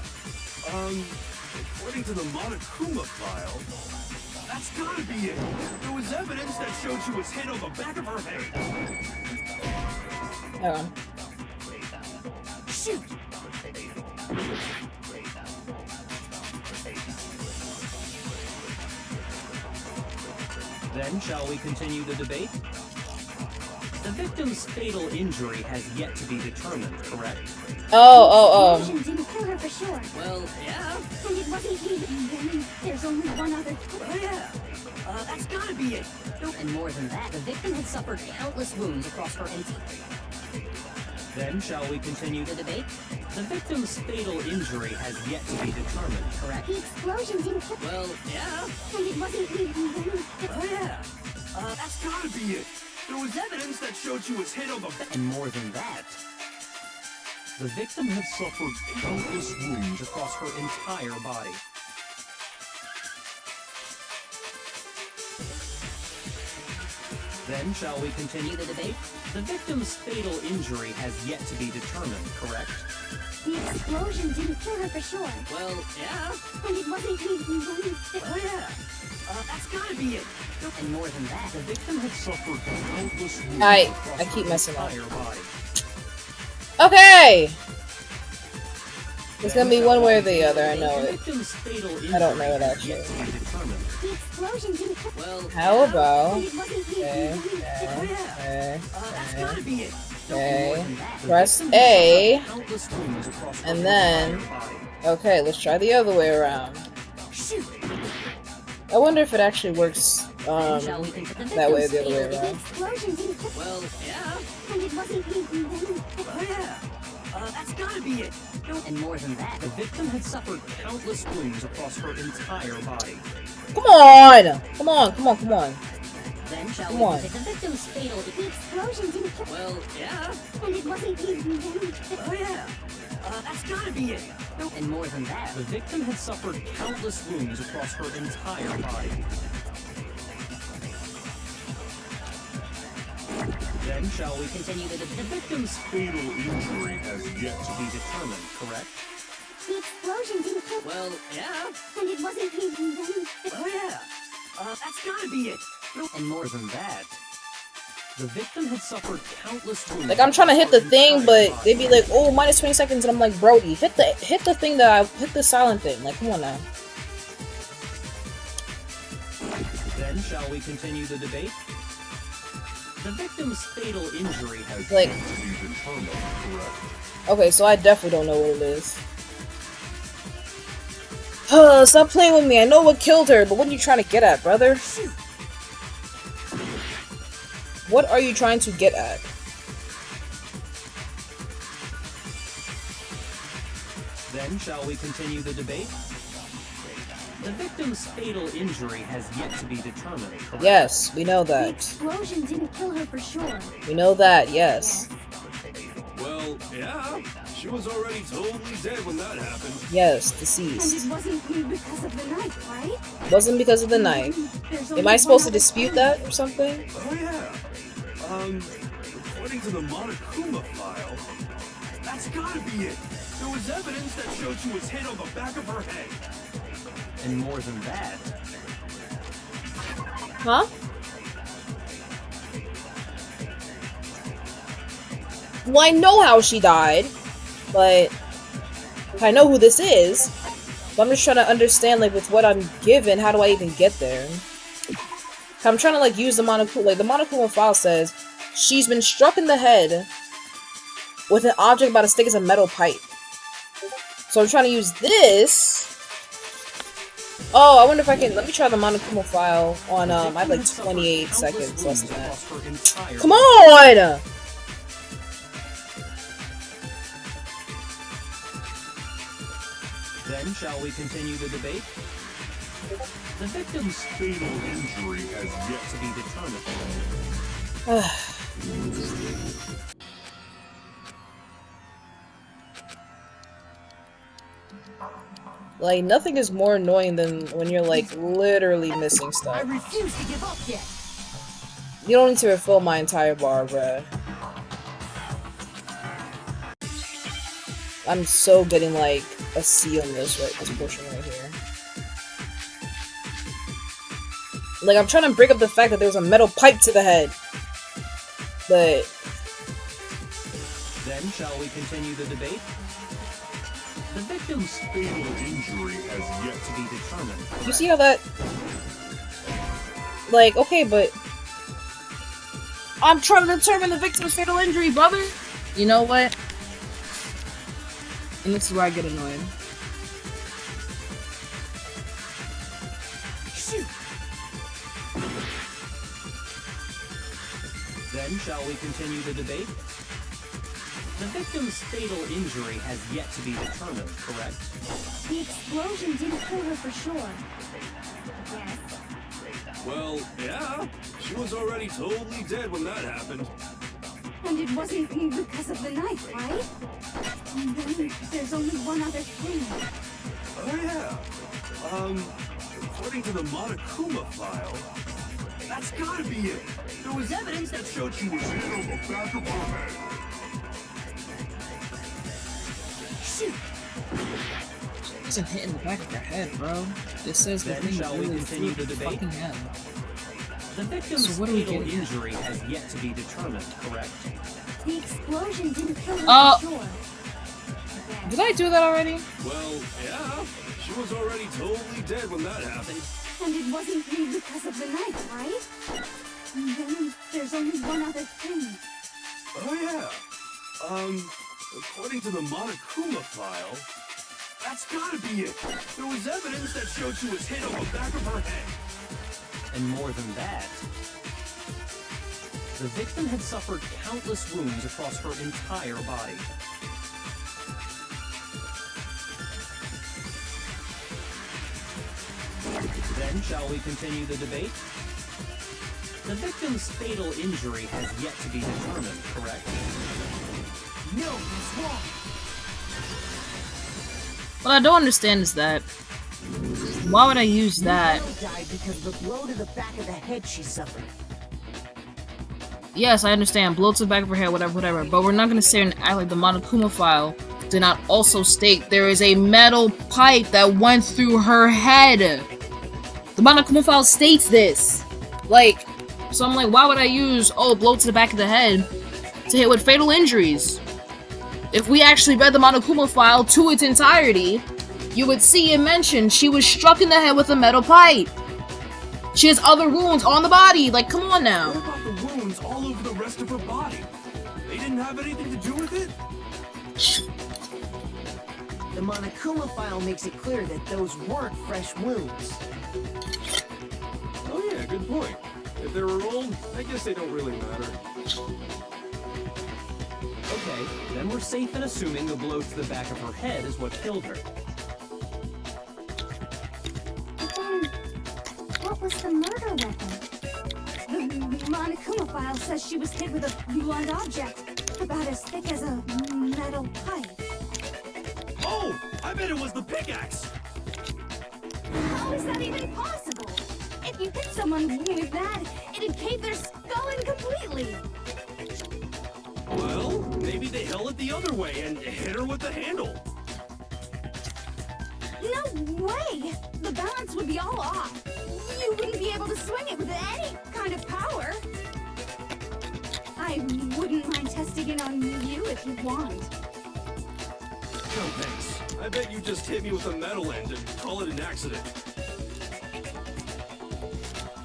According to the Monokuma file, that's gotta be it. There was evidence that showed she was hit on the back of her head. Hold on. Shoot! Then, shall we continue the debate? The victim's fatal injury has yet to be determined, correct? Explosion didn't kill her for sure. Well, yeah. And it wasn't even. There's only one other. Oh yeah! That's gotta be it! And more than that, the victim had suffered countless wounds across her entire... Then, shall we continue the debate? The victim's fatal injury has yet to be determined, correct? The explosion didn't kill. Well, yeah. And it wasn't even. Oh yeah! That's gotta be it. There was evidence that showed she was hit on the back. And more than that, the victim had suffered countless wounds across her entire body. Then, shall we continue the debate? The victim's fatal injury has yet to be determined, correct? The explosion didn't kill her for sure. Well, yeah. And it wasn't even. Oh yeah! That's gotta be it! And more than that, The victim had suffered countless wounds I across keep her messing up. entire body. Okay! It's gonna be one way or the other, I know The it. victim's fatal I don't know injury it has yet actually. to be determined. The explosion didn't kill. well, How about... And it wasn't Okay, even. that's gotta be it! okay. Press A, Countless wounds across her and then... entire body. Okay, let's try the other way around. Shoot! I wonder if it actually works Shall we continue? that way or the other way The around. explosion didn't kill. Well, yeah. And it wasn't even. Oh yeah! That's gotta be it! And more than that, The victim had suffered countless wounds across her entire body. Come on! Come on, come on, come on. then shall Come we on. continue? The victim's fatal... The explosion didn't kill. Well, yeah. And it wasn't even. Oh yeah! That's gotta be it! And more than that, The victim had suffered countless wounds across her entire body. Then, shall we continue the victim's fatal injury has yet to be determined, correct? The explosion didn't kill. well, yeah. And it wasn't even. Oh yeah! That's gotta be it! And more More than that, the victim had suffered countless wounds. Like, I'm trying to hit across the her thing, entire but body. they'd be like, oh, minus 20 seconds, and I'm like, Brody, hit the thing that I... Hit the silent thing. Like, come on now. Then, shall we continue the debate? The victim's fatal injury has Like- yet to be determined, correct? Okay, so I definitely don't know what it is. Stop playing with me. I know what killed her, but what are you trying to get at, brother? What are you trying to get at? Then, shall we continue the debate? The victim's fatal injury has yet to be determined, correct? Yes, we know The that. explosion didn't kill her for sure. We know that, yes. Well, yeah. She was already totally dead when that happened. Yes, And deceased. it wasn't because of the knife, right? Wasn't because of the knife. There's Am only I supposed to one other dispute clue. that or something? Oh yeah. According to the Monokuma file, that's gotta be it. There was evidence that showed she was hit on the back of her head. And more than that, Huh? Well, I know how she died, but I know who this is. But I'm just trying to understand, like, with what I'm given, how do I even get there? I'm trying to, like, use the Monokuma. Like, the Monokuma file says she's been struck in the head with an object about as thick as a metal pipe. So I'm trying to use this. Oh, I wonder if I can. Let me try the Monokuma file on. I have like 28 seconds less than that. Come on! Then, shall we continue the debate? The victim's fatal injury has yet to be determined. Like, nothing is more annoying than when you're, like, literally missing I stuff. refuse to give up yet. You don't need to refill my entire bar, bruh. I'm so getting, like, a C on this portion right here. Like, I'm trying to break up the fact that there was a metal pipe to the head. But... Then, shall we continue the debate? The victim's fatal injury has yet to be determined. You see how that... Like, okay, but... I'm trying to determine the victim's fatal injury, brother! You know what? And this is where I get annoyed. Shoot! Then, shall we continue the debate? The victim's fatal injury has yet to be determined, correct? The explosion didn't kill her for sure. Yes. Well, yeah. She was already totally dead when that happened. And it wasn't because of the knife, right? And then there's only one other thing. Oh, yeah. According to the Monokuma file, that's gotta be it. There was evidence that showed she was hit on the back of her head. Shoot! She wasn't hit in the back of her head, bro. It says the Then thing shall we really continue flew the the debate? fucking head. The victim's So what are we fatal getting at? injury has yet to be determined, correct? The explosion didn't kill her Oh. for sure. Did I do that already? Well, yeah. She was already totally dead when that happened. And it wasn't because of the knife, right? And then there's only one other thing. Oh, yeah. According to the Monokuma file, that's gotta be it. There was evidence that showed she was hit on the back of her head. And more than that, the victim had suffered countless wounds across her entire body. Then, shall we continue the debate? The victim's fatal injury has yet to be determined, correct? No, he's wrong. What I don't understand is that... Why would I use that? Miguel died because of the blow to the back of the head she suffered. Yes, I understand. Blow to the back of her head, whatever. But we're not gonna sit and act like the Monokuma file did not also state there is a metal pipe that went through her head. The Monokuma file states this. Like, so I'm like, why would I use, oh, blow to the back of the head to hit with fatal injuries? If we actually read the Monokuma file to its entirety, you would see it mentioned she was struck in the head with a metal pipe. She has other wounds on the body. Like, come on now. What about the wounds all over the rest of her body? They didn't have anything to do with it? The Monokuma file makes it clear that those weren't fresh wounds. Oh yeah, good point. If they were old, I guess they don't really matter. Okay, then we're safe in assuming the blow to the back of her head is what killed her. But then, what was the murder weapon? The Monokuma file says she was hit with a blunt object, about as thick as a metal pipe. Oh, I bet it was the pickaxe. How is that even possible? If you hit someone with that, it'd cave their skull in completely. Well, maybe they held it the other way and hit her with the handle. No way! The balance would be all off. You wouldn't be able to swing it with any kind of power. I wouldn't mind testing it on you if you want. No thanks. I bet you just hit me with a metal end and call it an accident.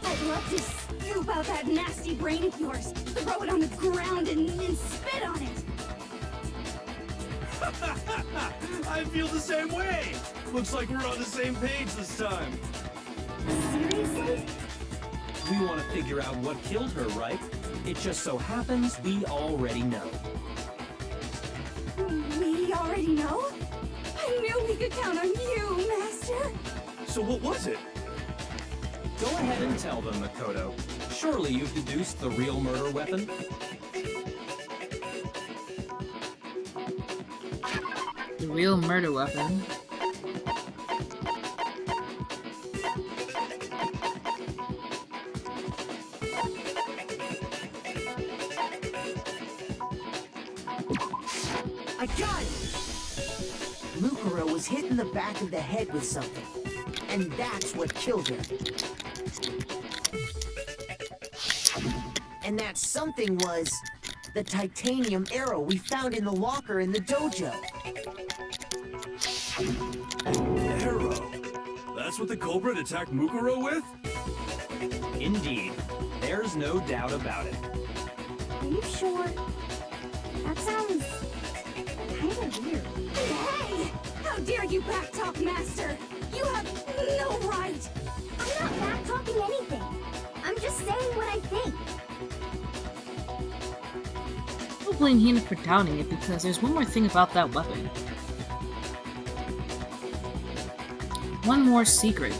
I'd love to scoop out that nasty brain of yours, throw it on the ground and spit on it. I feel the same way. Looks like we're on the same page this time. Seriously? We want to figure out what killed her, right? It just so happens we already know. We already know? I knew we could count on you, Master. So what was it? Go ahead and tell them, Makoto. Surely you've deduced the real murder weapon? The real murder weapon. I got it! Mukuro was was hit in the back of the head with something. And that's what killed him. And that something was the titanium arrow we found in the locker in the dojo. Arrow? That's what the culprit attacked Mukuro with? Indeed. There's no doubt about it. Are you sure? That sounds kind of weird. Hey! How dare you backtalk, Master? You have no right! I'm not back-talking anything. I'm just saying what I think. Don't blame Hina for doubting it because there's one more thing about that weapon. One more secret.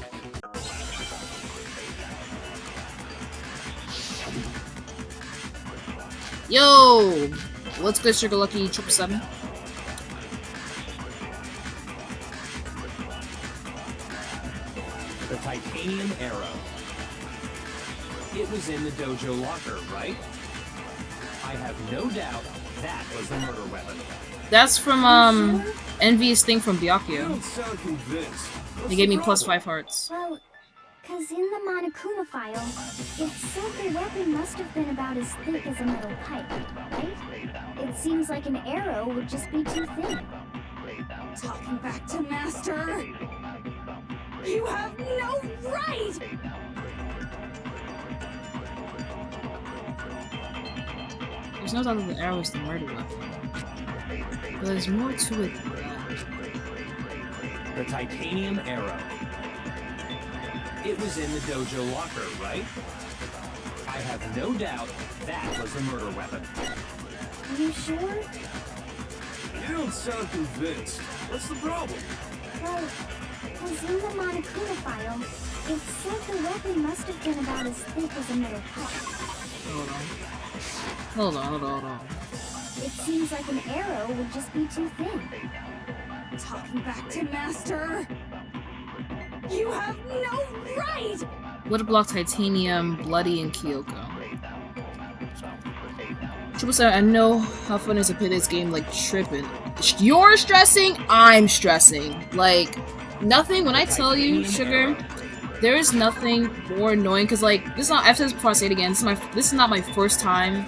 Yo! What's good, Sugar Lucky 777? The titanium arrow. It was in the dojo locker, right? I have no doubt that was the murder weapon. That's from, Envy's thing from You Byakuya. don't sound convinced. What's They gave the me plus problem? 5 hearts. Well, cause in the Monokuma file, it said the weapon must have been about as thick as a metal pipe, right? It seems like an arrow would just be too thin. Talking back to Master! You have no right! There's no doubt that the arrow is the murder weapon. But there's more to it than that. The titanium arrow. It was in the dojo locker, right? I have no doubt that was the murder weapon. Are you sure? You don't sound convinced. What's the problem? Well, cause in the Monokuma file, it said the weapon must have been about as thick as a metal pipe. Hold on. It seems like an arrow would just be too thin. Talking back to Master! You have no right! Would block Titanium, Bloody, and Kyoko. Triple Seven, I know how fun it is to play this game like tripping. You're stressing, I'm stressing. Like, nothing, when I tell you, Sugar, there is nothing more annoying, because like, this is not, I've said this before, I'll say it again, this is not my first time,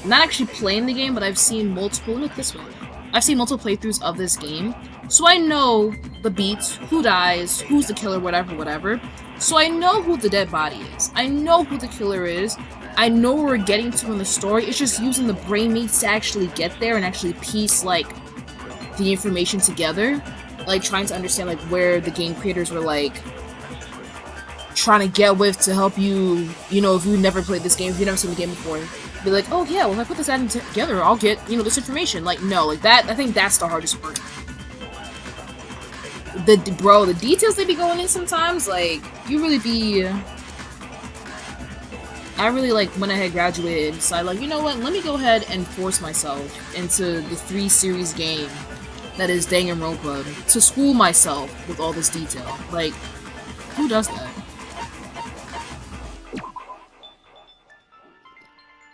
not actually playing the game, but I've seen multiple, look this way, I've seen multiple playthroughs of this game, so I know the beats, who dies, who's the killer, whatever, so I know who the dead body is, I know who the killer is, I know where we're getting to in the story, it's just using the brain meats to actually get there and actually piece, like, the information together, like, trying to understand, like, where the game creators were, like, trying to get with to help you, you know, if you never played this game, if you've never seen the game before, be like, oh yeah, well if I put this item together, I'll get, you know, this information. Like, no, like that, I think that's the hardest part. Bro, the details they be going in sometimes, like, you really be... I really, like, went ahead, graduated, and decided, like, you know what, let me go ahead and force myself into the 3-series game that is Danganronpa to school myself with all this detail. Like, who does that?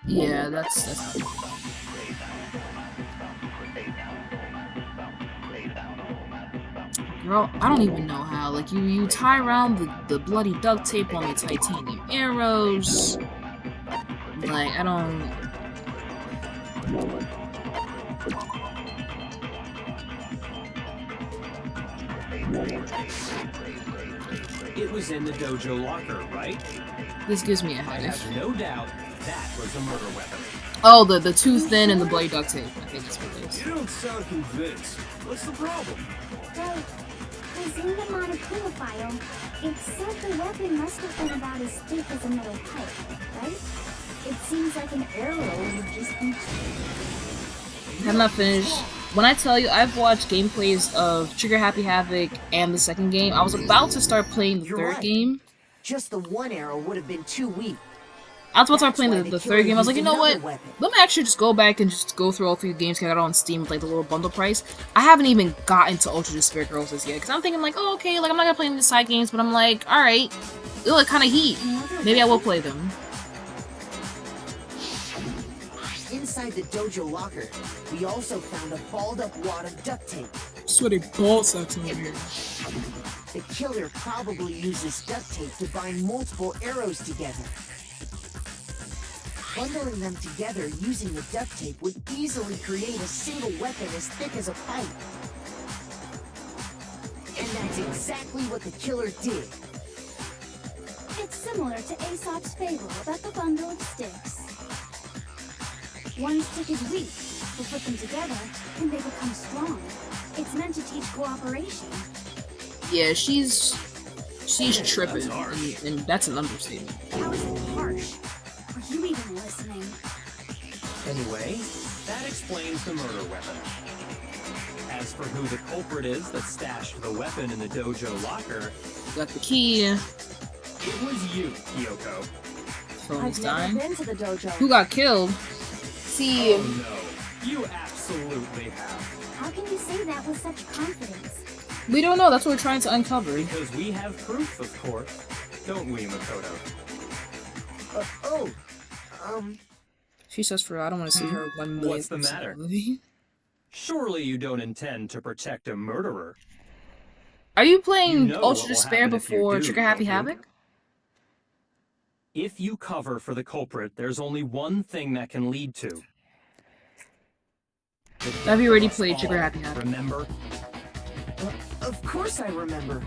Yeah, that's Girl, I don't even know how. Like, you tie around the bloody duct tape on the titanium arrows. Like, I don't... It was in the dojo locker, right? This gives me a I headache. have no doubt that was the murder weapon. Oh, the too thin and the bloody duct tape. I think that's what it is. You don't sound convinced. What's the problem? Well, cause in the Monokuma file, it said the weapon must have been about as thick as a metal pipe, right? It seems like an arrow would just be... I'm not finished. When I tell you, I've watched gameplays of Trigger Happy Havoc and the second game. I was about to start playing the third game. Just the one arrow would have been too weak. I was about to start playing the third game. I was like, you know what? Let me actually just go back and just go through all 3 games I got on Steam with like the little bundle price. I haven't even gotten to Ultra Despair Girls yet because I'm thinking like, oh okay, like I'm not gonna play any of the side games, but I'm like, all right, they look kind of heat. Maybe I will play them. Inside the dojo locker, we also found a balled up wad of duct tape. sweaty ball sacks over here. The killer probably uses duct tape to bind multiple arrows together. Bundling them together using the duct tape would easily create a single weapon as thick as a pipe. And that's exactly what the killer did. It's similar to Aesop's fable about the bundle of sticks. One stick is weak, but put them together and they become strong. It's meant to teach cooperation. Yeah, she's tripping, and that's an understatement. How is it harsh? Are you even listening? Anyway, that explains the murder weapon. As for who the culprit is that stashed the weapon in the dojo locker, got the key. It was you, Kyoko. Phone's I've never dying. been to the dojo. Who got killed? See. Oh no, you absolutely have. How can you say that with such confidence? We don't know. That's what we're trying to uncover. Because we have proof, of course. Don't we, Makoto? She says for I don't want to see her one more. What's the matter? Surely you don't intend to protect a murderer. Are you playing You know what Ultra will Despair happen if you before do, Trigger Happy don't you? Havoc? If you cover for the culprit, there's only one thing that can lead to. Have you already played Trigger Happy Havoc? Remember? Of course I remember.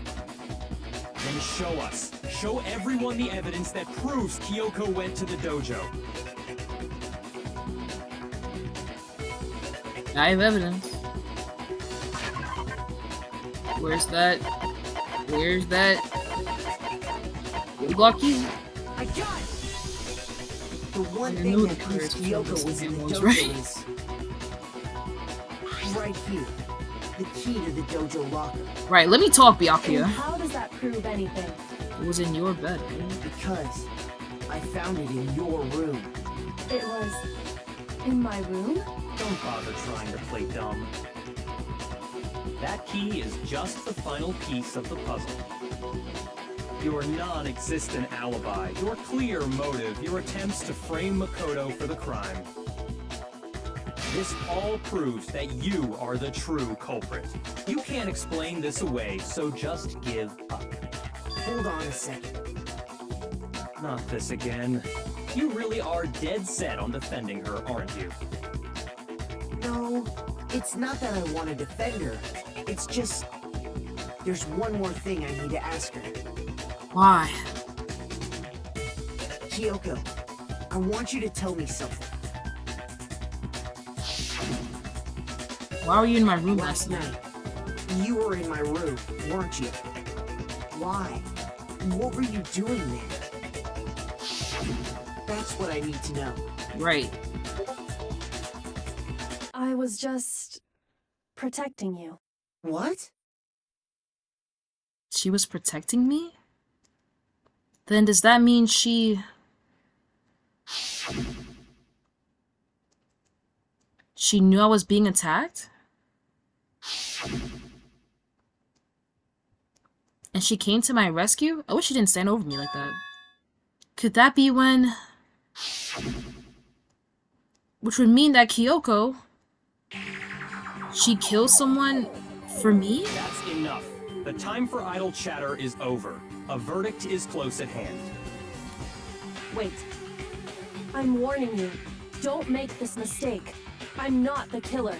Then show us. Show everyone the evidence that proves Kyoko went to the dojo. I have evidence. Where's that? Where's that? Lucky. I got it! The one I thing knew that the proves cards Kyoko was in the was dojo right. is right here. The key to the dojo locker. Right, let me talk, And Byakuya. how does that prove anything? It was in your bed. Because I found it in your room. It was in my room? Don't bother trying to play dumb. That key is just the final piece of the puzzle. Your non-existent alibi, your clear motive, your attempts to frame Makoto for the crime. This all proves that you are the true culprit. You can't explain this away, so just give up. Hold on a second. Not this again. You really are dead set on defending her, aren't you? No, it's not that I want to defend her. It's just... There's one more thing I need to ask her. Why? Kyoko, I want you to tell me something. Why were you in my room Last night, you were in my room, weren't you? Why? What were you doing there? That's what I need to know. Right. I was just protecting you. What? She was protecting me? Then does that mean she knew I was being attacked? And she came to my rescue? I wish she didn't stand over me like that. Could that be when... Which would mean that Kyoko... She killed someone for me? That's enough. The time for idle chatter is over. A verdict is close at hand. Wait. I'm warning you. Don't make this mistake. I'm not the killer.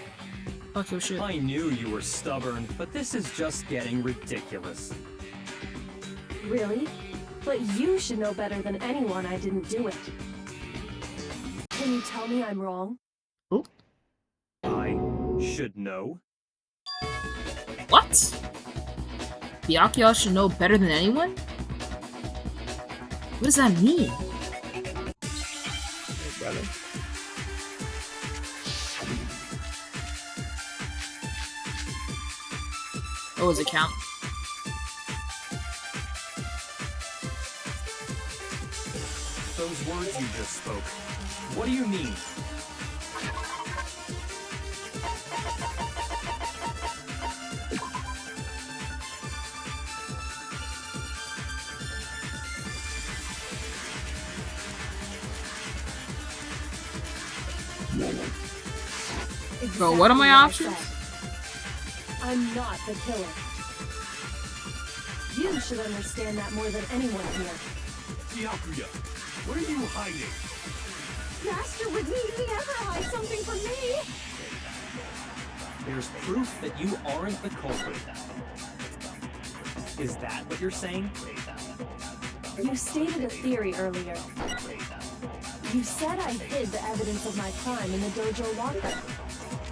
Fuck your shit. I knew you were stubborn, but this is just getting ridiculous. Really? But you should know better than anyone I didn't do it. Can you tell me I'm wrong? I should know. What? Byakuya should know better than anyone? What does that mean? Oh, brother. Oh, does it count? Those words you just spoke. What do you mean? Bro, what are my options? I'm not the killer. You should understand that more than anyone here. Byakuya, what are you hiding? Master would never hide something from me. There's proof that you aren't the culprit. Is that what you're saying? You stated a theory earlier. You said I hid the evidence of my crime in the dojo locker,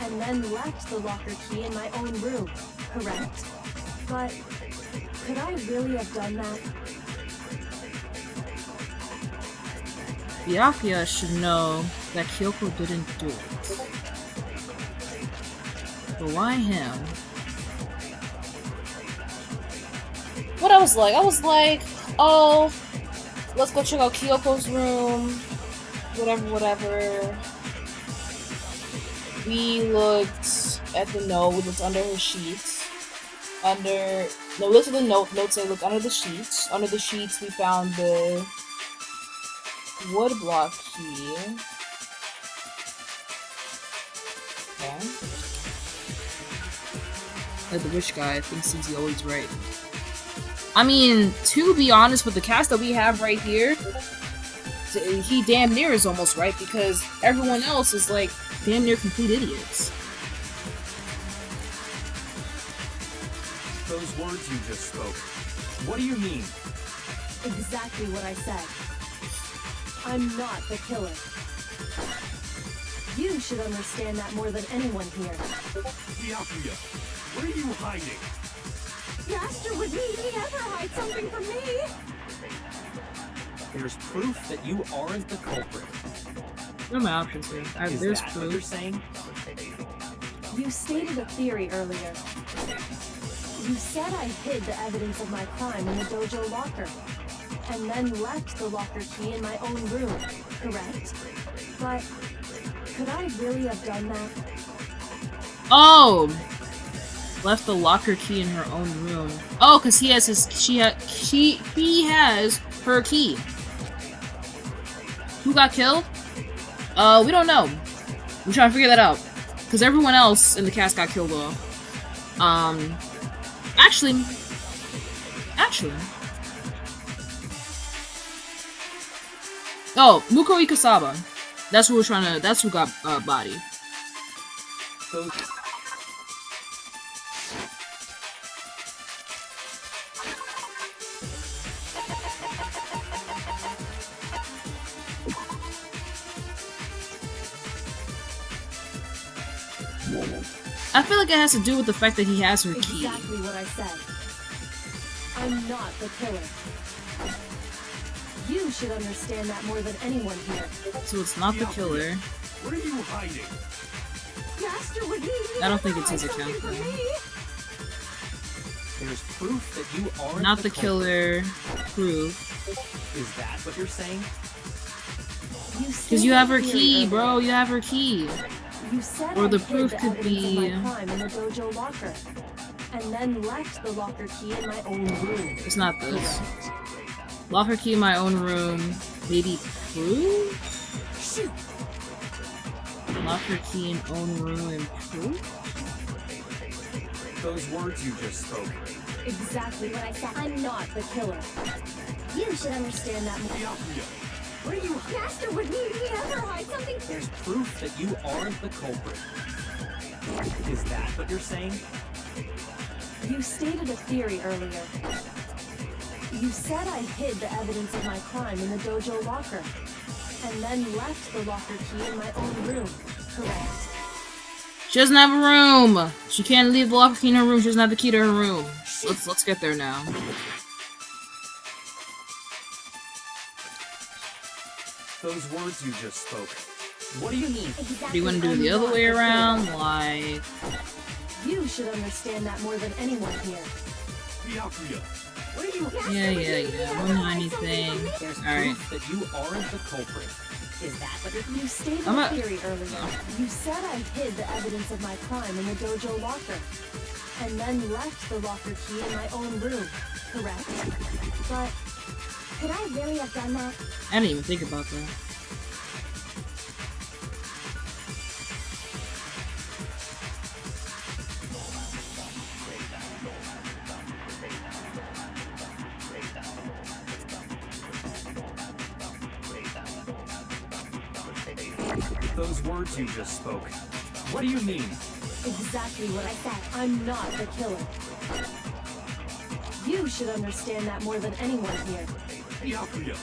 and then left the locker key in my own room, correct? But could I really have done that? Byakuya should know that Kyoko didn't do it. But why him? What I was like, oh, let's go check out Kyoko's room, whatever. We looked at the note, we looked under her sheets. We looked at the notes say look under the sheets. Under the sheets we found the wood block key. Okay. Like the rich guy thinks he's always right. I mean, to be honest, with the cast that we have right here, he damn near is almost right because everyone else is like damn near complete idiots. Those words you just spoke, what do you mean? Exactly what I said. I'm not the killer. You should understand that more than anyone here. Byakuya, what are you hiding? Master would never hide something from me. There's proof that you aren't the culprit. What are my options here? Is There's that proof. what you're saying? You stated a theory earlier. You said I hid the evidence of my crime in the dojo locker, and then left the locker key in my own room, correct? But could I really have done that? Oh! Left the locker key in her own room. Oh, because he has he has her key. Who got killed? We don't know. We're trying to figure that out. Because everyone else in the cast got killed off. Actually. Oh, Muko Ikasawa. That's who that's who got, bodied. I feel like it has to do with the fact that he has her key. Exactly what I said. I'm not the killer. You should understand that more than anyone here. So it's not the killer. What are you hiding? Master would I don't think it's his account. There's proof that you aren't Not the killer. Proof. Is that what you're saying? Because you have her key, bro. You have her key. You said Or the I hid proof the could evidence be. of my crime in the dojo locker, and then left the locker key in my own room. It's not this. Locker key in my own room. Maybe proof? Shoot. Locker key in own room and proof? Those words you just spoke. Exactly what I said. I'm not the killer. You should understand that more. Byakuya, what are you Master would never hide something. There's proof that you aren't the culprit. Is that what you're saying? You stated a theory earlier. You said I hid the evidence of my crime in the dojo locker, and then left the locker key in my own room, correct? She doesn't have a room! She can't leave the locker key in her room, she doesn't have the key to her room. Let's get there now. Those words you just spoke. What do you mean? Do you want to do it the other way around? Like... You should understand that more than anyone here. Byakuya, what are you Yeah. Won't know anything. There's Alright. proof that you aren't the culprit. Is that what you're... You stated I'm a a- theory earlier. You said I hid the evidence of my crime in the dojo locker, and then left the locker key in my own room, correct? But could I really have done that? I didn't even think about that. Those words you just spoke, what do you mean? Exactly what I said. I'm not the killer. You should understand that more than anyone here. Byakuya,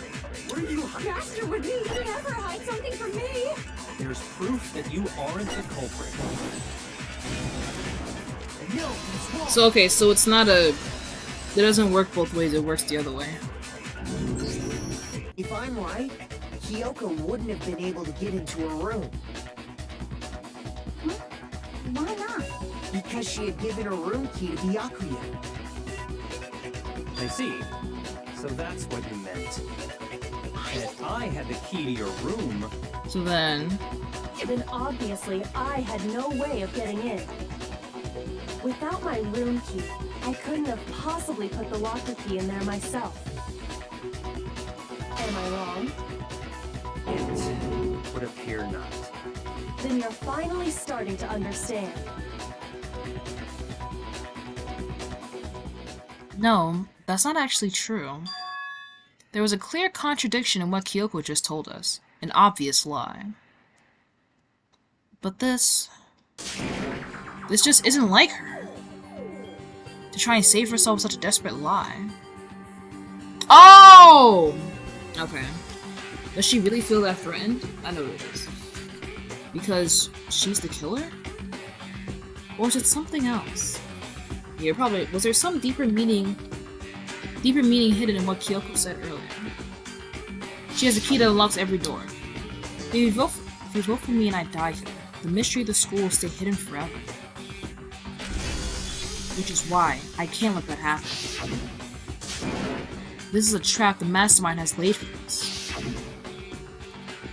where are you? Master would never hide something from me. There's proof that you aren't the culprit. So okay, so it's not a... It doesn't work both ways, it works the other way. If I'm right, Kyoko wouldn't have been able to get into her room. Why not? Because she had given her room key to Byakuya. I see. So that's what you meant. And if I had the key to your room... So then... Then obviously I had no way of getting in. Without my room key, I couldn't have possibly put the locker key in there myself. Am I wrong? It would appear not. Then you're finally starting to understand. No, that's not actually true. There was a clear contradiction in what Kyoko just told us. An obvious lie. But this just isn't like her. To try and save herself with such a desperate lie. Oh! Okay. Does she really feel that threatened? I know it is. Because she's the killer? Or is it something else? Yeah, probably. Was there some deeper meaning hidden in what Kyoko said earlier? She has a key that unlocks every door. If you vote for me and I die here, the mystery of the school will stay hidden forever. Which is why I can't let that happen. This is a trap the Mastermind has laid for us.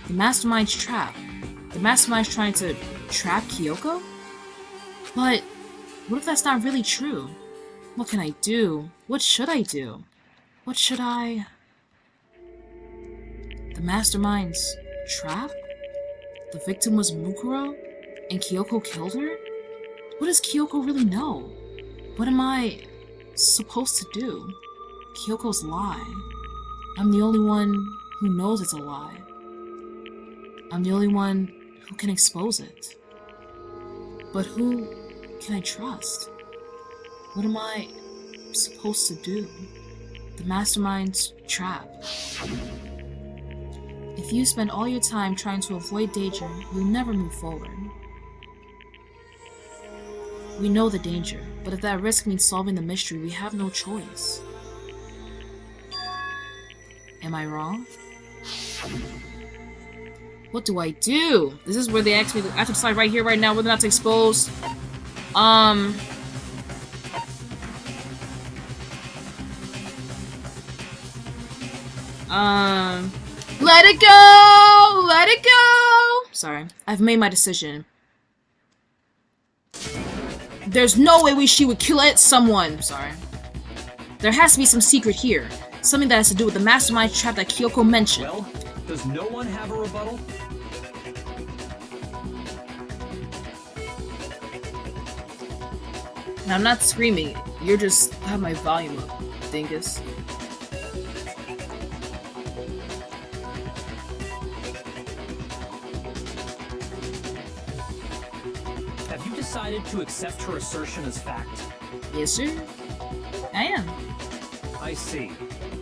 The Mastermind's trap. The Mastermind's trying to trap Kyoko? But what if that's not really true? What can I do? What should I do? What should I... The Mastermind's trap? The victim was Mukuro? And Kyoko killed her? What does Kyoko really know? What am I supposed to do? Kyoko's lie. I'm the only one who knows it's a lie. I'm the only one who can expose it. But who can I trust? What am I supposed to do? The Mastermind's trap. If you spend all your time trying to avoid danger, you'll never move forward. We know the danger, but if that risk means solving the mystery, we have no choice. Am I wrong? What do I do? This is where they ask me to, I have to decide right here, right now, whether or not to expose. Let it go! Let it go! Sorry, I've made my decision. There's no way she would kill someone. Sorry. There has to be some secret here. Something that has to do with the Mastermind trap that Kyoko mentioned. Well, does no one have a rebuttal? And I'm not screaming. You're just have my volume up, dingus. Have you decided to accept her assertion as fact? Yes, sir. I am. I see.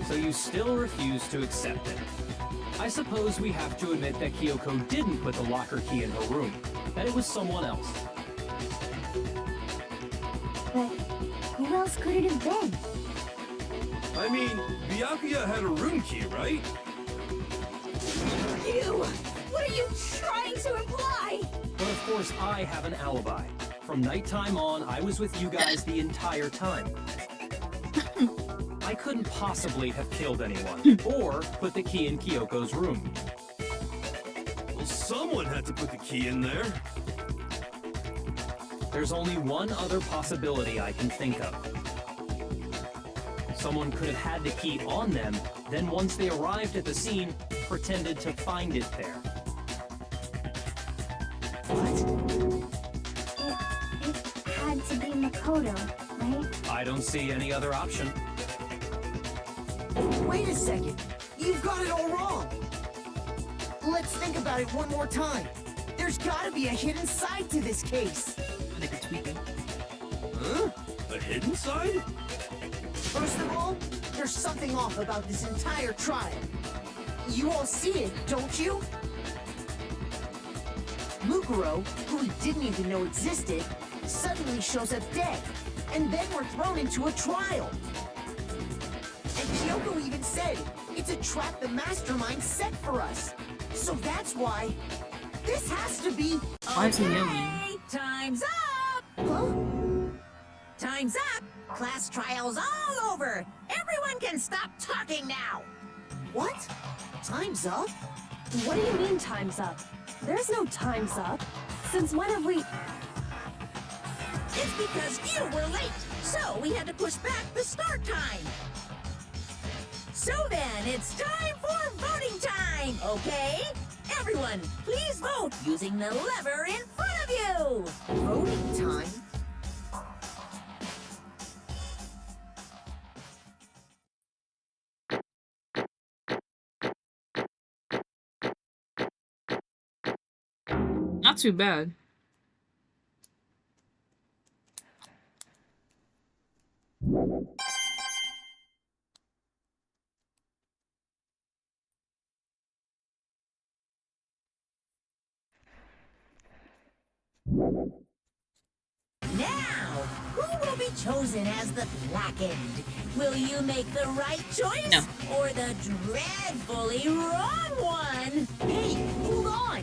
So you still refuse to accept it. I suppose we have to admit that Kyoko didn't put the locker key in her room. That it was someone else. But who else could it have been? I mean, Byakuya had a room key, right? You! What are you trying to imply? But of course I have an alibi. From nighttime on, I was with you guys the entire time. I couldn't possibly have killed anyone, or put the key in Kyoko's room. Well, someone had to put the key in there. There's only one other possibility I can think of. Someone could have had the key on them, then once they arrived at the scene, pretended to find it there. It had to be Makoto, right? I don't see any other option. Wait a second. You've got it all wrong. let's think about it one more time. There's gotta be a hidden side to this case. I think it's tweaking. Huh? A hidden side? First of all, there's something off about this entire trial. You all see it, don't you? Mukuro, who we didn't even know existed, suddenly shows up dead, and then we're thrown into a trial. And Kyoko even said, it's a trap the mastermind set for us. So that's why this has to be... Why is he yelling? Okay, time's up! Huh? Time's up! Class trial's all over! Everyone can stop talking now! What? Time's up? What do you mean time's up? There's no time's up. Since when have we... It's because you were late, so we had to push back the start time. So then, it's time for voting time, okay? Everyone, please vote using the lever in front of you! Voting time? Not too bad. Now, who will be chosen as the blackened? Will you make the right choice? No. Or the dreadfully wrong one? Hey, hold on!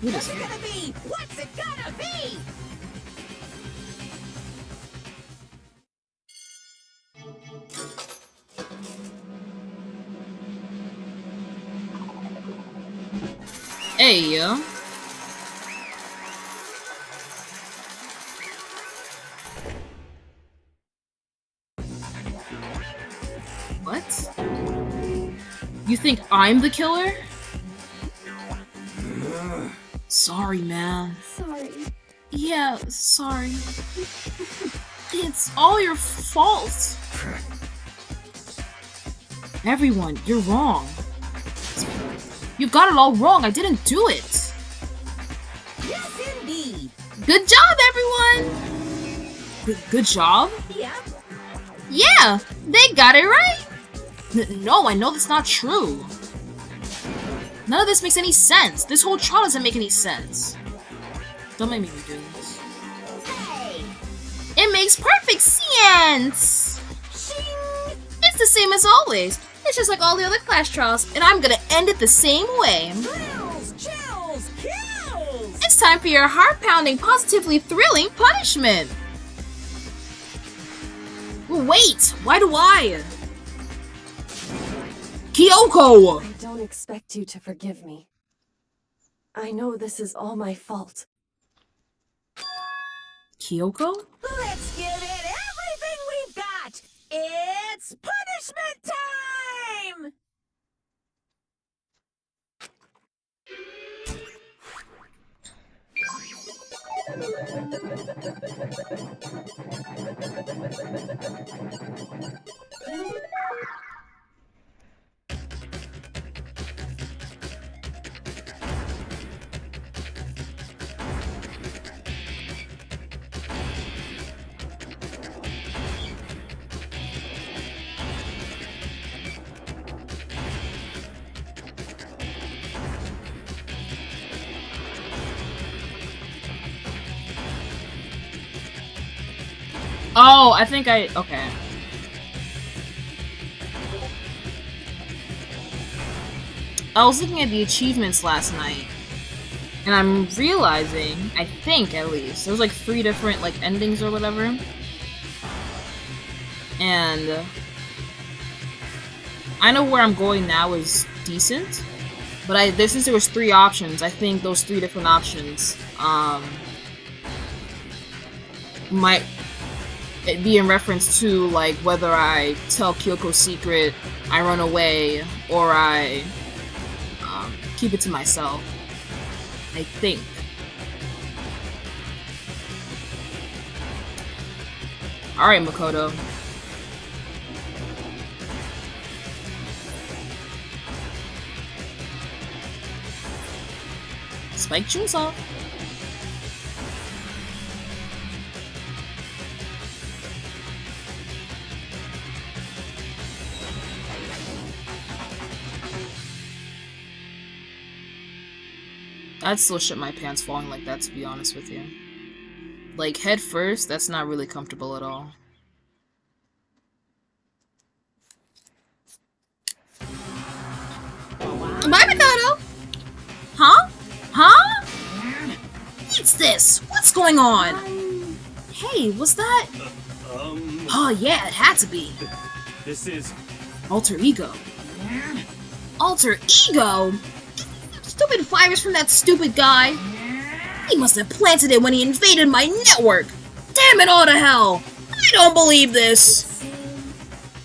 Who What's does it gonna be? What's it gonna be? Hey, yo. What? You think I'm the killer? Sorry, man. Sorry. Yeah, sorry. It's all your fault. Everyone, you're wrong. You've got it all wrong. I didn't do it. Yes, indeed. Good job, everyone. Good job? Yep. Yeah, they got it right. No, I know that's not true. None of this makes any sense. This whole trial doesn't make any sense. Don't make me redo this. Hey. It makes perfect sense. Shing. It's the same as always. It's just like all the other class trials, and I'm gonna end it the same way. Thrills, chills, kills. It's time for your heart-pounding, positively thrilling punishment. Wait, why do I? Kyoko! I don't expect you to forgive me. I know this is all my fault. Kyoko? Let's give it everything we've got. It's punishment time! Oh, I think okay. I was looking at the achievements last night, and I'm realizing, I think at least, there's like 3 different like endings or whatever. And I know where I'm going now is decent, but since there was 3 options, I think those 3 different options might be in reference to like whether I tell Kyoko's secret, I run away, or I keep it to myself. I think. Alright, Makoto. Spike jewels off. I'd still shit my pants falling like that, to be honest with you. Like, head first, that's not really comfortable at all. Bye, Mikado! Huh? Huh? What's this? What's going on? Hey, was that? Oh yeah, it had to be. This is... Alter Ego. Alter Ego? Stupid virus from that stupid guy. He must have planted it when he invaded my network. Damn it all to hell. I don't believe this.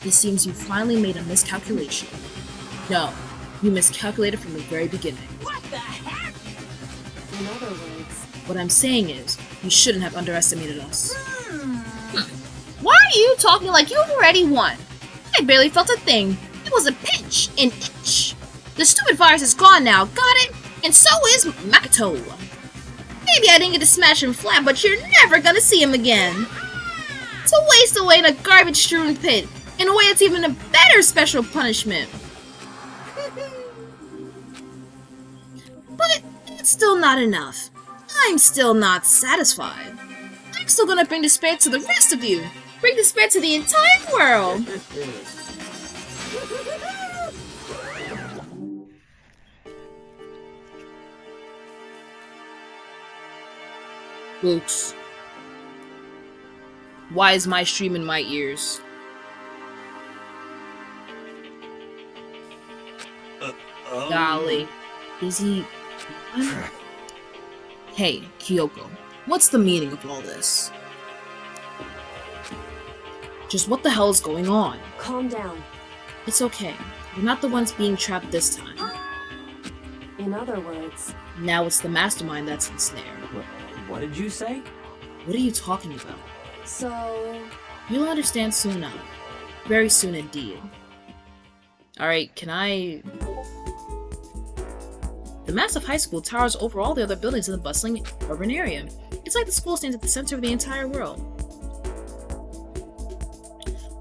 It seems you finally made a miscalculation. No, you miscalculated from the very beginning. What the heck? In other words, What I'm saying is, you shouldn't have underestimated us. Why are you talking like you already won? I barely felt a thing. It was a pinch, an itch. The stupid virus is gone now, got it? And so is Makoto. Maybe I didn't get to smash him flat, but you're never gonna see him again. To waste away in a garbage-strewn pit, in a way that's even a better special punishment. But it's still not enough. I'm still not satisfied. I'm still gonna bring despair to the rest of you. Bring despair to the entire world. Books. Why is my stream in my ears? Golly. Is he... Hey, Kyoko. What's the meaning of all this? Just what the hell is going on? Calm down. It's okay. We're not the ones being trapped this time. In other words, Now it's the mastermind that's ensnared. What did you say? What are you talking about? so... You'll understand soon enough. Very soon indeed. Alright, can I... The massive high school towers over all the other buildings in the bustling urban area. It's like the school stands at the center of the entire world.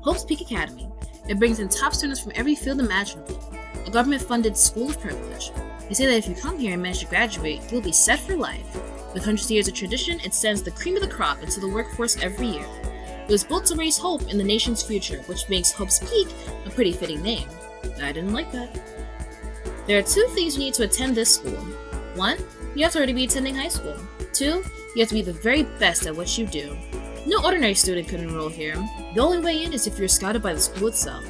Hope's Peak Academy. It brings in top students from every field imaginable. A government-funded school of privilege. They say that if you come here and manage to graduate, you'll be set for life. With hundreds of years of tradition, it sends the cream of the crop into the workforce every year. It was built to raise hope in the nation's future, which makes Hope's Peak a pretty fitting name. I didn't like that. There are 2 things you need to attend this school. 1, you have to already be attending high school. 2, you have to be the very best at what you do. No ordinary student could enroll here. The only way in is if you're scouted by the school itself.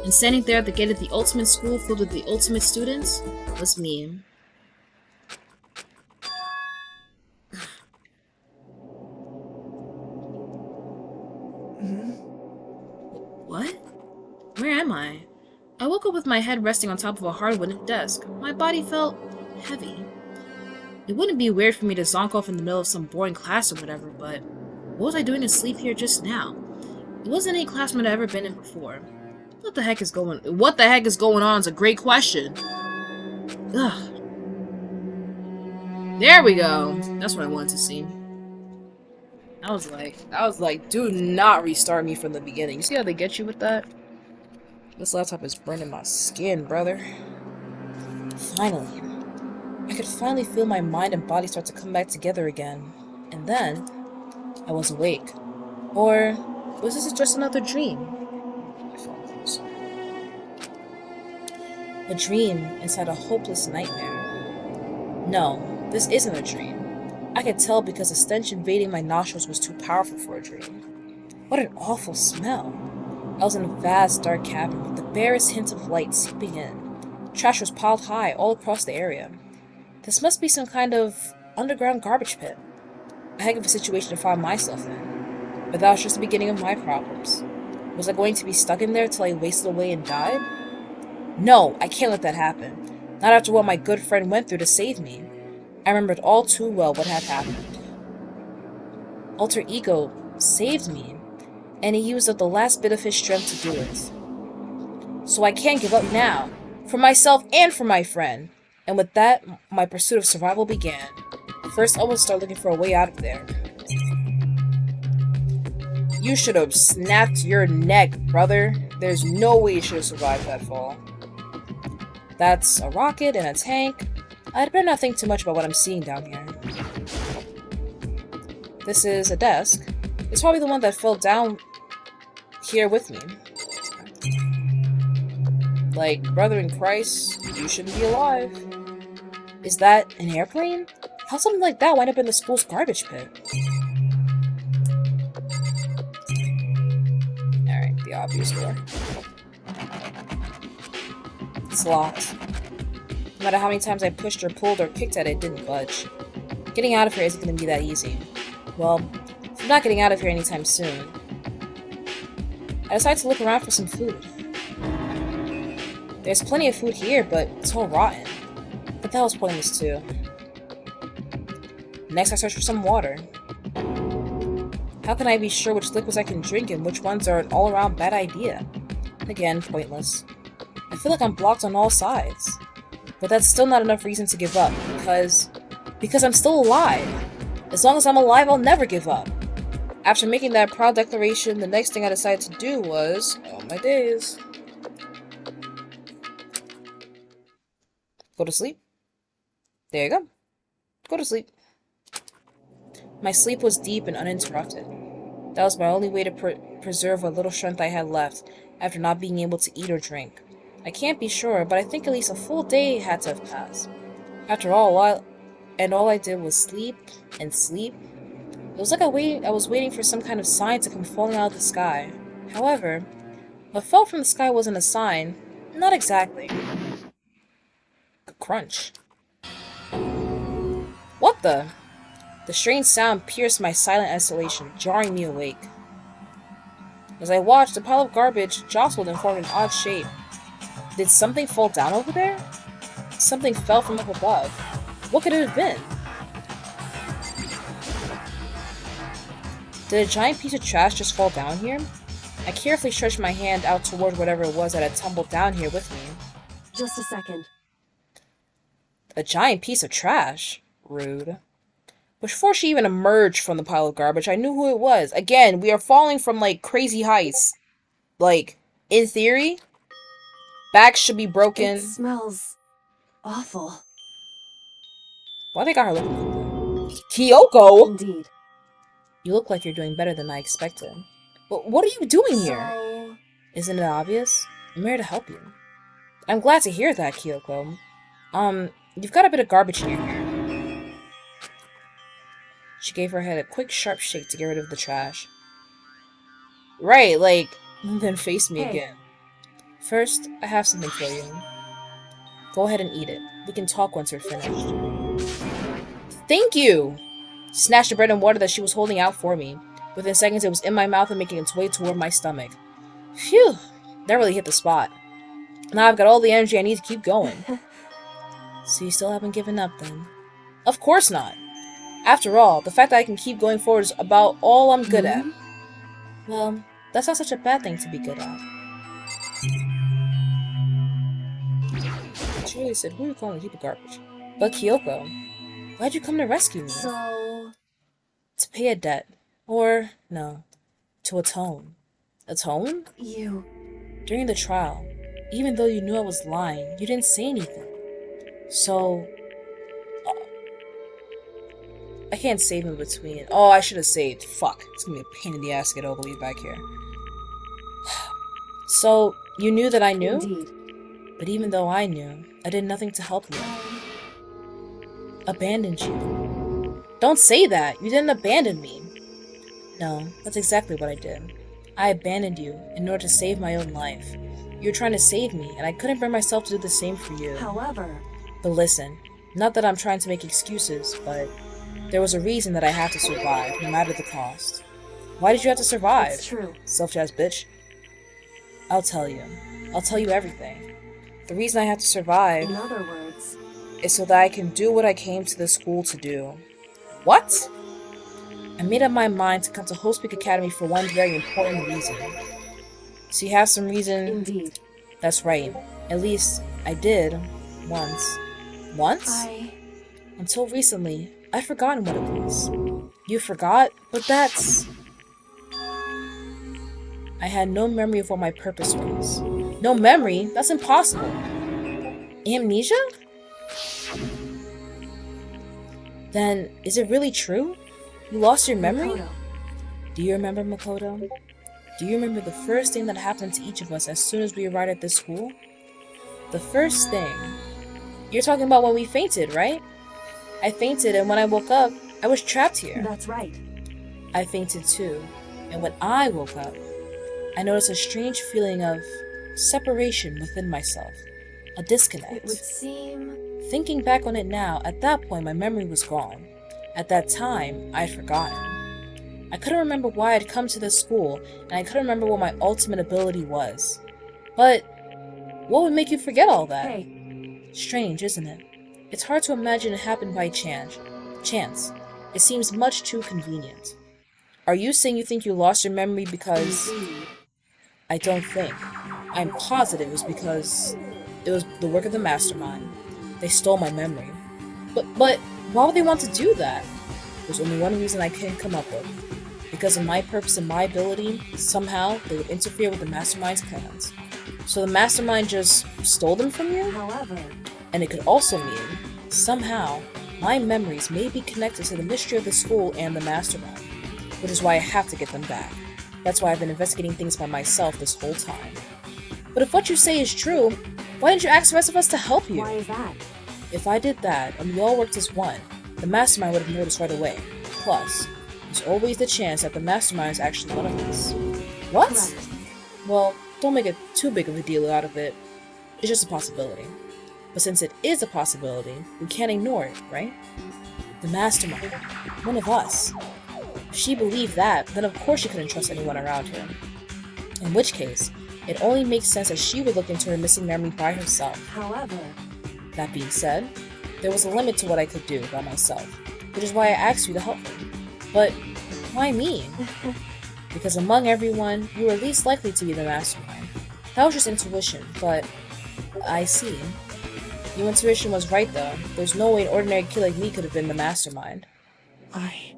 And standing there at the gate of the ultimate school filled with the ultimate students was me. What? Where am I? I woke up with my head resting on top of a hard wooden desk. My body felt heavy. It wouldn't be weird for me to zonk off in the middle of some boring class or whatever, but what was I doing to sleep here just now? It wasn't any classroom I'd ever been in before. What the heck is going on is a great question. Ugh. There we go. That's what I wanted to see. I was like, do not restart me from the beginning. You see how they get you with that? This laptop is burning my skin, brother. Finally. I could finally feel my mind and body start to come back together again. And then, I was awake. Or, was this just another dream? A dream inside a hopeless nightmare. No, this isn't a dream. I could tell because the stench invading my nostrils was too powerful for a dream. What an awful smell. I was in a vast, dark cabin with the barest hint of light seeping in. Trash was piled high all across the area. This must be some kind of underground garbage pit. A heck of a situation to find myself in. But that was just the beginning of my problems. Was I going to be stuck in there till I wasted away and died? No, I can't let that happen. Not after what my good friend went through to save me. I remembered all too well what had happened. Alter Ego saved me, and he used up the last bit of his strength to do it. So I can't give up now, for myself and for my friend. And with that, my pursuit of survival began. First, I would start looking for a way out of there. You should have snapped your neck, brother. There's no way you should have survived that fall. That's a rocket and a tank. I'd better not think too much about what I'm seeing down here. This is a desk. It's probably the one that fell down here with me. Like, brother in Christ, you shouldn't be alive. Is that an airplane? How'd something like that wind up in the school's garbage pit? Alright, the obvious door. It's locked. No matter how many times I pushed or pulled or kicked at it, it didn't budge. Getting out of here isn't going to be that easy. Well, if I'm not getting out of here anytime soon, I decided to look around for some food. There's plenty of food here, but it's all rotten. What the hell is pointless too? Next, I search for some water. How can I be sure which liquids I can drink and which ones are an all-around bad idea? Again, pointless. I feel like I'm blocked on all sides. But that's still not enough reason to give up, because I'm still alive. As long as I'm alive, I'll never give up. After making that proud declaration, the next thing I decided to do was, oh my days, go to sleep. There you go. Go to sleep. My sleep was deep and uninterrupted. That was my only way to preserve what little strength I had left after not being able to eat or drink. I can't be sure, but I think at least a full day had to have passed. After all, all I did was sleep and sleep. It was like I was waiting for some kind of sign to come falling out of the sky. However, what fell from the sky wasn't a sign. Not exactly. A crunch. What the? The strange sound pierced my silent isolation, jarring me awake. As I watched, a pile of garbage jostled and formed an odd shape. Did something fall down over there? Something fell from up above. What could it have been? Did a giant piece of trash just fall down here? I carefully stretched my hand out toward whatever it was that had tumbled down here with me. Just a second. A giant piece of trash? Rude. Before she even emerged from the pile of garbage, I knew who it was. Again, we are falling from, like, crazy heights. Like, in theory, backs should be broken. It smells awful. Why they got her looking like that? Kyoko! Indeed. You look like you're doing better than I expected. But what are you doing here? So... Isn't it obvious? I'm here to help you. I'm glad to hear that, Kyoko. You've got a bit of garbage in your hair. She gave her head a quick, sharp shake to get rid of the trash. Right, like, then face me again. First, I have something for you. Go ahead and eat it. We can talk once you're finished. Thank you! Snatched the bread and water that she was holding out for me. Within seconds, it was in my mouth and making its way toward my stomach. Phew! That really hit the spot. Now I've got all the energy I need to keep going. So you still haven't given up, then? Of course not! After all, the fact that I can keep going forward is about all I'm good at. Well, that's not such a bad thing to be good at. She really said, who are you calling a heap of garbage? But Kyoko, why'd you come to rescue me? So... To pay a debt. Or, no, to atone. Atone? You... During the trial, even though you knew I was lying, you didn't say anything. So... I can't save in between. Oh, I should have saved. Fuck. It's gonna be a pain in the ass to get all the way back here. So, you knew that I knew? Indeed. But even though I knew, I did nothing to help you. Abandoned you. Don't say that! You didn't abandon me! No, that's exactly what I did. I abandoned you in order to save my own life. You were trying to save me, and I couldn't bring myself to do the same for you. However... But listen, not that I'm trying to make excuses, but there was a reason that I had to survive, no matter the cost. Why did you have to survive? It's true. Self-jazz bitch. I'll tell you. I'll tell you everything. The reason I have to survive... In other words... is so that I can do what I came to this school to do. What? I made up my mind to come to Hope Peak Academy for one very important reason. So you have some reason? Indeed. That's right. At least, I did. Once. Once? Until recently, I'd forgotten what it was. You forgot? But that's... I had no memory of what my purpose was. No memory? That's impossible. Amnesia? Then, is it really true? You lost your memory? Makoto. Do you remember, Makoto? Do you remember the first thing that happened to each of us as soon as we arrived at this school? The first thing... You're talking about when we fainted, right? I fainted, and when I woke up, I was trapped here. That's right. I fainted too, and when I woke up, I noticed a strange feeling of separation within myself. A disconnect. It would seem... Thinking back on it now, at that point my memory was gone. At that time, I'd forgotten. I couldn't remember why I'd come to this school, and I couldn't remember what my ultimate ability was. But, what would make you forget all that? Hey. Strange, isn't it? It's hard to imagine it happened by chance. It seems much too convenient. Are you saying you think you lost your memory because... I don't think. I'm positive it was because it was the work of the mastermind. They stole my memory. But why would they want to do that? There's only one reason I can come up with. Because of my purpose and my ability, somehow they would interfere with the mastermind's plans. So the mastermind just stole them from you? However... And it could also mean, somehow, my memories may be connected to the mystery of the school and the mastermind. Which is why I have to get them back. That's why I've been investigating things by myself this whole time. But if what you say is true, why didn't you ask the rest of us to help you? Why is that? If I did that, and we all worked as one, the mastermind would have noticed right away. Plus, there's always the chance that the mastermind is actually one of us. What? Correct. Well, don't make it too big of a deal out of it. It's just a possibility. But since it is a possibility, we can't ignore it, right? The mastermind. One of us. If she believed that, then of course she couldn't trust anyone around her. In which case, it only makes sense that she would look into her missing memory by herself. However... That being said, there was a limit to what I could do by myself, which is why I asked you to help me. But why me? Because among everyone, you were least likely to be the mastermind. That was just intuition, but I see. Your intuition was right though. There's no way an ordinary kid like me could have been the mastermind. I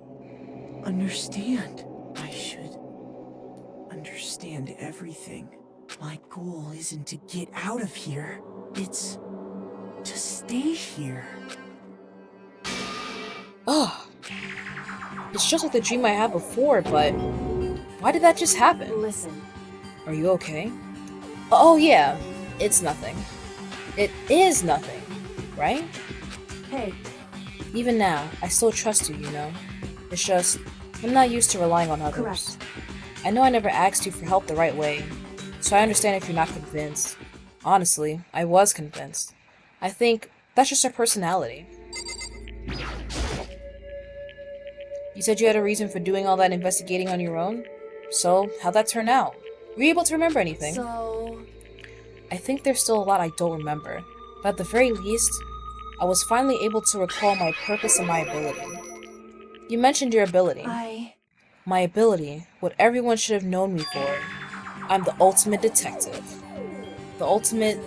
understand. I should understand everything. My goal isn't to get out of here. It's to stay here. Oh. It's just like the dream I had before, but why did that just happen? Listen. Are you okay? Oh yeah, it's nothing. It is nothing, right? Hey. Even now, I still trust you, you know? It's just, I'm not used to relying on others. Correct. I know I never asked you for help the right way, so I understand if you're not convinced. Honestly, I was convinced. I think that's just her personality. You said you had a reason for doing all that investigating on your own? So, how'd that turn out? Were you able to remember anything? So... I think there's still a lot I don't remember, but at the very least, I was finally able to recall my purpose and my ability. You mentioned your ability. My ability, what everyone should have known me for. I'm the ultimate detective. The ultimate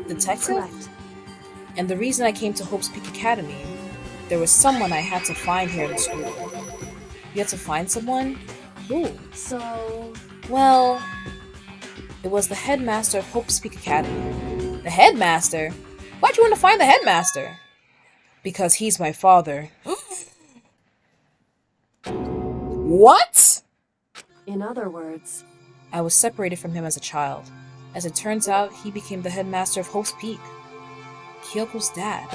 detective? Correct. And the reason I came to Hope's Peak Academy, there was someone I had to find here in the school. You had to find someone? Who? So... Well, it was the headmaster of Hope's Peak Academy. The headmaster? Why'd you want to find the headmaster? Because he's my father. What? In other words... I was separated from him as a child. As it turns out, he became the headmaster of Hope's Peak. Kyoko's dad.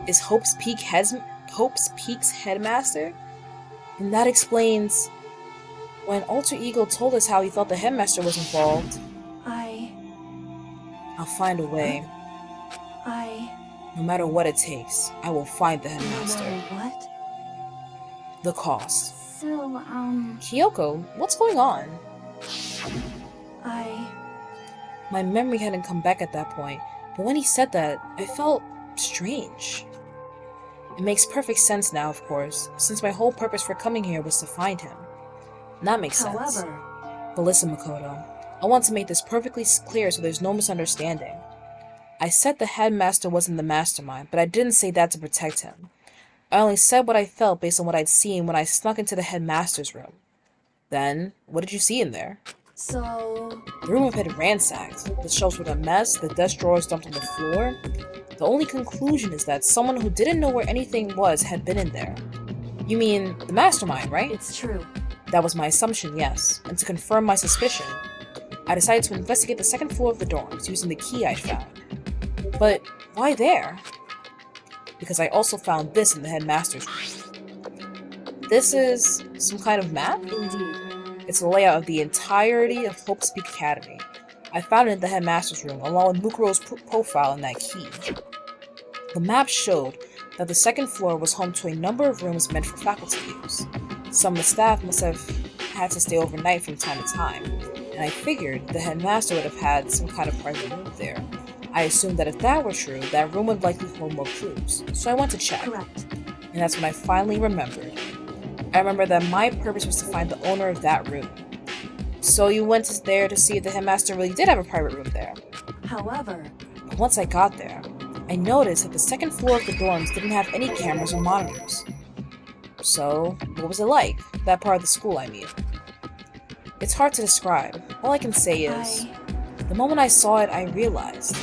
Is Hope's Peak's headmaster? And that explains... When Alter Ego told us how he thought the headmaster was involved... I'll find a way. No matter what it takes, I will find the headmaster. No matter what? The cost. So, Kyoko, what's going on? My memory hadn't come back at that point, but when he said that, I felt strange. It makes perfect sense now, of course, since my whole purpose for coming here was to find him. And that makes sense. But listen, Makoto, I want to make this perfectly clear so there's no misunderstanding. I said the headmaster wasn't the mastermind, but I didn't say that to protect him. I only said what I felt based on what I'd seen when I snuck into the headmaster's room. Then, what did you see in there? So... The room had been ransacked. The shelves were a mess, the desk drawers dumped on the floor. The only conclusion is that someone who didn't know where anything was had been in there. You mean the mastermind, right? It's true. That was my assumption, yes. And to confirm my suspicion, I decided to investigate the second floor of the dorms using the key I found. But why there? Because I also found this in the headmaster's room. This is some kind of map? Indeed. It's a layout of the entirety of Hope Speak Academy. I found it in the headmaster's room, along with Mukuro's profile and that key. The map showed that the second floor was home to a number of rooms meant for faculty use. Some of the staff must have had to stay overnight from time to time, and I figured the headmaster would have had some kind of private room there. I assumed that if that were true, that room would likely hold more clues, so I went to check. Correct. And that's when I finally remembered. I remember that my purpose was to find the owner of that room. So you went there to see if the headmaster really did have a private room there. However... But once I got there, I noticed that the second floor of the dorms didn't have any cameras or monitors. So, what was it like? That part of the school, I mean. It's hard to describe. All I can say is, the moment I saw it, I realized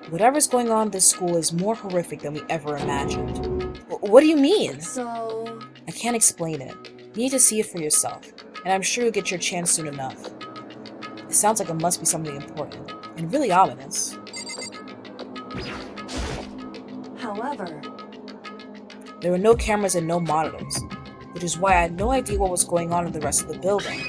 whatever's going on in this school is more horrific than we ever imagined. What do you mean? So... I can't explain it. You need to see it for yourself, and I'm sure you'll get your chance soon enough. It sounds like it must be something important, and really ominous. However... There were no cameras and no monitors, which is why I had no idea what was going on in the rest of the building.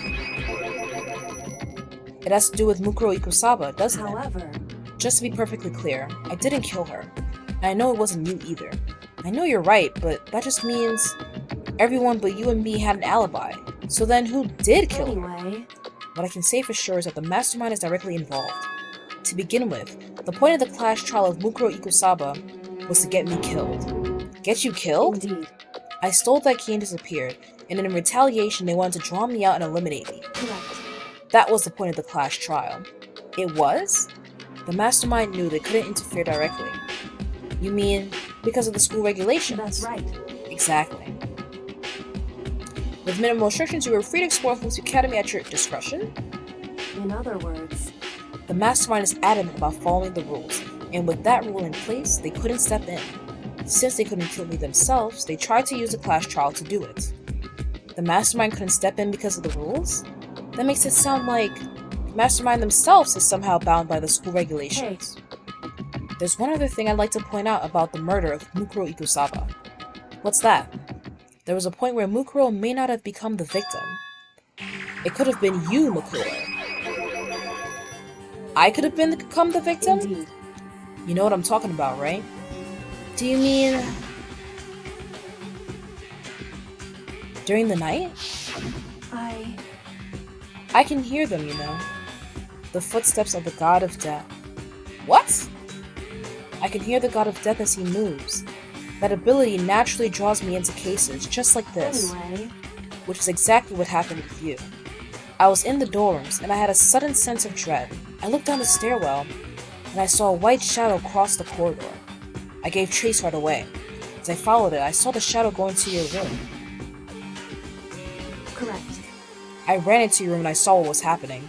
It has to do with Mukuro Ikusaba, doesn't However... Just to be perfectly clear, I didn't kill her, and I know it wasn't you either. I know you're right, but that just means everyone but you and me had an alibi. So then who did kill her? What I can say for sure is that the mastermind is directly involved. To begin with, the point of the class trial of Mukuro Ikusaba was to get me killed. Get you killed? Indeed. I stole that key and disappeared, and in retaliation they wanted to draw me out and eliminate me. Correct. That was the point of the class trial. It was? The mastermind knew they couldn't interfere directly. You mean because of the school regulations? That's right. Exactly. With minimal restrictions, you were free to explore Hope's Academy at your discretion. In other words... The mastermind is adamant about following the rules, and with that rule in place, they couldn't step in. Since they couldn't kill me themselves, they tried to use a class trial to do it. The mastermind couldn't step in because of the rules? That makes it sound like the mastermind themselves is somehow bound by the school regulations. Hey. There's one other thing I'd like to point out about the murder of Mukuro Ikusaba. What's that? There was a point where Mukuro may not have become the victim. It could have been you, Mukuro. I could have become the victim? Indeed. You know what I'm talking about, right? Do you mean... during the night? I can hear them, you know. The footsteps of the god of death. What? I can hear the god of death as he moves. That ability naturally draws me into cases just like this. Anyway. Which is exactly what happened with you. I was in the dorms, and I had a sudden sense of dread. I looked down the stairwell, and I saw a white shadow cross the corridor. I gave chase right away. As I followed it, I saw the shadow go into your room. Correct. I ran into your room and I saw what was happening.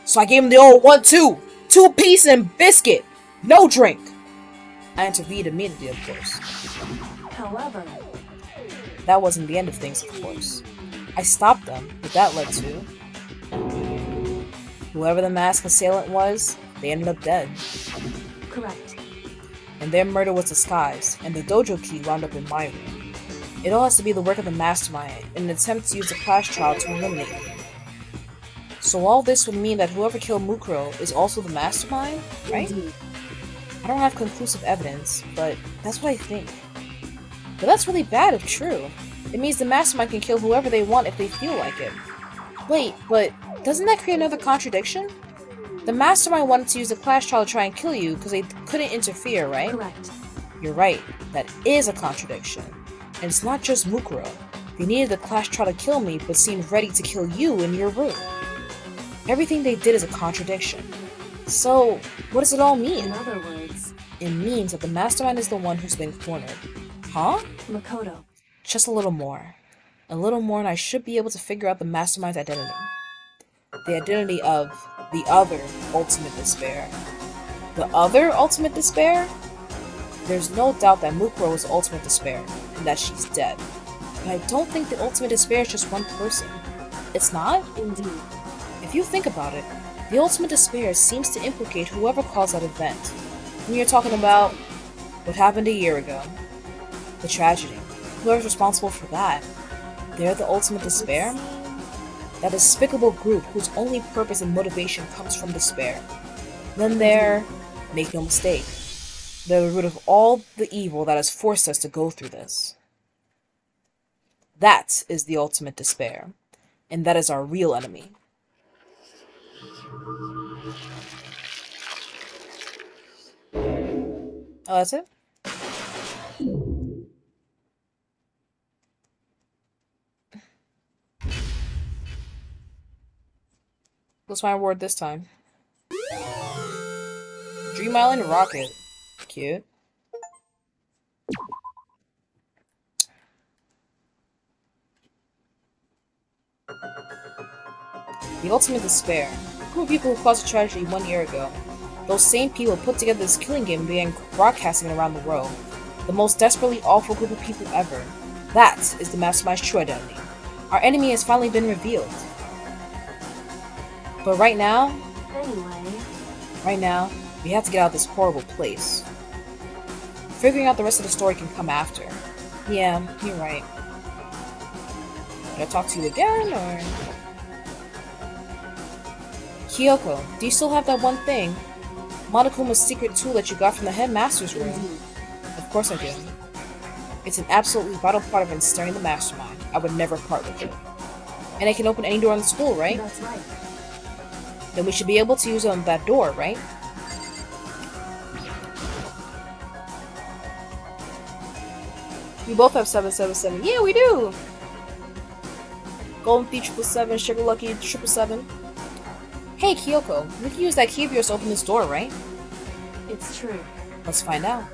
So I gave him the old 1-2! 2 apiece and biscuit! No drink! I intervened immediately, of course. However... That wasn't the end of things, of course. I stopped them, but that led to... whoever the masked assailant was, they ended up dead. Correct. And their murder was disguised, and the dojo key wound up in my room. It all has to be the work of the mastermind in an attempt to use the class trial to eliminate me. So all this would mean that whoever killed Mukuro is also the mastermind, right? Indeed. I don't have conclusive evidence, but that's what I think. But that's really bad if true. It means the mastermind can kill whoever they want if they feel like it. Wait, but doesn't that create another contradiction? The mastermind wanted to use the class trial to try and kill you because they couldn't interfere, right? Correct. You're right, that is a contradiction. And it's not just Mukuro. They needed the class trial to kill me, but seemed ready to kill you in your room. Everything they did is a contradiction. So, what does it all mean? In other words, It means that the mastermind is the one who's been cornered. Huh? Makoto. Just a little more. A little more and I should be able to figure out the mastermind's identity. The identity of the other ultimate despair. The other ultimate despair? There's no doubt that Mukuro is ultimate despair, and that she's dead. But I don't think the ultimate despair is just one person. It's not? Indeed. If you think about it, the ultimate despair seems to implicate whoever caused that event. When you're talking about what happened a year ago, the tragedy, whoever's responsible for that, they're the ultimate despair? That despicable group whose only purpose and motivation comes from despair. Then they're, make no mistake, they're the root of all the evil that has forced us to go through this. That is the ultimate despair, and that is our real enemy. Oh, that's it? What's my reward this time? Dream Island Rocket. Cute. The ultimate despair. A group of people who caused a tragedy 1 year ago. Those same people put together this killing game and began broadcasting it around the world. The most desperately awful group of people ever. That is the mastermind's true identity. Our enemy has finally been revealed. But right now, we have to get out of this horrible place. Figuring out the rest of the story can come after. Yeah, you're right. Should I talk to you again, or...? Kyoko, do you still have that one thing? Monokuma's secret tool that you got from the headmaster's room. Of course I do. It's an absolutely vital part of ensnaring the mastermind. I would never part with it. And it can open any door in the school, right? That's right. Then we should be able to use that door, right? We both have 777. Yeah, we do! Golden Thief 777, Sugar Lucky 777. Hey, Kyoko, we can use that key of yours to open this door, right? It's true. Let's find out.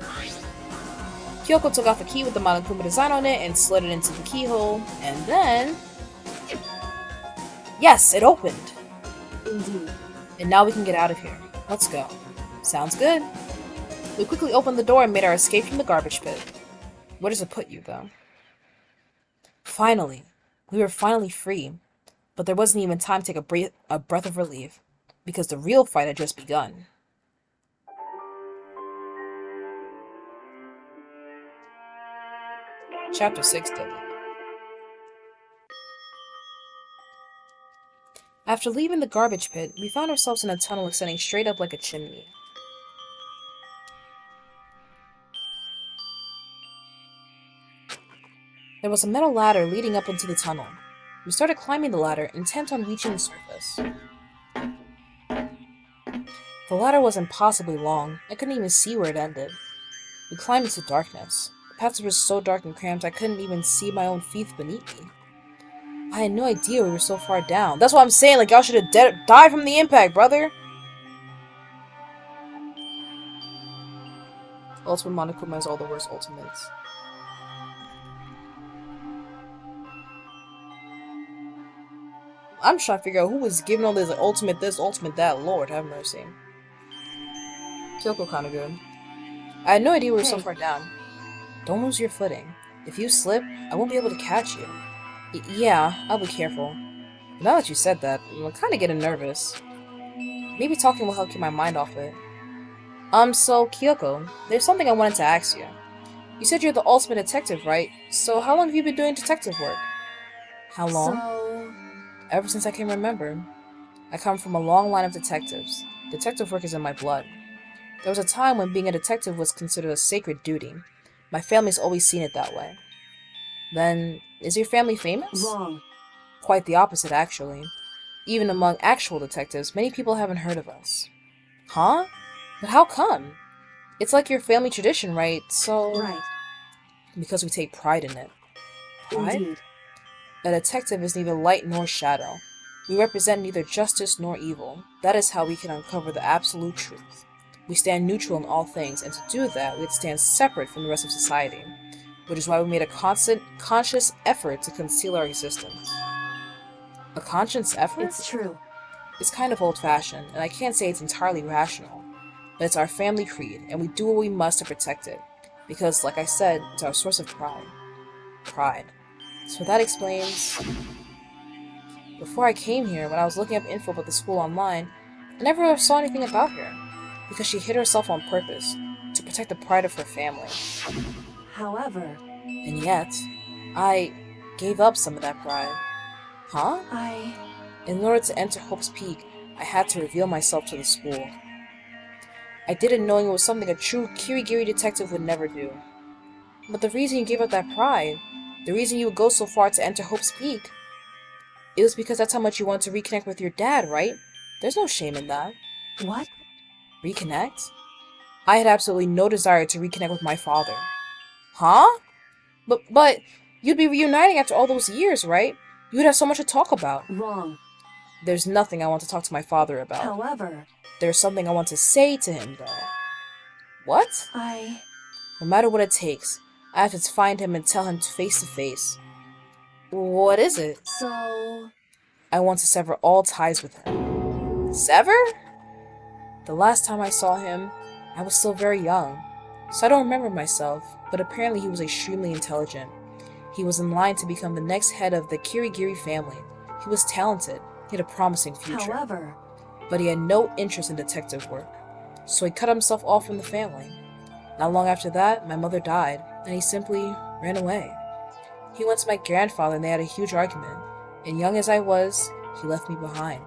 Kyoko took off the key with the Monokuma design on it and slid it into the keyhole, and then... Yes, it opened! Indeed. And now we can get out of here. Let's go. Sounds good. We quickly opened the door and made our escape from the garbage pit. Where does it put you, though? Finally. We were finally free. But there wasn't even time to take a breath of relief, because the real fight had just begun. Chapter 6 Deadly. After leaving the garbage pit, we found ourselves in a tunnel extending straight up like a chimney. There was a metal ladder leading up into the tunnel. We started climbing the ladder, intent on reaching the surface. The ladder was impossibly long. I couldn't even see where it ended. We climbed into darkness. The paths were so dark and cramped I couldn't even see my own feet beneath me. I had no idea we were so far down. That's what I'm saying, like, y'all should have died from the impact, brother! Ultimate Monokuma has all the worst ultimates. I'm trying to figure out who was giving all this ultimate this, ultimate that. Lord, have mercy. Kyoko kinda good. I had no idea we were so far down. Don't lose your footing. If you slip, I won't be able to catch you. Yeah, I'll be careful. But now that you said that, I'm kinda getting nervous. Maybe talking will help keep my mind off it. So, Kyoko, there's something I wanted to ask you. You said you're the ultimate detective, right? So how long have you been doing detective work? How long? Ever since I can remember. I come from a long line of detectives. Detective work is in my blood. There was a time when being a detective was considered a sacred duty. My family's always seen it that way. Then, is your family famous? Wrong. Quite the opposite, actually. Even among actual detectives, many people haven't heard of us. Huh? But how come? It's like your family tradition, right? So... Right. Because we take pride in it. Pride? Indeed. A detective is neither light nor shadow. We represent neither justice nor evil. That is how we can uncover the absolute truth. We stand neutral in all things, and to do that, we have to stand separate from the rest of society, which is why we made a conscious effort to conceal our existence. A conscious effort? It's true. It's kind of old-fashioned, and I can't say it's entirely rational, but it's our family creed, and we do what we must to protect it, because, like I said, it's our source of pride. Pride. So that explains... Before I came here, when I was looking up info about the school online, I never saw anything about her, because she hid herself on purpose, to protect the pride of her family. However... And yet, I gave up some of that pride. Huh? In order to enter Hope's Peak, I had to reveal myself to the school. I did it knowing it was something a true Kirigiri detective would never do. But the reason you gave up that pride, the reason you would go so far to enter Hope's Peak, it was because that's how much you want to reconnect with your dad, right? There's no shame in that. What? Reconnect? I had absolutely no desire to reconnect with my father. Huh? But you'd be reuniting after all those years, right? You would have so much to talk about. Wrong. There's nothing I want to talk to my father about. However... There's something I want to say to him, though. What? No matter what it takes, I have to find him and tell him face to face. What is it? So... I want to sever all ties with him. Sever? The last time I saw him, I was still very young, so I don't remember myself, but apparently he was extremely intelligent. He was in line to become the next head of the Kirigiri family. He was talented, he had a promising future. However... But he had no interest in detective work, so he cut himself off from the family. Not long after that, my mother died, and he simply ran away. He went to my grandfather and they had a huge argument, and young as I was, he left me behind.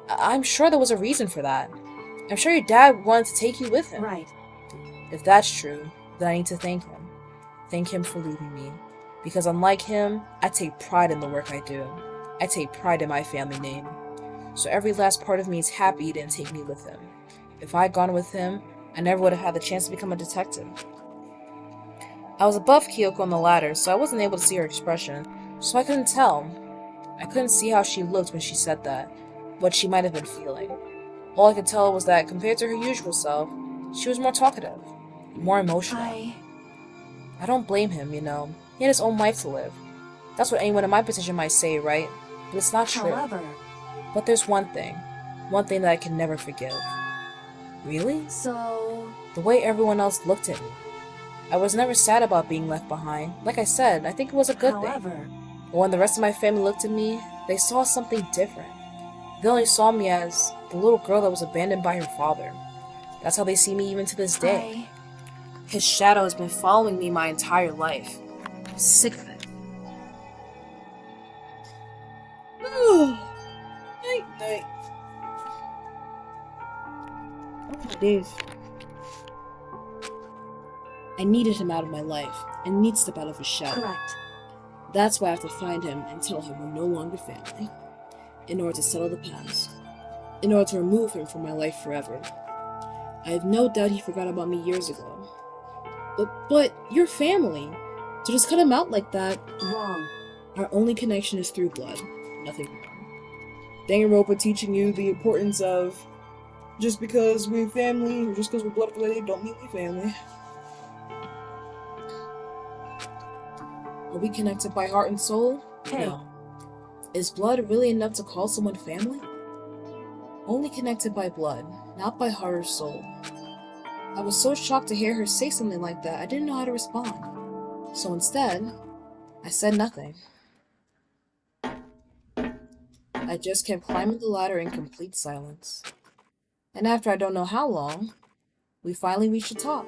I'm sure there was a reason for that. I'm sure your dad wanted to take you with him. Right. If that's true, then I need to thank him. Thank him for leaving me. Because unlike him, I take pride in the work I do. I take pride in my family name. So every last part of me is happy he didn't take me with him. If I had gone with him, I never would have had the chance to become a detective. I was above Kyoko on the ladder, so I wasn't able to see her expression, so I couldn't tell. I couldn't see how she looked when she said that, what she might have been feeling. All I could tell was that compared to her usual self, she was more talkative, more emotional. I don't blame him, you know. He had his own life to live. That's what anyone in my position might say, right? But it's not true. However... But there's one thing that I can never forgive. Really? So... The way everyone else looked at me. I was never sad about being left behind. Like I said, I think it was a good thing. But when the rest of my family looked at me, they saw something different. They only saw me as the little girl that was abandoned by her father. That's how they see me even to this day. His shadow has been following me my entire life. I'm sick of it. Night. Oh my days. I needed him out of my life, and need to step out of his shadow. Correct. That's why I have to find him and tell him we're no longer family. In order to settle the past. In order to remove him from my life forever. I have no doubt he forgot about me years ago. But you're family. To just cut him out like that... Wrong. Our only connection is through blood. Nothing more. Danganronpa teaching you the importance of just because we're family, or just because we're blood related, don't mean we're family. Are we connected by heart and soul? Hey. No. Is blood really enough to call someone family? Only connected by blood, not by heart or soul. I was so shocked to hear her say something like that, I didn't know how to respond. So instead, I said nothing. I just kept climbing the ladder in complete silence. And after I don't know how long, we finally reached the top.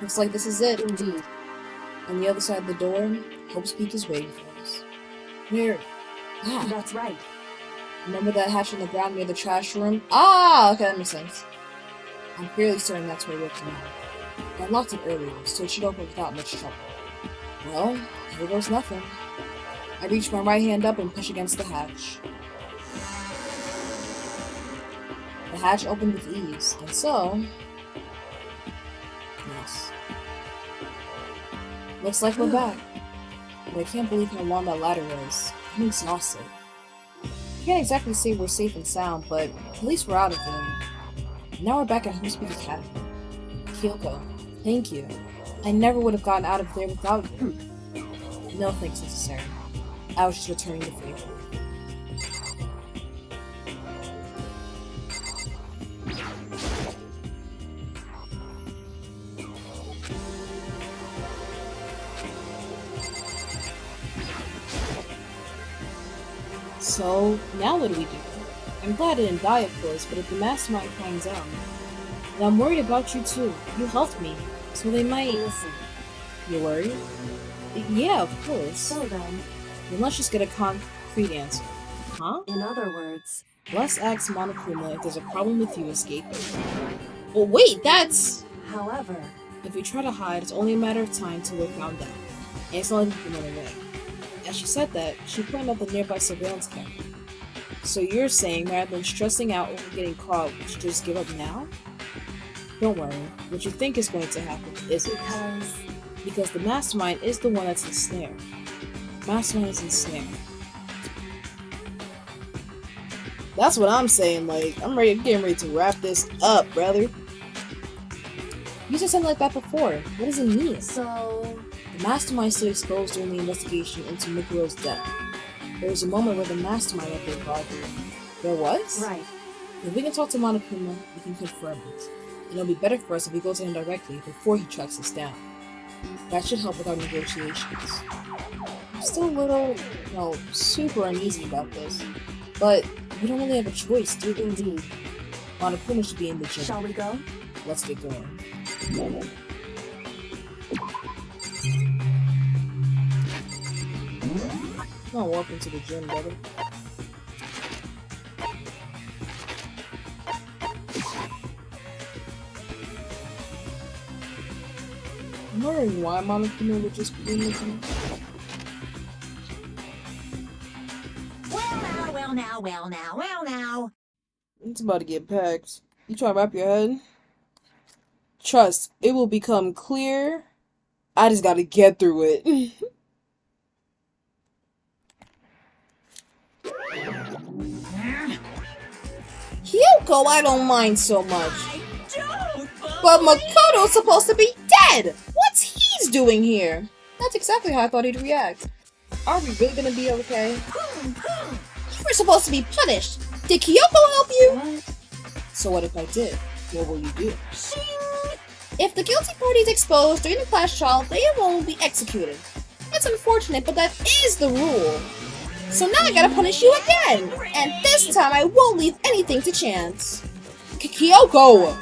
Looks like this is it. Indeed. On the other side of the door, Hope's Peak is waiting for us. Where? Ah. That's right. Remember that hatch on the ground near the trash room? Ah! Okay, that makes sense. I'm fairly certain that's where we're coming out. I locked it earlier, so it should open without much trouble. Well, here goes nothing. I reach my right hand up and push against the hatch. The hatch opened with ease, and so... Yes. Looks like we're back. But I can't believe how long that ladder was. I'm exhausted. I can't exactly say we're safe and sound, but at least we're out of there. Now we're back at Homepeak Academy. Kyoko, thank you. I never would have gotten out of there without you. No thanks necessary. I was just returning the favor. So, now what do we do? I'm glad I didn't die, of course, but if the mastermind finds out... And I'm worried about you too. You helped me, so they might... Listen. You're worried? Yeah, of course. So then, let's just get a concrete answer. Huh? in other words, Let's ask Monokuma if there's a problem with you escaping. Well, wait, that's... however, If we try to hide, it's only a matter of time till we're found out. And it's not like we can run away. As she said that, she pointed at the nearby surveillance camera. So you're saying rather than stressing out over getting caught, we should just give up now? Don't worry, what you think is going to happen isn't. Because the mastermind is the one that's ensnared. Mastermind is ensnared. That's what I'm saying, like, I'm getting ready to wrap this up, brother. You said something like that before. What does it mean? so The mastermind stood exposed during the investigation into Mikuro's death. There was a moment where the mastermind had been bothered. There was? right. If we can talk to Monokuma, we can confirm it. And it'll be better for us if we go to him directly before he tracks us down. That should help with our negotiations. I'm still a little, super uneasy about this. But we don't really have a choice, do we? Indeed. Monokuma should be in the gym. Shall we go? Let's get going. I'm not walking to the gym, brother. I'm wondering why Monokuma would just be in the gym. Well now. It's about to get packed. You try to wrap your head? Trust, it will become clear. I just gotta get through it. Kyoko, I don't mind so much. But Makoto's supposed to be dead! What's he's doing here? That's exactly how I thought he'd react. Are we really gonna be okay? You were supposed to be punished. Did Kyoko help you? What? So what if I did? What will you do? If the guilty party is exposed during the class trial, they won't be executed. It's unfortunate, but that is the rule. So now I gotta punish you again! And this time I won't leave anything to chance. Kyoko!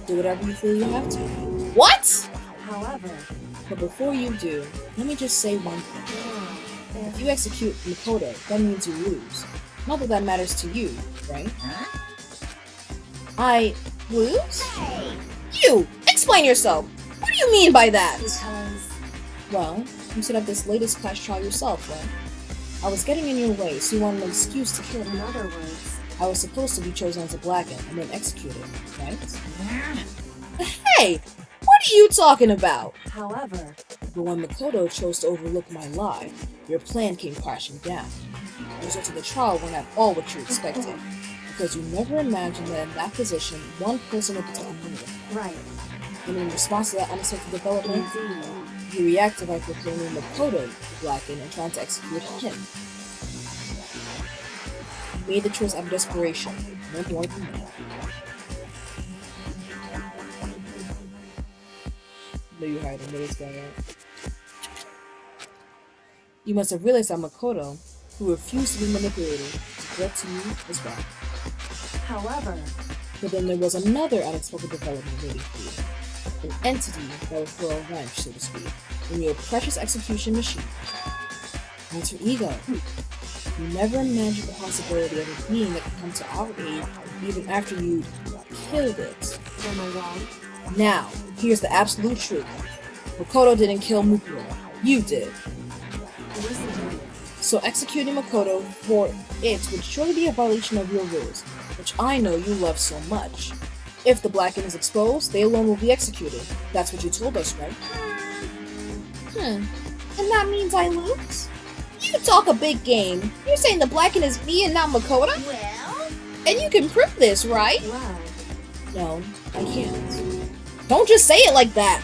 Do whatever you feel you have to. What? However, But before you do, let me just say one thing. If you execute Makoto, that means you lose. Not that that matters to you, right? I lose? You! Explain yourself! What do you mean by that? because Well, you set up this latest class trial yourself, right? I was getting in your way, so you wanted an excuse to kill me. in other words, I was supposed to be chosen as a Blacken and then executed, right? Hey! What are you talking about? however, But when Makoto chose to overlook my lie, your plan came crashing down. The results of the trial weren't at all what you expected, because you never imagined that in that position, one person would protect another. right. And in response to that unexpected development, Indeed. you reacted by proclaiming Makoto the Blacken and trying to execute him. You made the choice out of desperation, no more than that. No, you hiding, but it's going out. You must have realized that Makoto, who refused to be manipulated, was a threat to you as well. However, But then there was another unexpected development waiting for you. An entity that would throw a wrench, so to speak, in your precious execution machine. Alter ego. You never imagined the possibility of a being that could come to our aid even after you killed it. am I wrong? Now, here's the absolute truth. Makoto didn't kill Mukuro. You did. Listen to me. So executing Makoto for it would surely be a violation of your rules, which I know you love so much. If the Blacken is exposed, they alone will be executed. That's what you told us, right? And that means I lose? You talk a big game. You're saying the blackened is me and not Makoto? Well? And you can prove this, right? Wow. No, I can't. Don't just say it like that!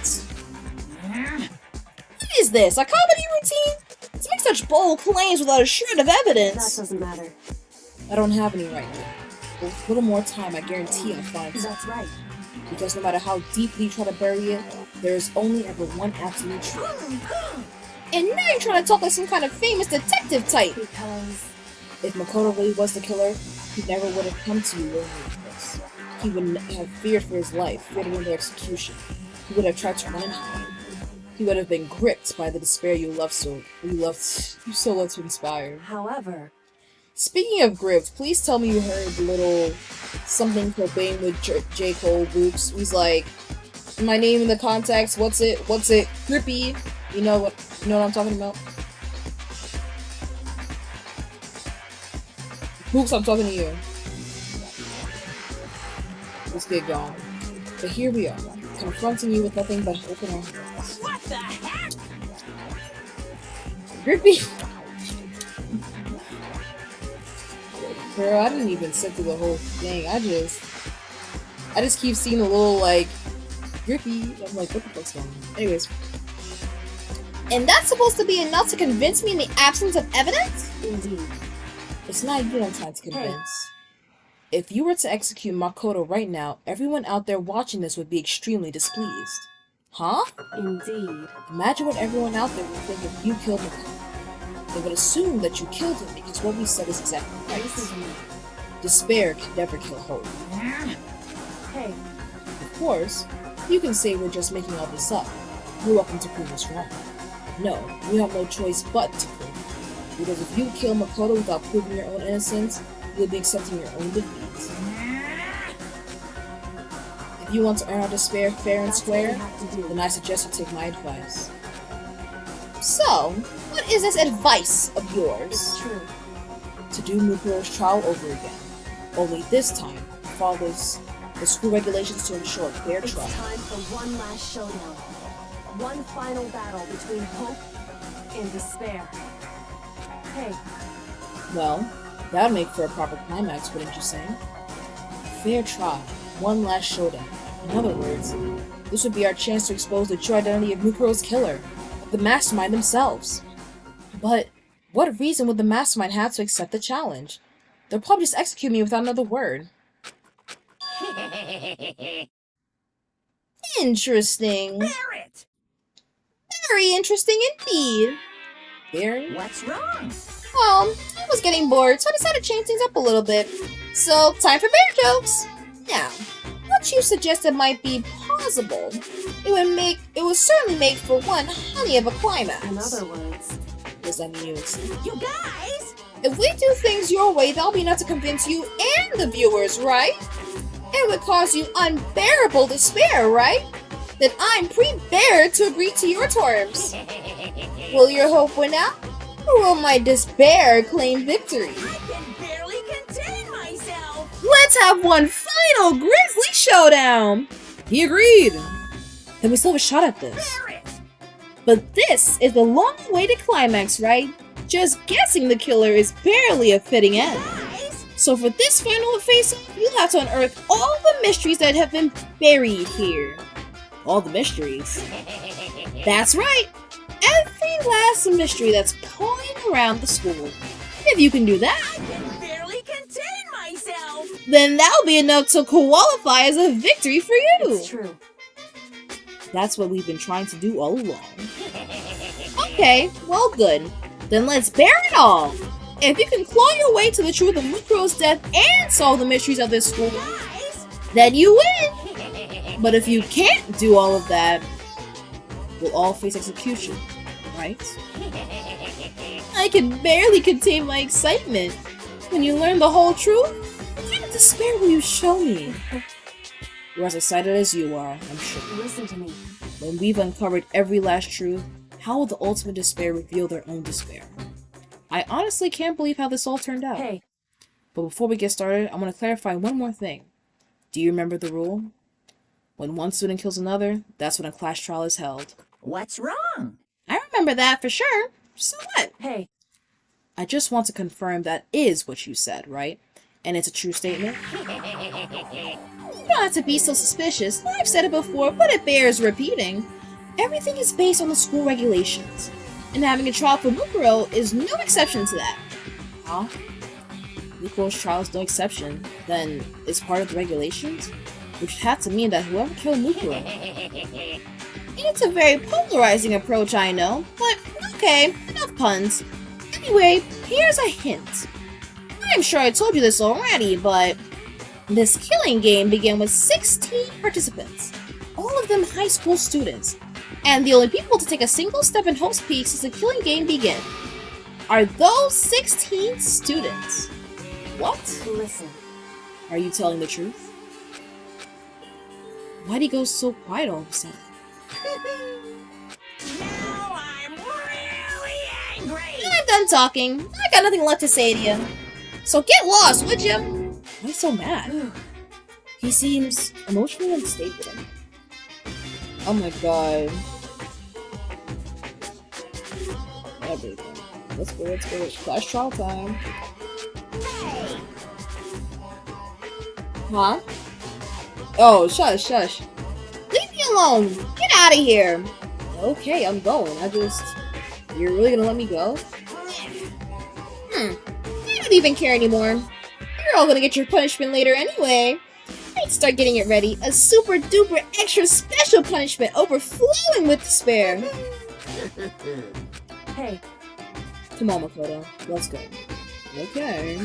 What is this, a comedy routine? To make such bold claims without a shred of That evidence! doesn't matter. I don't have any right now. With a little more time, I guarantee I'll find some. That's right. Because no matter how deeply you try to bury it, there is only ever one absolute truth. And now you're trying to talk like some kind of famous detective type! Because... If Makoto really was the killer, he never would have come to you willingly like this. He would have feared for his life, feared of their execution. He would have tried to run and hide. He would have been gripped by the despair you so love to inspire. However... Speaking of gripped, please tell me you heard the little something Cobain with J. Cole Boops. He's like, my name in the context, what's it, grippy. You know what I'm talking about? Boops, I'm talking to you. Let's get going. But here we are, confronting you with nothing but hope in our hearts. What the heck? Grippy! Girl, I didn't even sit through the whole thing. I just keep seeing a little, like, Grippy. I'm like, what the fuck's going on? Anyways. And that's supposed to be enough to convince me in the absence of evidence? Indeed. It's not you I'm trying to convince. If you were to execute Makoto right now, everyone out there watching this would be extremely displeased. Huh? Indeed. Imagine what everyone out there would think if you killed Makoto. They would assume that you killed him because what we said is exactly right. Despair can never kill hope. Hey. Of course, you can say we're just making all this up. You're welcome to prove us wrong. No, you have no choice but to prove it. Because if you kill Makoto without proving your own innocence, you'll be accepting your own defeat. If you want to earn our despair fair and square, then I suggest you take my advice. So, what is this advice of yours? It's true. To do Mukuro's trial over again. Only this time, follow the school regulations to ensure a fair trial. It's time for one last showdown. One final battle between hope and despair. Hey. Well, that would make for a proper climax, wouldn't you say? Fair trial. One last showdown. In other words, this would be our chance to expose the true identity of Mukuro's killer. The mastermind themselves. But what reason would the mastermind have to accept the challenge? They'll probably just execute me without another word. Interesting. Barrett! Very interesting indeed. Very? What's wrong? Well, I was getting bored, so I decided to change things up a little bit. So, time for bear jokes! Now, what you suggested might be plausible. It would certainly make for one honey of a climax. In other words, does that mean you accept? You guys! If we do things your way, that'll be enough to convince you and the viewers, right? It would cause you unbearable despair, right? Then I'm prepared to agree to your terms. Will your hope win out? Or will my despair claim victory? I can barely contain myself! Let's have one final grisly showdown! He agreed! Then we still have a shot at this. Barrett! But this is the long-awaited climax, right? Just guessing the killer is barely a fitting end. Guys! So for this final face-off, you'll have to unearth all the mysteries that have been buried here. All the mysteries. That's right! Every last mystery that's pawing around the school. If you can do that, I can barely contain myself! then that'll be enough to qualify as a victory for you! it's true. That's what we've been trying to do all along. Okay, well good. Then let's bear it all! If you can claw your way to the truth of Mukuro's death and solve the mysteries of this school, Guys! then you win! But if you can't do all of that, we'll all face execution, right? I can barely contain my excitement. When you learn the whole truth, what kind of despair will you show me? You're as excited as you are, I'm sure. Listen to me. When we've uncovered every last truth, how will the ultimate despair reveal their own despair? I honestly can't believe how this all turned out. Hey. But before we get started, I want to clarify one more thing. Do you remember the rule? When one student kills another, that's when a class trial is held. What's wrong? I remember that for sure. So what? Hey. I just want to confirm that is what you said, right? And it's a true statement? You don't have to be so suspicious. I've said it before, but it bears repeating. Everything is based on the school regulations, and having a trial for Mukuro is no exception to that. Huh? Mukuro's trial is no exception, then it's part of the regulations? Which had to mean that whoever killed Mukuro... It's a very polarizing approach, I know, but okay, enough puns. Anyway, here's a hint. I'm sure I told you this already, but this killing game began with 16 participants, all of them high school students, and the only people to take a single step in Hope's Peak since the killing game began are those 16 students. What? Listen. Are you telling the truth? Why'd he go so quiet all of a sudden? Now I'm really angry! I'm done talking. I got nothing left to say to you. So get lost, would you? Why so mad? He seems emotionally unstable. Oh my god. Everything. Let's go. Clash trial time. Huh? Oh, shush. Leave me alone. Get out of here. Okay, I'm going. You're really gonna let me go? I don't even care anymore. You're all gonna get your punishment later anyway. I'd start getting it ready. A super duper extra special punishment overflowing with despair. Hey. Come on, Makoto. Let's go. Okay.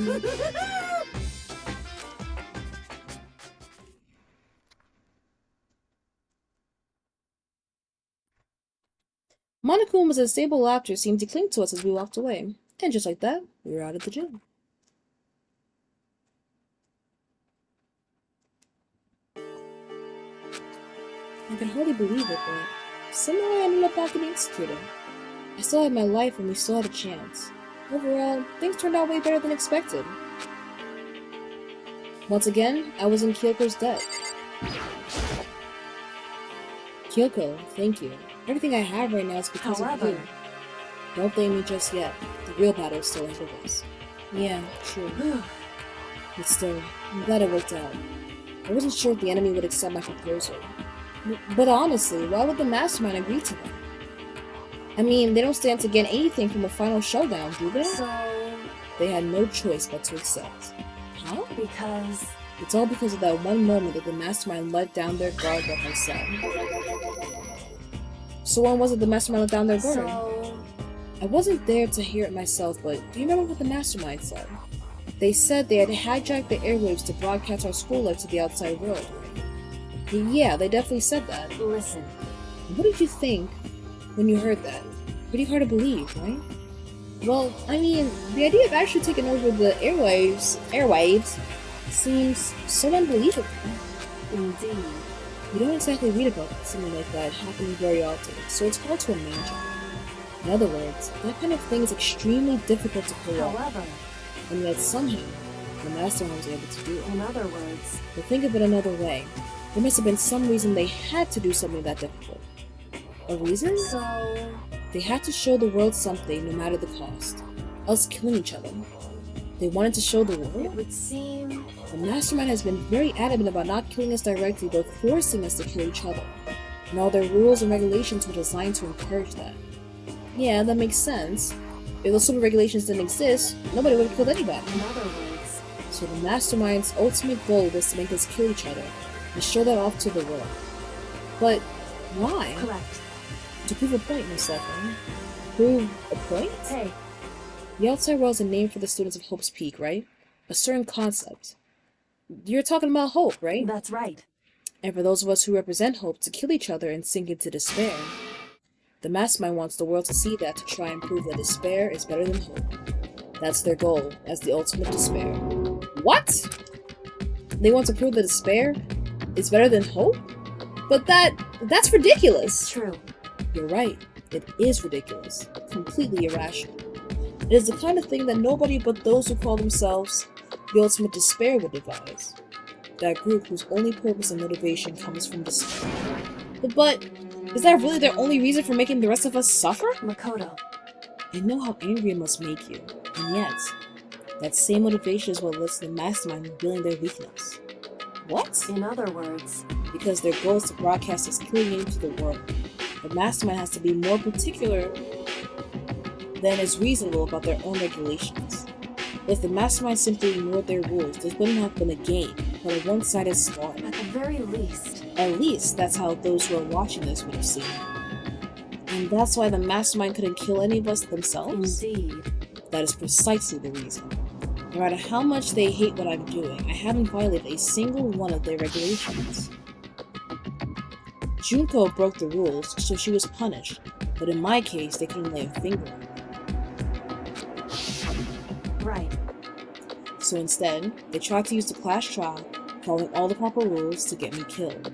Monokuma's unstable laughter seemed to cling to us as we walked away. And just like that, we were out of the gym. I can hardly believe it, but somehow I ended up back in the executor. I still had my life and we still had a chance. Overall, things turned out way better than expected. Once again, I was in Kyoko's debt. Kyoko, thank you. Everything I have right now is because of you. Don't blame me just yet. The real battle is still ahead of us. Yeah, true. But still, I'm glad it worked out. I wasn't sure if the enemy would accept my proposal. But honestly, why would the mastermind agree to that? I mean, they don't stand to gain anything from a final showdown, do they? So... They had no choice but to accept. Huh? Because... It's all because of that one moment that the mastermind let down their guard like I said. So when was it the mastermind let down their guard? So... I wasn't there to hear it myself, but do you remember what the mastermind said? They said they had hijacked the airwaves to broadcast our school life to the outside world. Yeah, they definitely said that. Listen. What did you think when you heard that? Pretty hard to believe, right? Well, I mean, the idea of actually taking over the airwaves seems so unbelievable. Indeed. You don't exactly read about something like that happening very often, so it's hard to imagine. In other words, that kind of thing is extremely difficult to pull off. However, and yet somehow, the mastermind was able to do it. In other words... But think of it another way. There must have been some reason they had to do something that difficult. A reason? So... They had to show the world something, no matter the cost. Else killing each other. They wanted to show the world? It would seem... The mastermind has been very adamant about not killing us directly, but forcing us to kill each other. And all their rules and regulations were designed to encourage that. Yeah, that makes sense. If those sort of regulations didn't exist, nobody would have killed anybody. In other words... So the mastermind's ultimate goal was to make us kill each other, and show that off to the world. But why? Correct. To prove a point, most likely. Prove a point? Hey. The outside world is a name for the students of Hope's Peak, right? A certain concept. You're talking about hope, right? That's right. And for those of us who represent hope, to kill each other and sink into despair. The mastermind wants the world to see that to try and prove that despair is better than hope. That's their goal, as the ultimate despair. What? They want to prove that despair is better than hope? But that's ridiculous. True. You're right. It is ridiculous. Completely irrational. It is the kind of thing that nobody but those who call themselves the ultimate despair would devise. That group whose only purpose and motivation comes from despair. But Is that really their only reason for making the rest of us suffer? Makoto. I know how angry it must make you, and yet, that same motivation is what lets the mastermind revealing their weakness. What? In other words, Because their goal is to broadcast this killing game to the world. The mastermind has to be more particular than is reasonable about their own regulations. If the mastermind simply ignored their rules, this wouldn't have been a game, but a one-sided slaughter. at the very least. At least, that's how those who are watching this would have seen it. And that's why the mastermind couldn't kill any of us themselves? Indeed. That is precisely the reason. No matter how much they hate what I'm doing, I haven't violated a single one of their regulations. Junko broke the rules, so she was punished, but in my case, they couldn't lay a finger on her. Right. So instead, they tried to use the class trial, following all the proper rules, to get me killed.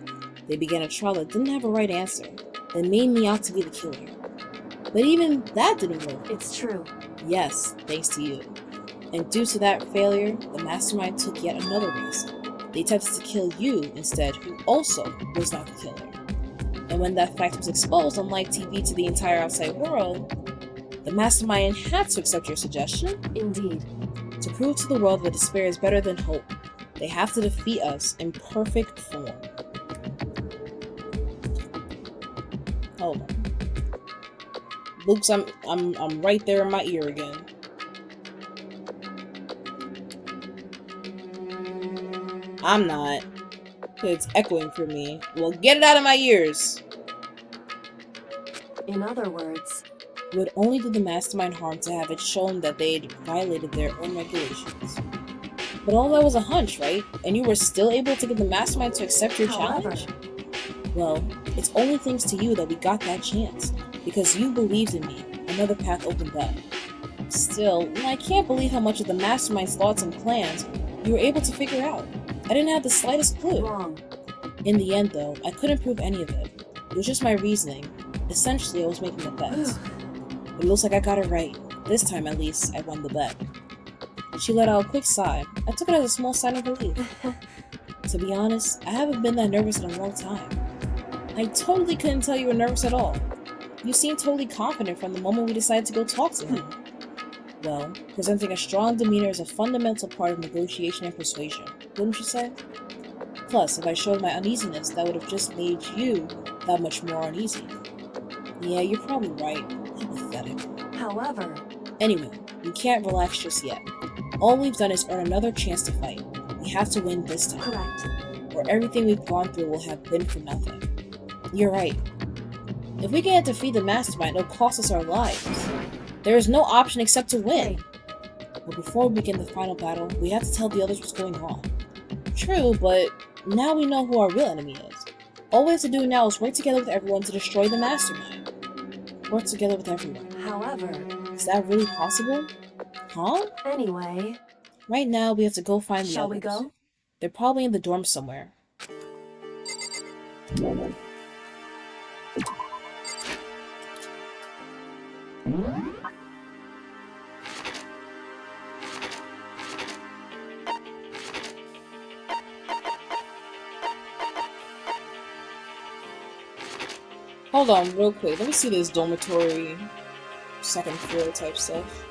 They began a trial that didn't have a right answer, that made me out to be the killer. But even that didn't work. It's true. Yes, thanks to you. And due to that failure, the mastermind took yet another risk. They attempted to kill you instead, who also was not the killer. And when that fact was exposed on live TV to the entire outside world, the mastermind had to accept your suggestion. Indeed. To prove to the world that despair is better than hope, they have to defeat us in perfect form. Hold on. Luke's, I'm right there in my ear again. I'm not. It's echoing for me. Well, get it out of my ears! In other words, It would only do the mastermind harm to have it shown that they'd violated their own regulations. But all that was a hunch, right? And you were still able to get the mastermind to accept your challenge? Well, it's only thanks to you that we got that chance. Because you believed in me, another path opened up. Still, I can't believe how much of the mastermind's thoughts and plans you were able to figure out. I didn't have the slightest clue. wrong. In the end, though, I couldn't prove any of it. It was just my reasoning. Essentially, I was making a bet. But it looks like I got it right. This time, at least, I won the bet. She let out a quick sigh. I took it as a small sign of relief. To be honest, I haven't been that nervous in a long time. I totally couldn't tell you were nervous at all. You seemed totally confident from the moment we decided to go talk to him. Well, presenting a strong demeanor is a fundamental part of negotiation and persuasion, wouldn't you say? Plus, if I showed my uneasiness, that would have just made you that much more uneasy. Yeah, you're probably right. I'm pathetic. However, Anyway, we can't relax just yet. All we've done is earn another chance to fight. We have to win this time. correct. Or everything we've gone through will have been for nothing. You're right. If we can't defeat the mastermind, it'll cost us our lives. There is no option except to win. But before we begin the final battle, we have to tell the others what's going on. True, but now we know who our real enemy is. All we have to do now is work together with everyone to destroy the mastermind. Work together with everyone. However, Is that really possible? Huh? anyway, Right now, we have to go find the shall others. we go? They're probably in the dorm somewhere. Hold on, real quick. Let me see this dormitory, second floor type stuff.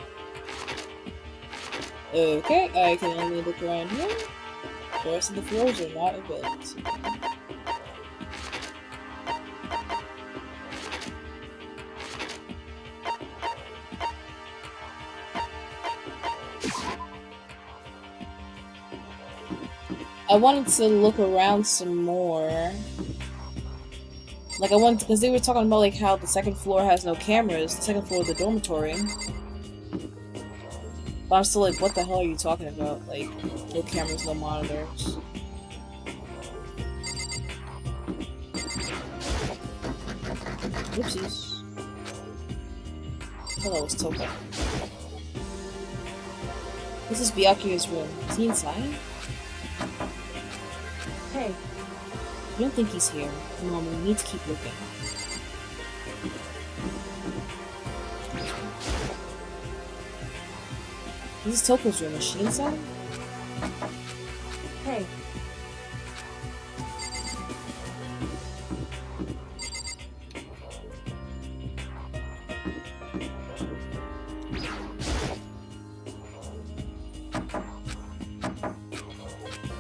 Okay, I can only look around here. The rest of the floors are not available to me. I wanted to look around some more. Like, I wanted, because they were talking about, like, how the second floor has no cameras. The second floor of the dormitory. But I'm still like, what the hell are you talking about? Like, no cameras, no monitors. Oopsies. I thought that was Toka. This is Byakuya's room. Is he inside? Hey, I don't think he's here. Mom, we need to keep looking. This is Toko's room. Is she inside?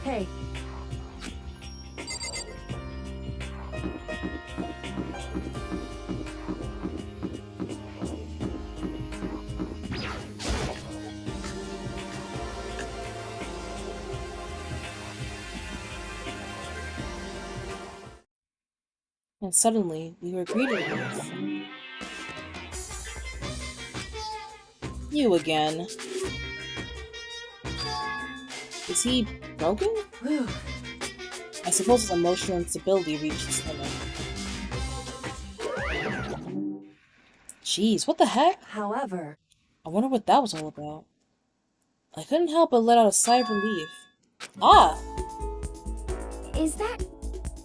okay. And suddenly, we were greeted with... You again. Is he broken? Whew. I suppose his emotional instability reached its limit. Jeez, what the heck? However, I wonder what that was all about. I couldn't help but let out a sigh of relief. Ah! Is that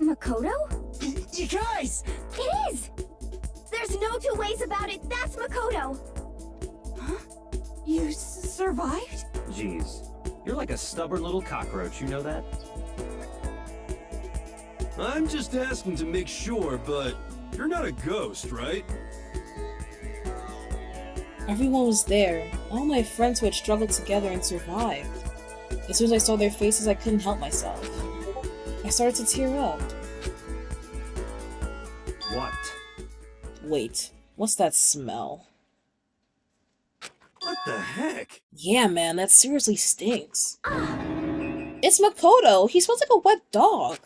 Makoto? You guys! It is! There's no two ways about it. That's Makoto. huh? You survived? Jeez. You're like a stubborn little cockroach, you know that? I'm just asking to make sure, but you're not a ghost, right? Everyone was there. All my friends who had struggled together and survived. As soon as I saw their faces, I couldn't help myself. I started to tear up. What? Wait, what's that smell? What the heck? Yeah, man, that seriously stinks. It's Makoto! He smells like a wet dog!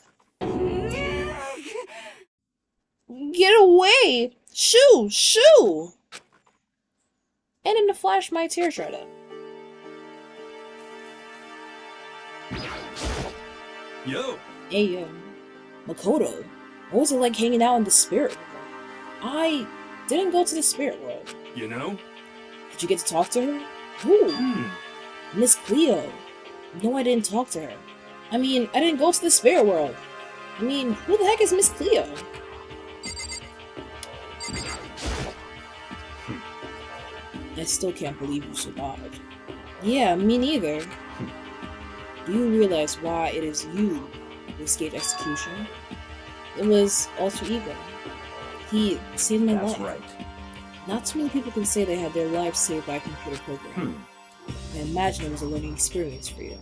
Get away! Shoo! Shoo! And in a flash, my tears dried up. Yo! Hey, Makoto, what was it like hanging out in the spirit world? I didn't go to the spirit world. You know? Did you get to talk to her? Who? Miss Cleo. No, I didn't talk to her. I mean, I didn't go to the spirit world. I mean, who the heck is Miss Cleo? I still can't believe you survived. Yeah, me neither. Do you realize why it is you who escaped execution? It was alter ego. He saved my life. That's right. Not too many people can say they had their lives saved by a computer program. I imagine it was a learning experience for you.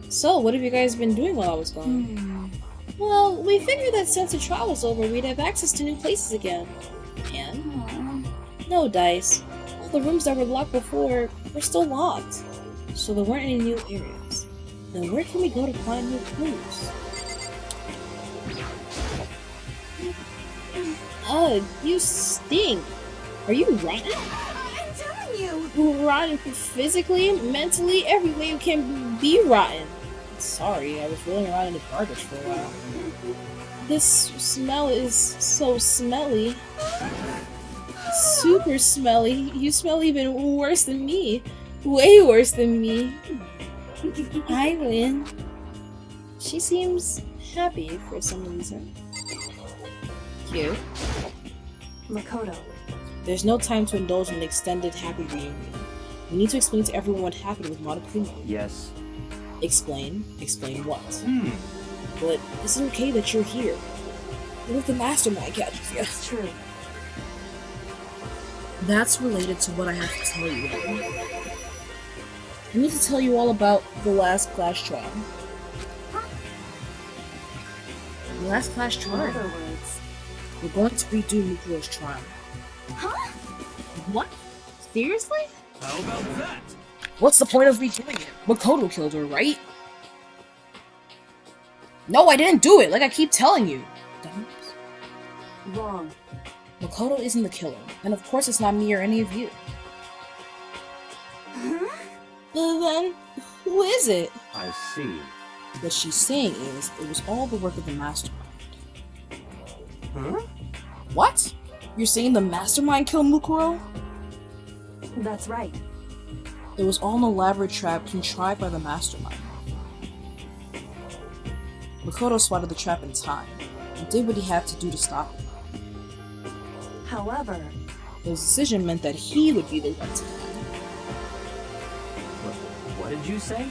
So, what have you guys been doing while I was gone? Well, we figured that since the trial was over, we'd have access to new places again. And? No, Dice. All the rooms that were locked before were still locked. So there weren't any new areas. Then where can we go to find new clues? Ugh, you stink. Are you rotten? I'm telling you! Rotten physically, mentally, every way you can be rotten. Sorry, I was rolling around in the garbage for a while. This smell is so smelly. Super smelly. You smell even worse than me. Way worse than me. I win. She seems happy for some reason. Cute. Makoto. There's no time to indulge in an extended happy reunion. We need to explain to everyone what happened with Monokuma. Yes. Explain? Explain what? But is it okay that you're here? What if the mastermind catches you? It's true. That's related to what I have to tell you. I need to tell you all about the last class trial. The last class In trial? other words. We're going to redo Mukuro's trial. Huh? What? Seriously? How about that? What's the point of redoing it? Makoto killed her, right? No, I didn't do it, like I keep telling you. Wrong. Makoto isn't the killer, and of course it's not me or any of you. Huh? Then, who is it? I see. What she's saying is, it was all the work of the mastermind. Huh? What? You're saying the mastermind killed Mukuro? That's right. It was all an elaborate trap contrived by the mastermind. Makoto spotted the trap in time, and did what he had to do to stop it. However, His decision meant that he would be the one to die. What did you say?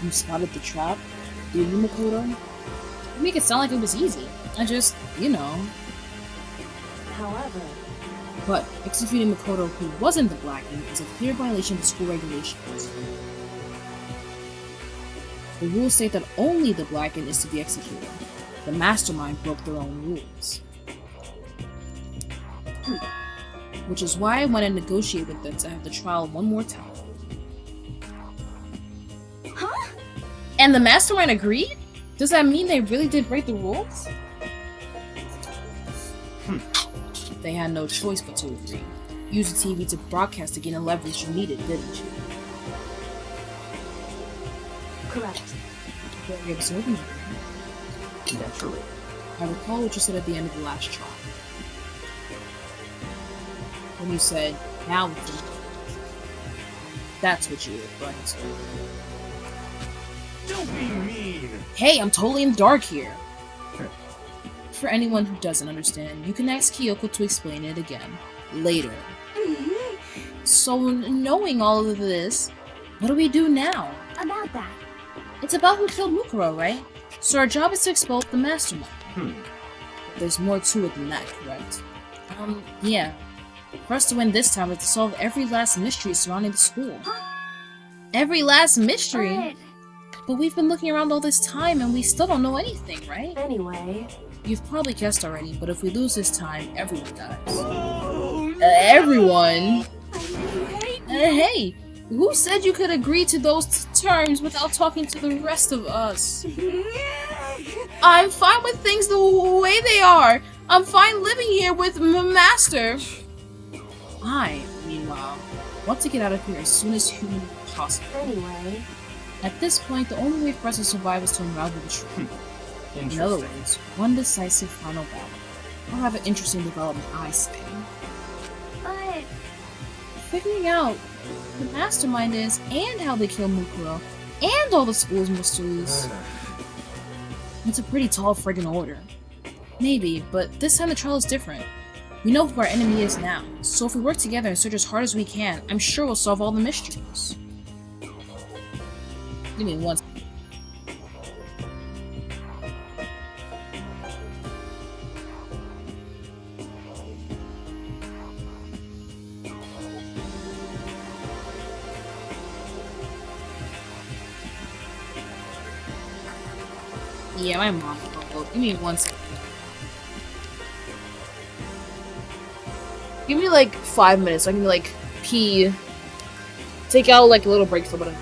You spotted the trap? Did you, Makoto? You make it sound like it was easy. I just, you know. however, But executing Makoto, who wasn't the Blacken, is a clear violation of the school regulations. The rules state that only the Blacken is to be executed. The mastermind broke their own rules. Which is why I went and negotiated with them to have the trial one more time. Huh? And the mastermind agreed? Does that mean they really did break the rules? They had no choice but to agree. Use the TV to broadcast to gain the leverage you needed, didn't you? Correct. Very observant. Naturally. I recall what you said at the end of the last trial. When you said, now we can. That's what you were referring to. Don't be mean! Hey, I'm totally in the dark here. For anyone who doesn't understand, you can ask Kyoko to explain it again, later. So, knowing all of this, what do we do now? About that. It's about who killed Mukuro, right? So our job is to expose the mastermind. There's more to it than that, correct? Yeah. For us to win this time, we have to solve every last mystery surrounding the school. Every last mystery? But we've been looking around all this time and we still don't know anything, right? Anyway. You've probably guessed already, but if we lose this time, everyone dies. Everyone? Hey! Who said you could agree to those terms without talking to the rest of us? I'm fine with things the way they are. I'm fine living here with Master. I, meanwhile, want to get out of here as soon as humanly possible. Anyway. At this point, the only way for us to survive is to unravel the truth. In other words, one decisive final battle. I'll have an interesting development, I say. But figuring out who the mastermind is, and how they kill Mukuro, and all the school's mysteries. It's a pretty tall friggin' order. Maybe, but this time the trial is different. We know who our enemy is now, so if we work together and search as hard as we can, I'm sure we'll solve all the mysteries. Give me one second. Yeah, my mom will. Give me one second. Give me like 5 minutes. So I can like pee. Take out like a little break for what.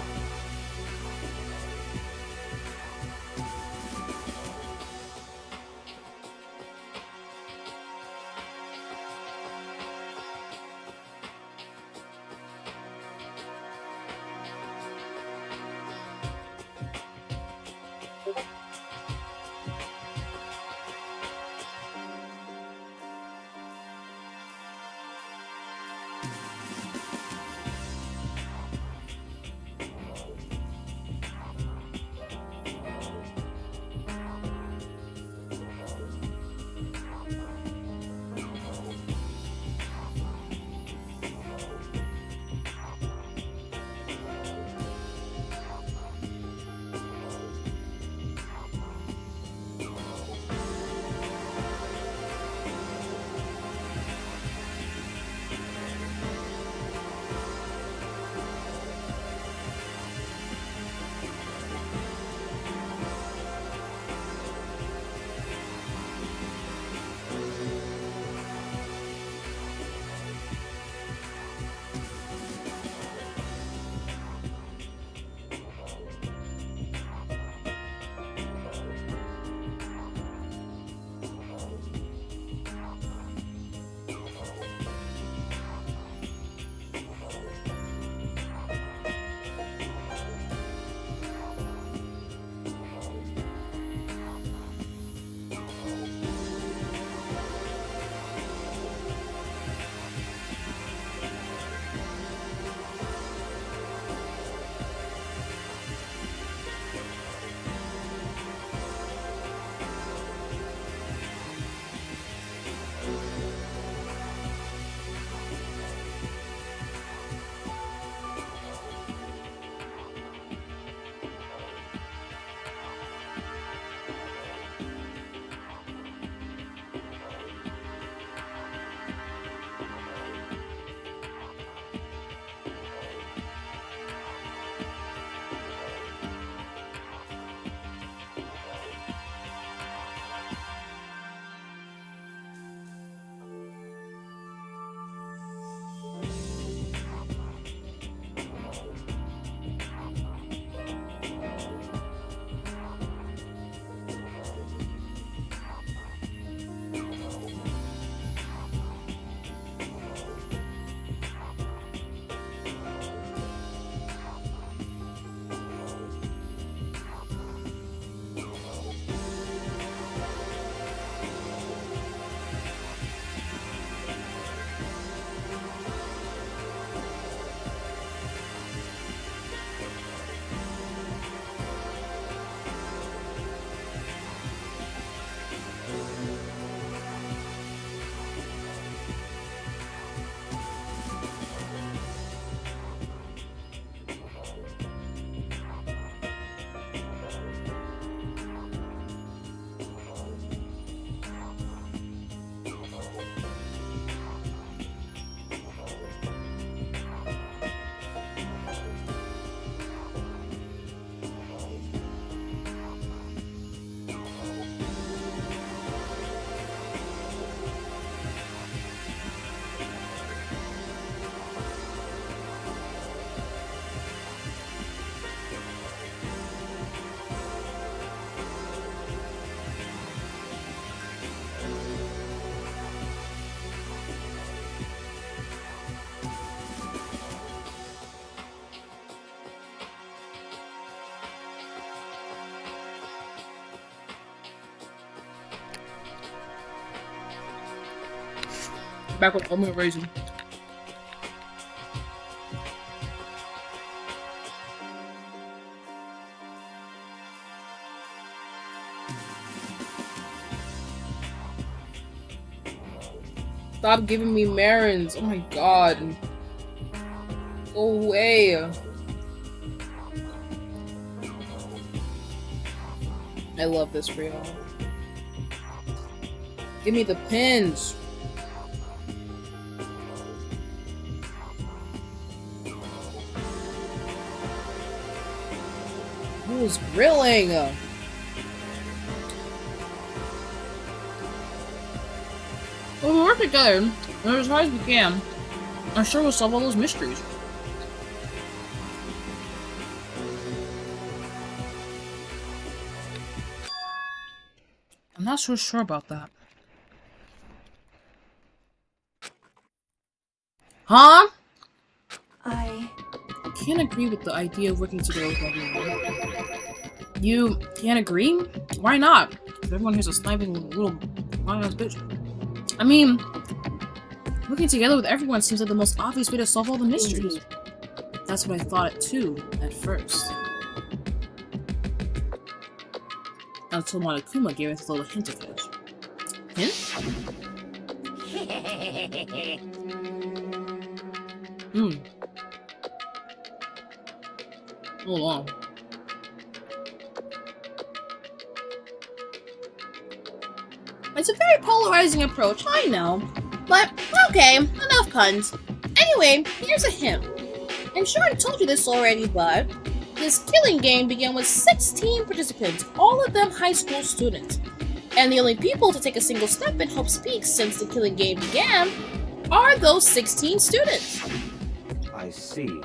Back with oatmeal raisin. Stop giving me marins. Oh my god. Go away. I love this for y'all. Give me the pins. Who's grilling? Well, we work together, and as hard as we can, I'm sure we'll solve all those mysteries. I'm not so sure about that. Huh? I can't agree with the idea of working together with everyone. You can't agree? Why not? Everyone here's a sniping little lying-ass bitch. I mean, working together with everyone seems like the most obvious way to solve all the mysteries. That's what I thought it too, at first. Until Monokuma gave us a little hint of it. Hint? Hold on. It's a very polarizing approach, I know. But, okay, enough puns. Anyway, here's a hint. I'm sure I told you this already, but this killing game began with 16 participants, all of them high school students. And the only people to take a single step in Hope's Peak since the killing game began are those 16 students. I see.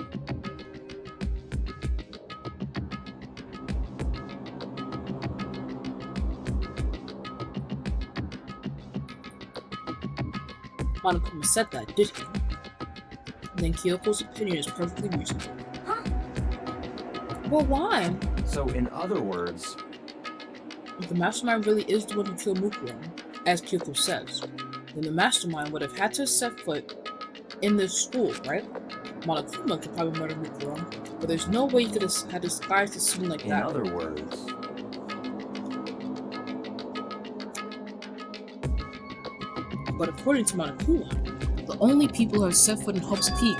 Monokuma said that, did he? Then Kyoko's opinion is perfectly reasonable. Huh? Well, why? So, in other words, if the mastermind really is the one who killed Mukuro, as Kyoko says, then the mastermind would have had to set foot in this school, right? Monokuma could probably murder Mukuro, but there's no way he could have disguised a scene like that. in other words, But according to Monokuma, the only people who have set foot in Hope's Peak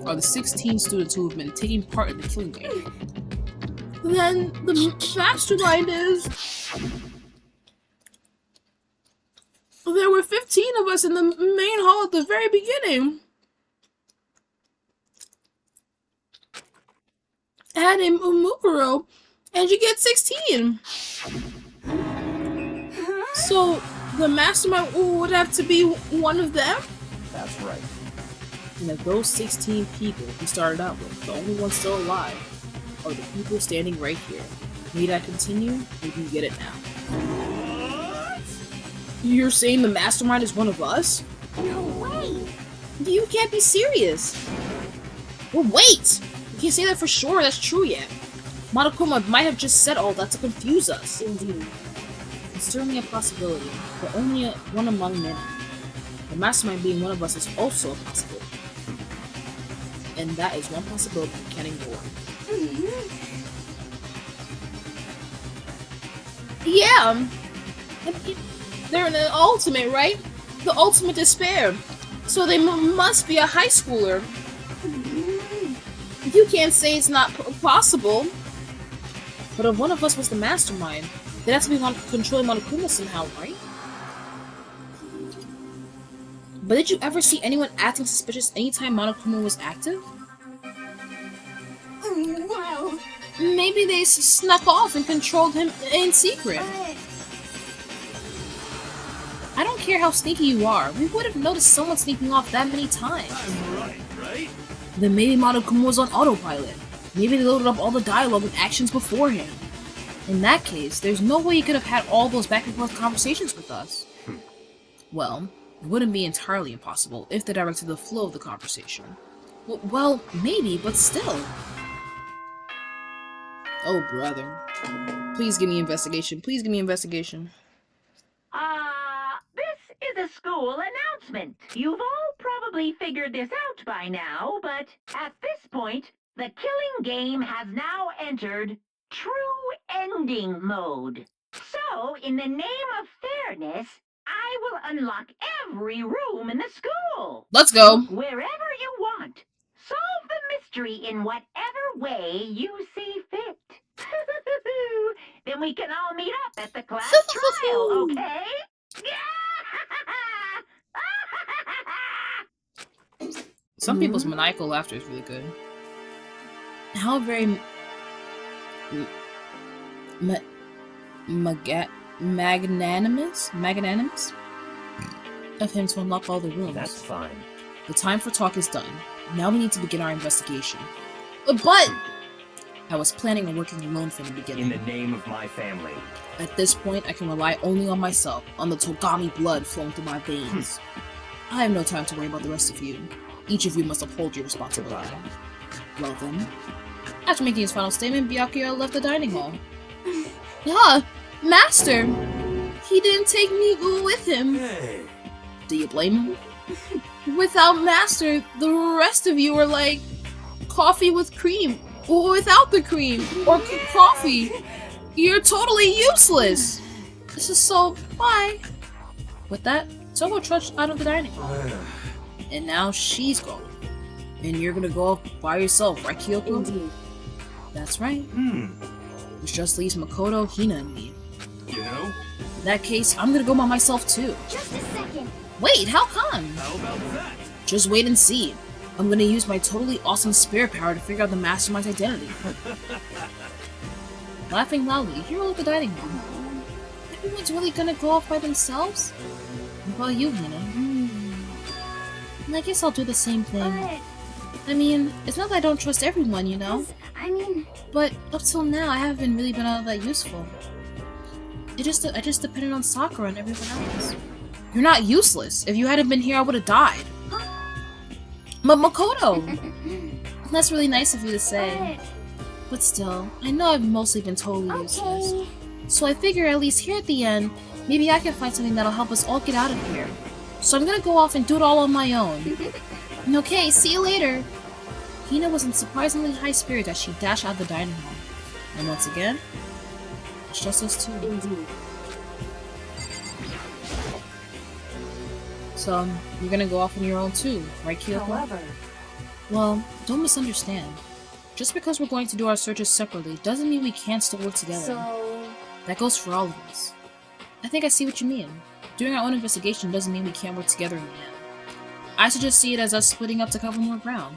are the 16 students who have been taking part in the killing game. Then the mastermind is... There were 15 of us in the main hall at the very beginning. Add in Mukuro, and you get 16. So the mastermind would have to be one of them? that's right. And of those 16 people we started out with, the only ones still alive are the people standing right here. Need I continue? You can get it now. You're saying the mastermind is one of us? No way! You can't be serious. Well, wait! You can't say that for sure that's true yet. Monokuma might have just said all that to confuse us. Indeed. It's certainly a possibility, but only one among many. The mastermind being one of us is also a possibility. And that is one possibility we can't ignore. Yeah. They're in the ultimate, right? The ultimate despair. So they must be a high schooler. You can't say it's not possible. But if one of us was the mastermind, they'd have to be controlling Monokuma somehow, right? But did you ever see anyone acting suspicious anytime Monokuma was active? Well, Maybe they snuck off and controlled him in secret. I don't care how sneaky you are, we would have noticed someone sneaking off that many times. I'm right, right? Then maybe Monokuma was on autopilot. Maybe they loaded up all the dialogue and actions beforehand. In that case, there's no way he could have had all those back and forth conversations with us. Well, it wouldn't be entirely impossible if they directed the flow of the conversation. Well, maybe, but still. Oh, brother. Please give me investigation. Please give me investigation. This is a school announcement. You've all probably figured this out by now, but at this point, the killing game has now entered true ending mode. So, in the name of fairness, I will unlock every room in the school. Let's go. Look wherever you want. Solve the mystery in whatever way you see fit. Then we can all meet up at the class trial, okay? Some people's maniacal laughter is really good. How very magnanimous of him to unlock all the rooms. That's fine. The time for talk is done. Now we need to begin our investigation. But I was planning on working alone from the beginning. In the name of my family. At this point, I can rely only on myself, on the Togami blood flowing through my veins. I have no time to worry about the rest of you. Each of you must uphold your responsibility. Well then. After making his final statement, Byakuya left the dining hall. Master! He didn't take me with him. Hey. Do you blame him? Without Master, the rest of you are like coffee with cream, or without the cream, or coffee. You're totally useless. This is so bye. With that, Toho trudged out of the dining hall. And now she's gone. And you're gonna go off by yourself, right, Kyoko? Indeed. That's right. Which just leaves Makoto, Hina, and me. You know? In that case, I'm gonna go by myself too. Just a second. Wait, how come? How about that? Just wait and see. I'm gonna use my totally awesome spirit power to figure out the mastermind's identity. Laughing loudly, you roll at the dining hall. Everyone's really gonna go off by themselves? What about you, Hina? I guess I'll do the same thing. But I mean, it's not that I don't trust everyone, you know? I mean, But up till now, I haven't really been all that useful. I just depended on Sakura and everyone else. You're not useless. If you hadn't been here, I would have died. But Makoto! That's really nice of you to say. But still, I know I've mostly been totally useless. So I figure at least here at the end, maybe I can find something that'll help us all get out of here. So I'm gonna go off and do it all on my own. Okay, see you later! Hina was in surprisingly high spirits as she dashed out of the dining hall. And once again, it's just us two. Indeed. So, you're gonna go off on your own too, right, Kyoko? However, Well, don't misunderstand. Just because we're going to do our searches separately doesn't mean we can't still work together. so That goes for all of us. I think I see what you mean. Doing our own investigation doesn't mean we can't work together in the end. I should just see it as us splitting up to cover more ground.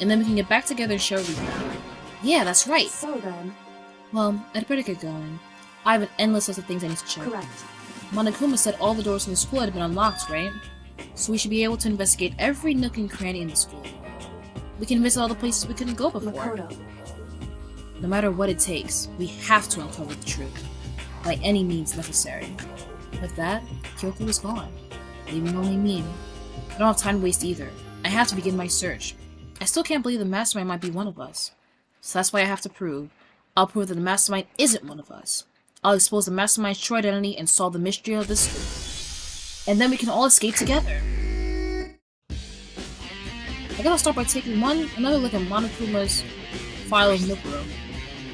And then we can get back together and share what we found. Yeah, that's right! so then, Well, I'd better get going. I have an endless list of things I need to check. correct. Monokuma said all the doors in the school had been unlocked, right? So we should be able to investigate every nook and cranny in the school. We can visit all the places we couldn't go before. Makoto. No matter what it takes, we have to uncover the truth. By any means necessary. With that, Kyoko was gone, leaving only me. I don't have time to waste either. I have to begin my search. I still can't believe the mastermind might be one of us. So that's why I have to prove. I'll prove that the mastermind isn't one of us. I'll expose the mastermind's true identity and solve the mystery of this school. And then we can all escape together. I guess I'll start by taking another look at Monokuma's file of Nukuro.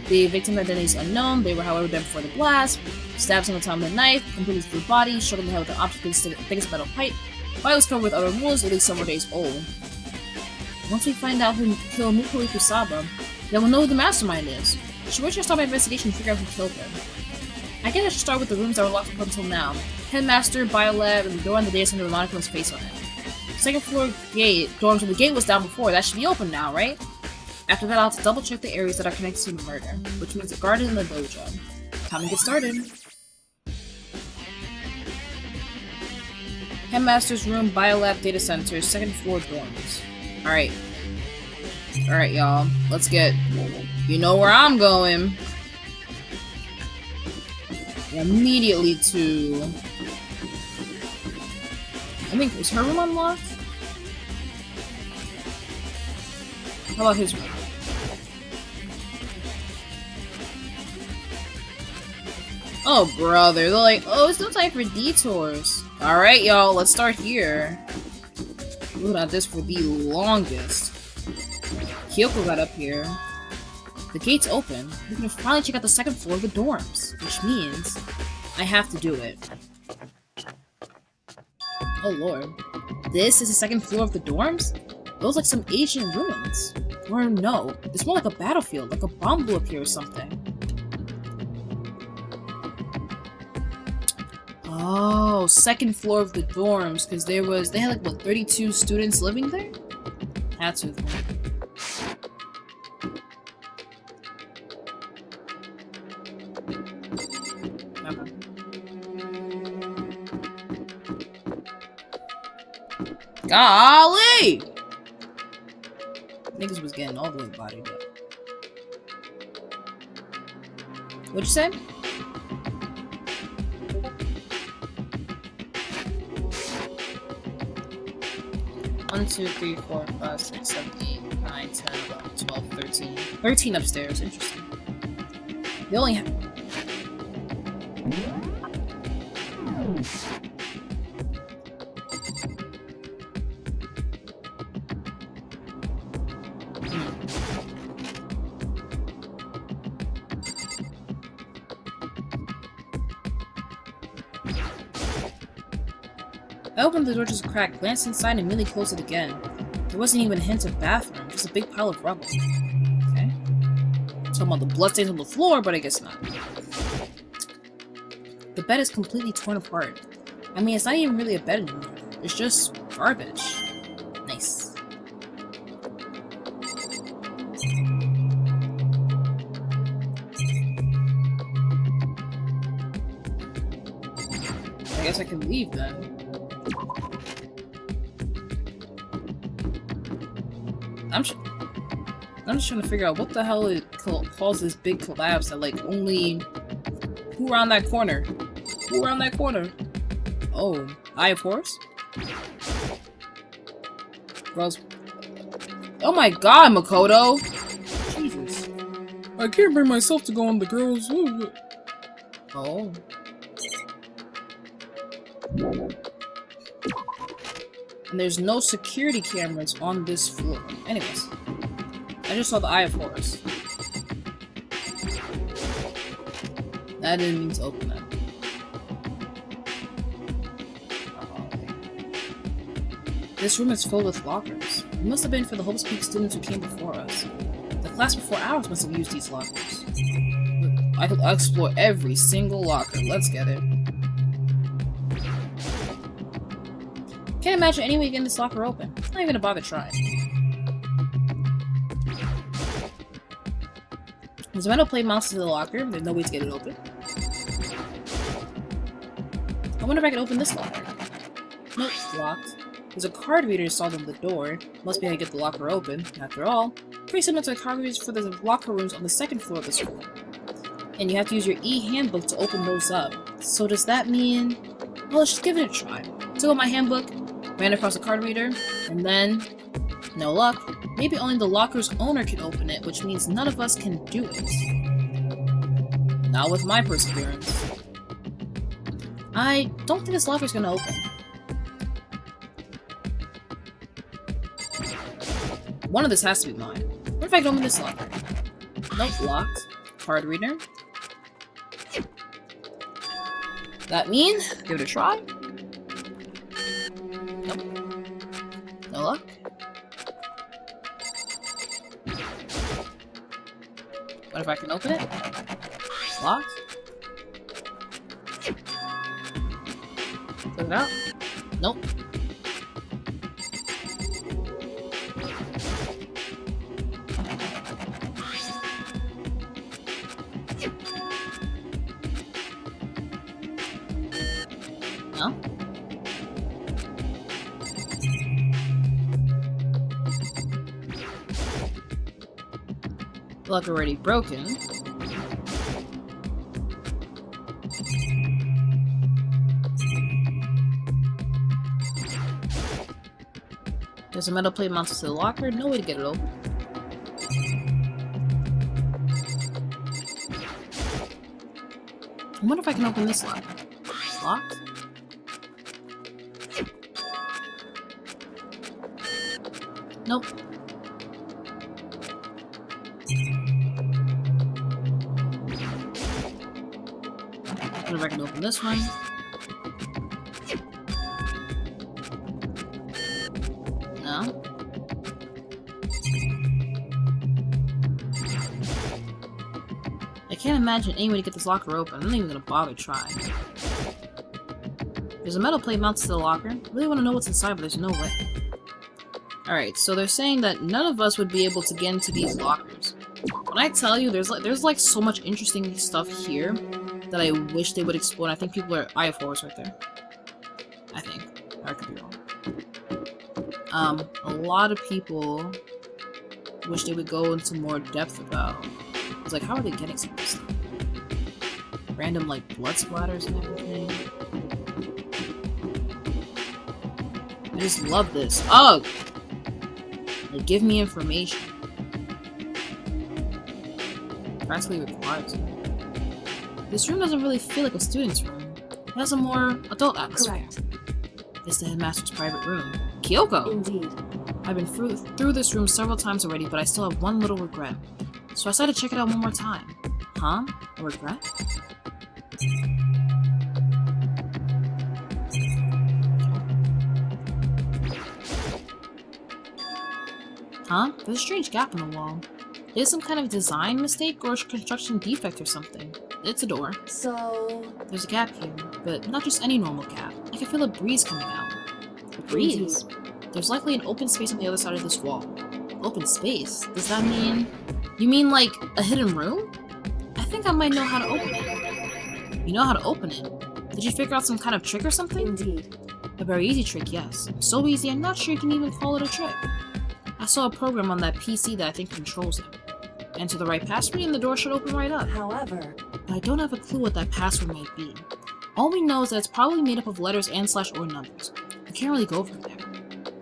The victim identity is unknown. They were, however, dead before the blast. Stabbed single time with a knife, completely through the body, struck in the head with an object with the thickest metal pipe. Body was covered with other wounds, at least several days old. Once we find out who killed Mukuro Kusaba, then we'll know who the mastermind is. Should we start my investigation and figure out who killed her? I guess I should start with the rooms that were locked up until now. Headmaster, Biolab, and the door on the data center with Monokuma's face on it. Second floor gate, dorms where the gate was down before, that should be open now, right? After that, I'll have to double check the areas that are connected to the murder, which means the garden and the dojo. Time to get started. Headmaster's room, Biolab data center, second floor dorms. Alright. Alright, y'all. Let's get... You know where I'm going. Immediately to... I think, is her room unlocked? How about his room? Oh, brother. They're like, oh, it's no time for detours. Alright, y'all, let's start here. Ooh, not this for the longest. Kyoko got up here. The gate's open. We can finally check out the second floor of the dorms, which means I have to do it. Oh lord. This is the second floor of the dorms? It looks like some ancient ruins. Or no, it's more like a battlefield, like a bomb blew up here or something. Oh, second floor of the dorms, because they had like, what, 32 students living there? That's who. Okay. Golly! Niggas was getting all the way bodied up. What'd you say? One, 2, 3, 4, 5, 6, 7, 8, 9, 10, 11, 12, 13. 13 upstairs, interesting. They only have... I opened the door just a crack, glanced inside, and immediately closed it again. There wasn't even a hint of bathroom, just a big pile of rubble. Okay. Talking about the bloodstains on the floor, but I guess not. The bed is completely torn apart. I mean, it's not even really a bed anymore. It's just garbage. Nice. I guess I can leave then. I'm just trying to figure out what the hell it caused this big collapse that, like, only... Who around that corner? Who around that corner? Oh, Eye of Horus? Girls... Oh my god, Makoto! Jesus. I can't bring myself to go on the girls... Oh. And there's no security cameras on this floor. Anyways, I just saw the Eye of Horus. I didn't mean to open that. This room is filled with lockers. It must have been for the Hope's Peak students who came before us. The class before ours must have used these lockers. I'll explore every single locker. Let's get it. Can't imagine any way getting this locker open. I'm not even gonna bother trying. There's a metal plate mounted to the locker. There's no way to get it open. I wonder if I can open this locker. Nope, locked. There's a card reader installed on the door. Must be how you get the locker open. After all, pretty similar to the card readers for the locker rooms on the second floor of the school. And you have to use your e-handbook to open those up. So does that mean... Well, let's just give it a try. Took out my handbook, ran across the card reader, and then... No luck. Maybe only the locker's owner can open it, which means none of us can do it. Not with my perseverance. I don't think this locker's gonna open. One of this has to be mine. What if I can open this locker? Nope, locked. Card reader. That mean? Give it a try. Nope. No luck. What if I can open it? Locked. Close it out. Nope. No? Lock already broken. There's a metal plate mounted to the locker. No way to get it open. I wonder if I can open this locker. Locked? Nope. I'm gonna open this one. No. I can't imagine any way to get this locker open. I'm not even gonna bother trying. There's a metal plate mounted to the locker. I really want to know what's inside, but there's no way. Alright, so they're saying that none of us would be able to get into these lockers. When I tell you, there's like so much interesting stuff here that I wish they would explore. I think people are IF4s right there. I think. Or I could be wrong. A lot of people wish they would go into more depth about. It's like, how are they getting some of this stuff? Random, like, blood splatters and everything. I just love this. Oh! Like, give me information. Practically requires it. This room doesn't really feel like a student's room. It has a more adult atmosphere. Correct. It's the headmaster's private room. Kyoko! Indeed. I've been through this room several times already, but I still have one little regret. So I decided to check it out one more time. Huh? A regret? Huh? There's a strange gap in the wall. Is some kind of design mistake or construction defect or something? It's a door. So... There's a gap here, but not just any normal gap. I can feel a breeze coming out. A breeze? There's likely an open space on the other side of this wall. Open space? Does that mean... You mean like a hidden room? I think I might know how to open it. You know how to open it? Did you figure out some kind of trick or something? Indeed. A very easy trick, yes. So easy, I'm not sure you can even call it a trick. I saw a program on that PC that I think controls it. Enter the right password and the door should open right up. However... But I don't have a clue what that password might be. All we know is that it's probably made up of letters and / or numbers. We can't really go from there.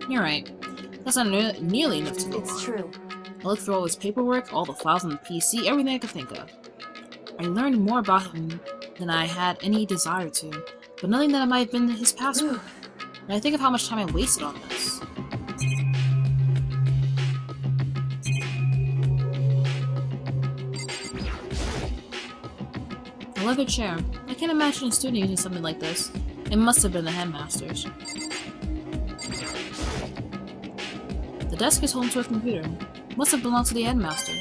You're right. That's not nearly enough to go on. It's true. I looked through all his paperwork, all the files on the PC, everything I could think of. I learned more about him than I had any desire to, but nothing that might have been his password. And I think of how much time I wasted on this. A leather chair. I can't imagine a student using something like this. It must have been the headmaster's. The desk is home to a computer. Must have belonged to the headmaster.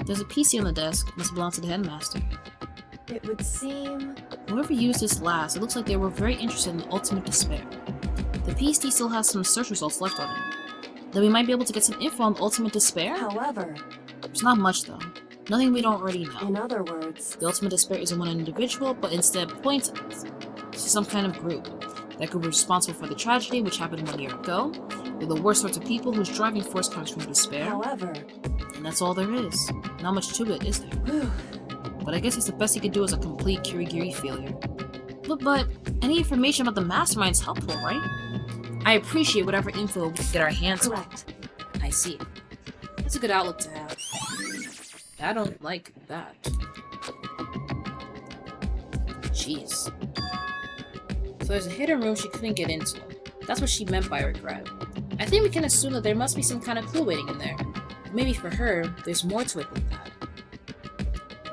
There's a PC on the desk. Must belong to the headmaster. It would seem... Whoever used this last, it looks like they were very interested in the ultimate despair. The PC still has some search results left on it. Then we might be able to get some info on the ultimate despair? However... There's not much though. Nothing we don't already know. In other words... The ultimate despair isn't one individual, but instead points to some kind of group. That group was responsible for the tragedy which happened 1 year ago. They're the worst sorts of people whose driving force comes from despair. However... And that's all there is. Not much to it, is there? But I guess it's the best he could do as a complete Kirigiri failure. But any information about the mastermind is helpful, right? I appreciate whatever info we can get our hands on. Correct. I see. That's a good outlook to have. I don't like that. Jeez. So there's a hidden room she couldn't get into. That's what she meant by regret. I think we can assume that there must be some kind of clue waiting in there. Maybe for her, there's more to it than that.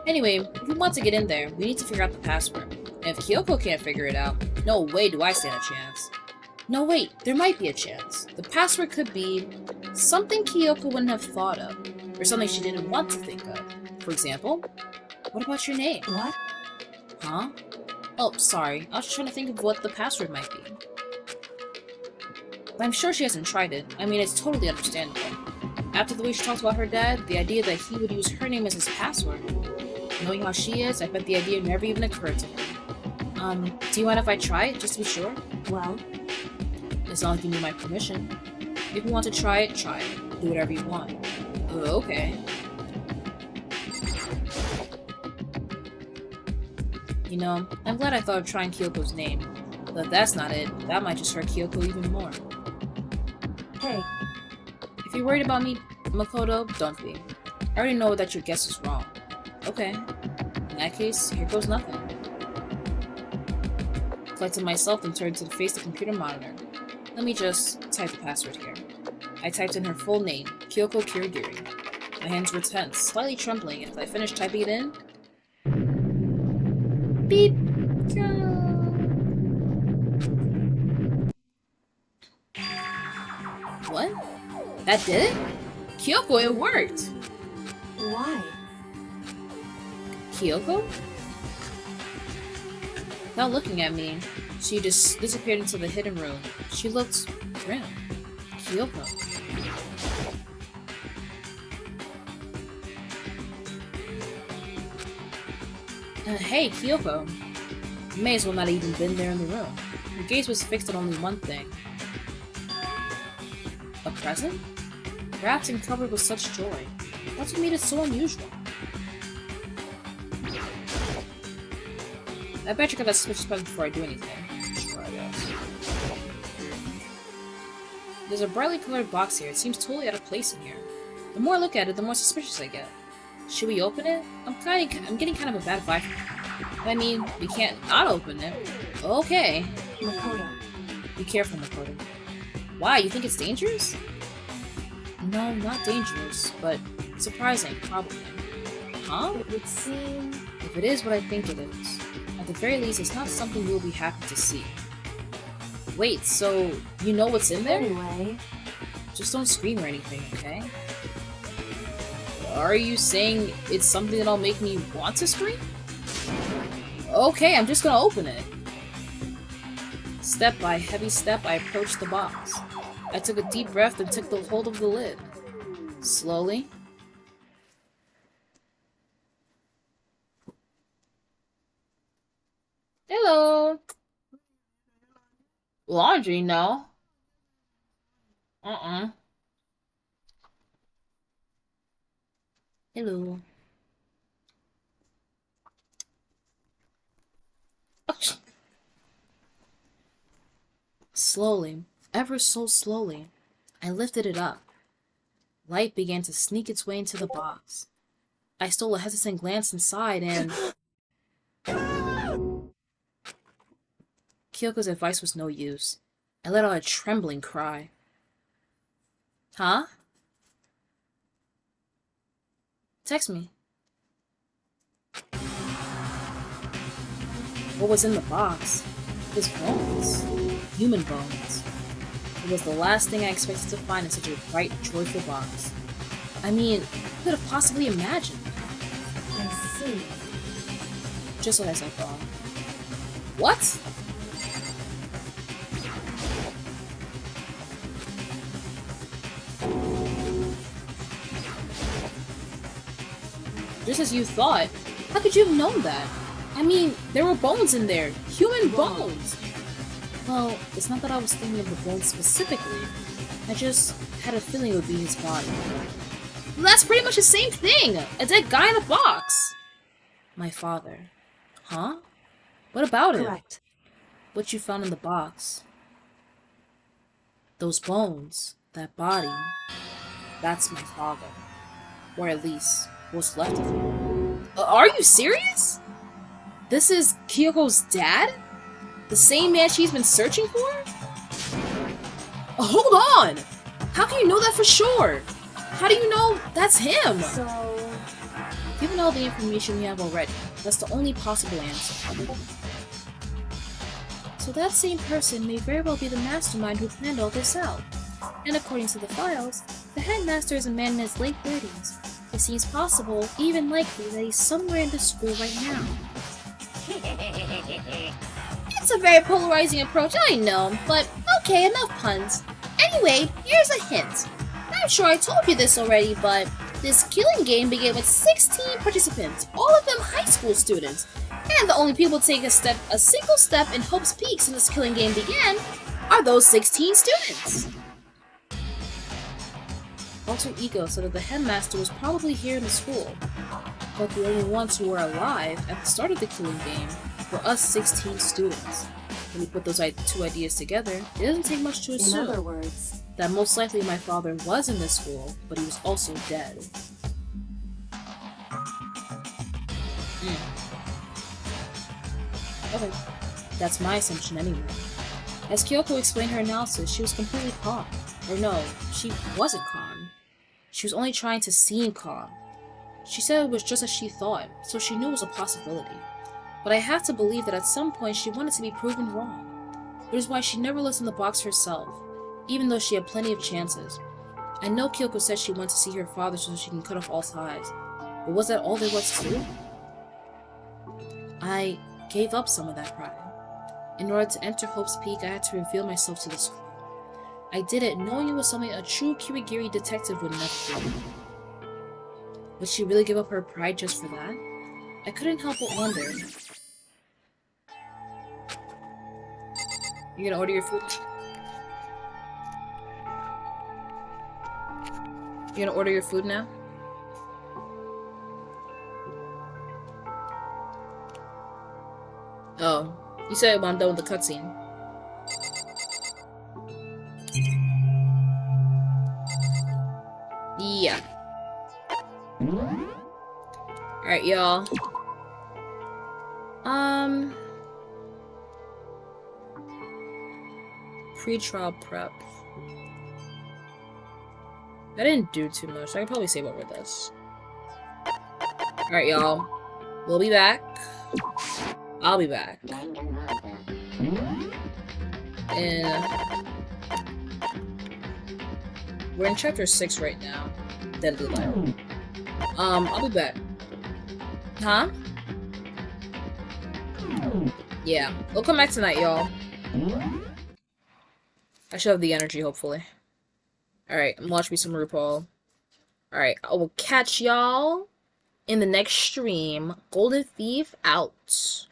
Anyway, if we want to get in there, we need to figure out the password. And if Kyoko can't figure it out, no way do I stand a chance. No wait, there might be a chance. The password could be something Kyoko wouldn't have thought of, or something she didn't want to think of. For example, what about your name? What? Huh? Oh, sorry, I was just trying to think of what the password might be. But I'm sure she hasn't tried it. I mean, it's totally understandable. After the way she talks about her dad, the idea that he would use her name as his password. Knowing how she is, I bet the idea never even occurred to her. Do you mind if I try it, just to be sure? Well? It's not like you need my permission. If you want to try it, try it. Do whatever you want. Okay. You know, I'm glad I thought of trying Kyoko's name. But if that's not it, that might just hurt Kyoko even more. Hey. If you're worried about me, Makoto, don't be. I already know that your guess is wrong. Okay. In that case, here goes nothing. Collected myself and turned to face the computer monitor. Let me just type the password here. I typed in her full name, Kyoko Kirigiri. My hands were tense, slightly trembling, and as I finished typing it in... Beep! What? That did it? Kyoko, it worked! Why? Kyoko? Without looking at me, she just disappeared into the hidden room. She looked grim. Kyoko. Hey, Kyoko. You may as well not even been there in the room. Her gaze was fixed on only one thing. A present? Wrapped and covered with such joy. That's what made it so unusual. I bet you got a suspicious present before I do anything. Sure, I guess. There's a brightly colored box here. It seems totally out of place in here. The more I look at it, the more suspicious I get. Should we open it? I'm getting kind of a bad vibe. I mean, we can't not open it. Okay. Makoto. Be careful, Makoto. Why? You think it's dangerous? No, not dangerous, but surprising, probably. Huh? It would seem... If it is what I think it is, at the very least, it's not something you'll be happy to see. Wait, so you know what's in there? Anyway... Just don't scream or anything, okay? Are you saying it's something that'll make me want to scream? Okay, I'm just gonna open it. Step by heavy step, I approached the box. I took a deep breath and took the hold of the lid. Slowly. Hello. Laundry, no. Hello. Slowly, ever so slowly, I lifted it up. Light began to sneak its way into the box. I stole a hesitant glance inside and... Kyoko's advice was no use. I let out a trembling cry. Huh? Text me. What was in the box? His bones. Human bones. It was the last thing I expected to find in such a bright, joyful box. I mean, who could have possibly imagined? I see. Just as I thought. What? Just as you thought. How could you have known that? I mean, there were bones in there. Human bones! Well, it's not that I was thinking of the bones specifically. I just had a feeling it would be his body. Well, that's pretty much the same thing! A dead guy in a box! My father. Huh? What about it? Correct. What you found in the box. Those bones. That body. That's my father. Or at least, what's left of him. Are you serious? This is Kyoko's dad? The same man she's been searching for? Hold on! How can you know that for sure? How do you know that's him? So... Given all the information we have already, that's the only possible answer. So that same person may very well be the mastermind who planned all this out. And according to the files, the headmaster is a man in his late 30s. It seems possible, even likely, that he's somewhere in the school right now. It's a very polarizing approach, I know, but okay, enough puns. Anyway, here's a hint. I'm sure I told you this already, but this killing game began with 16 participants, all of them high school students. And the only people to take a single step in Hope's Peak since this killing game began are those 16 students. Alter Ego said that the headmaster was probably here in the school, but the only ones who were alive at the start of the killing game were us 16 students. When we put those two ideas together, it doesn't take much to assume. In other words, that most likely my father was in this school, but he was also dead. Okay. That's my assumption anyway. As Kyoko explained her analysis, she was completely calm. Or no, she wasn't calm. She was only trying to seem calm. She said it was just as she thought, so she knew it was a possibility. But I have to believe that at some point she wanted to be proven wrong. Which is why she never lives in the box herself, even though she had plenty of chances. I know Kyoko said she went to see her father so she can cut off all ties, but was that all there was to it? I gave up some of that pride. In order to enter Hope's Peak, I had to reveal myself to the school. I did it knowing it was something a true Kirigiri detective would never do. Would she really give up her pride just for that? I couldn't help but wonder. You gonna order your food? You gonna order your food now? Oh, you said when I'm done with the cutscene. Yeah. Alright, y'all. Pre-trial prep. I didn't do too much. I could probably save over this. Alright, y'all. We'll be back. I'll be back. And we're in chapter 6 right now. Deadly Light. I'll be back. Huh? Yeah. We'll come back tonight, y'all. I should have the energy, hopefully. Alright, I'm watching me some RuPaul. Alright, I will catch y'all in the next stream. Golden Thief out.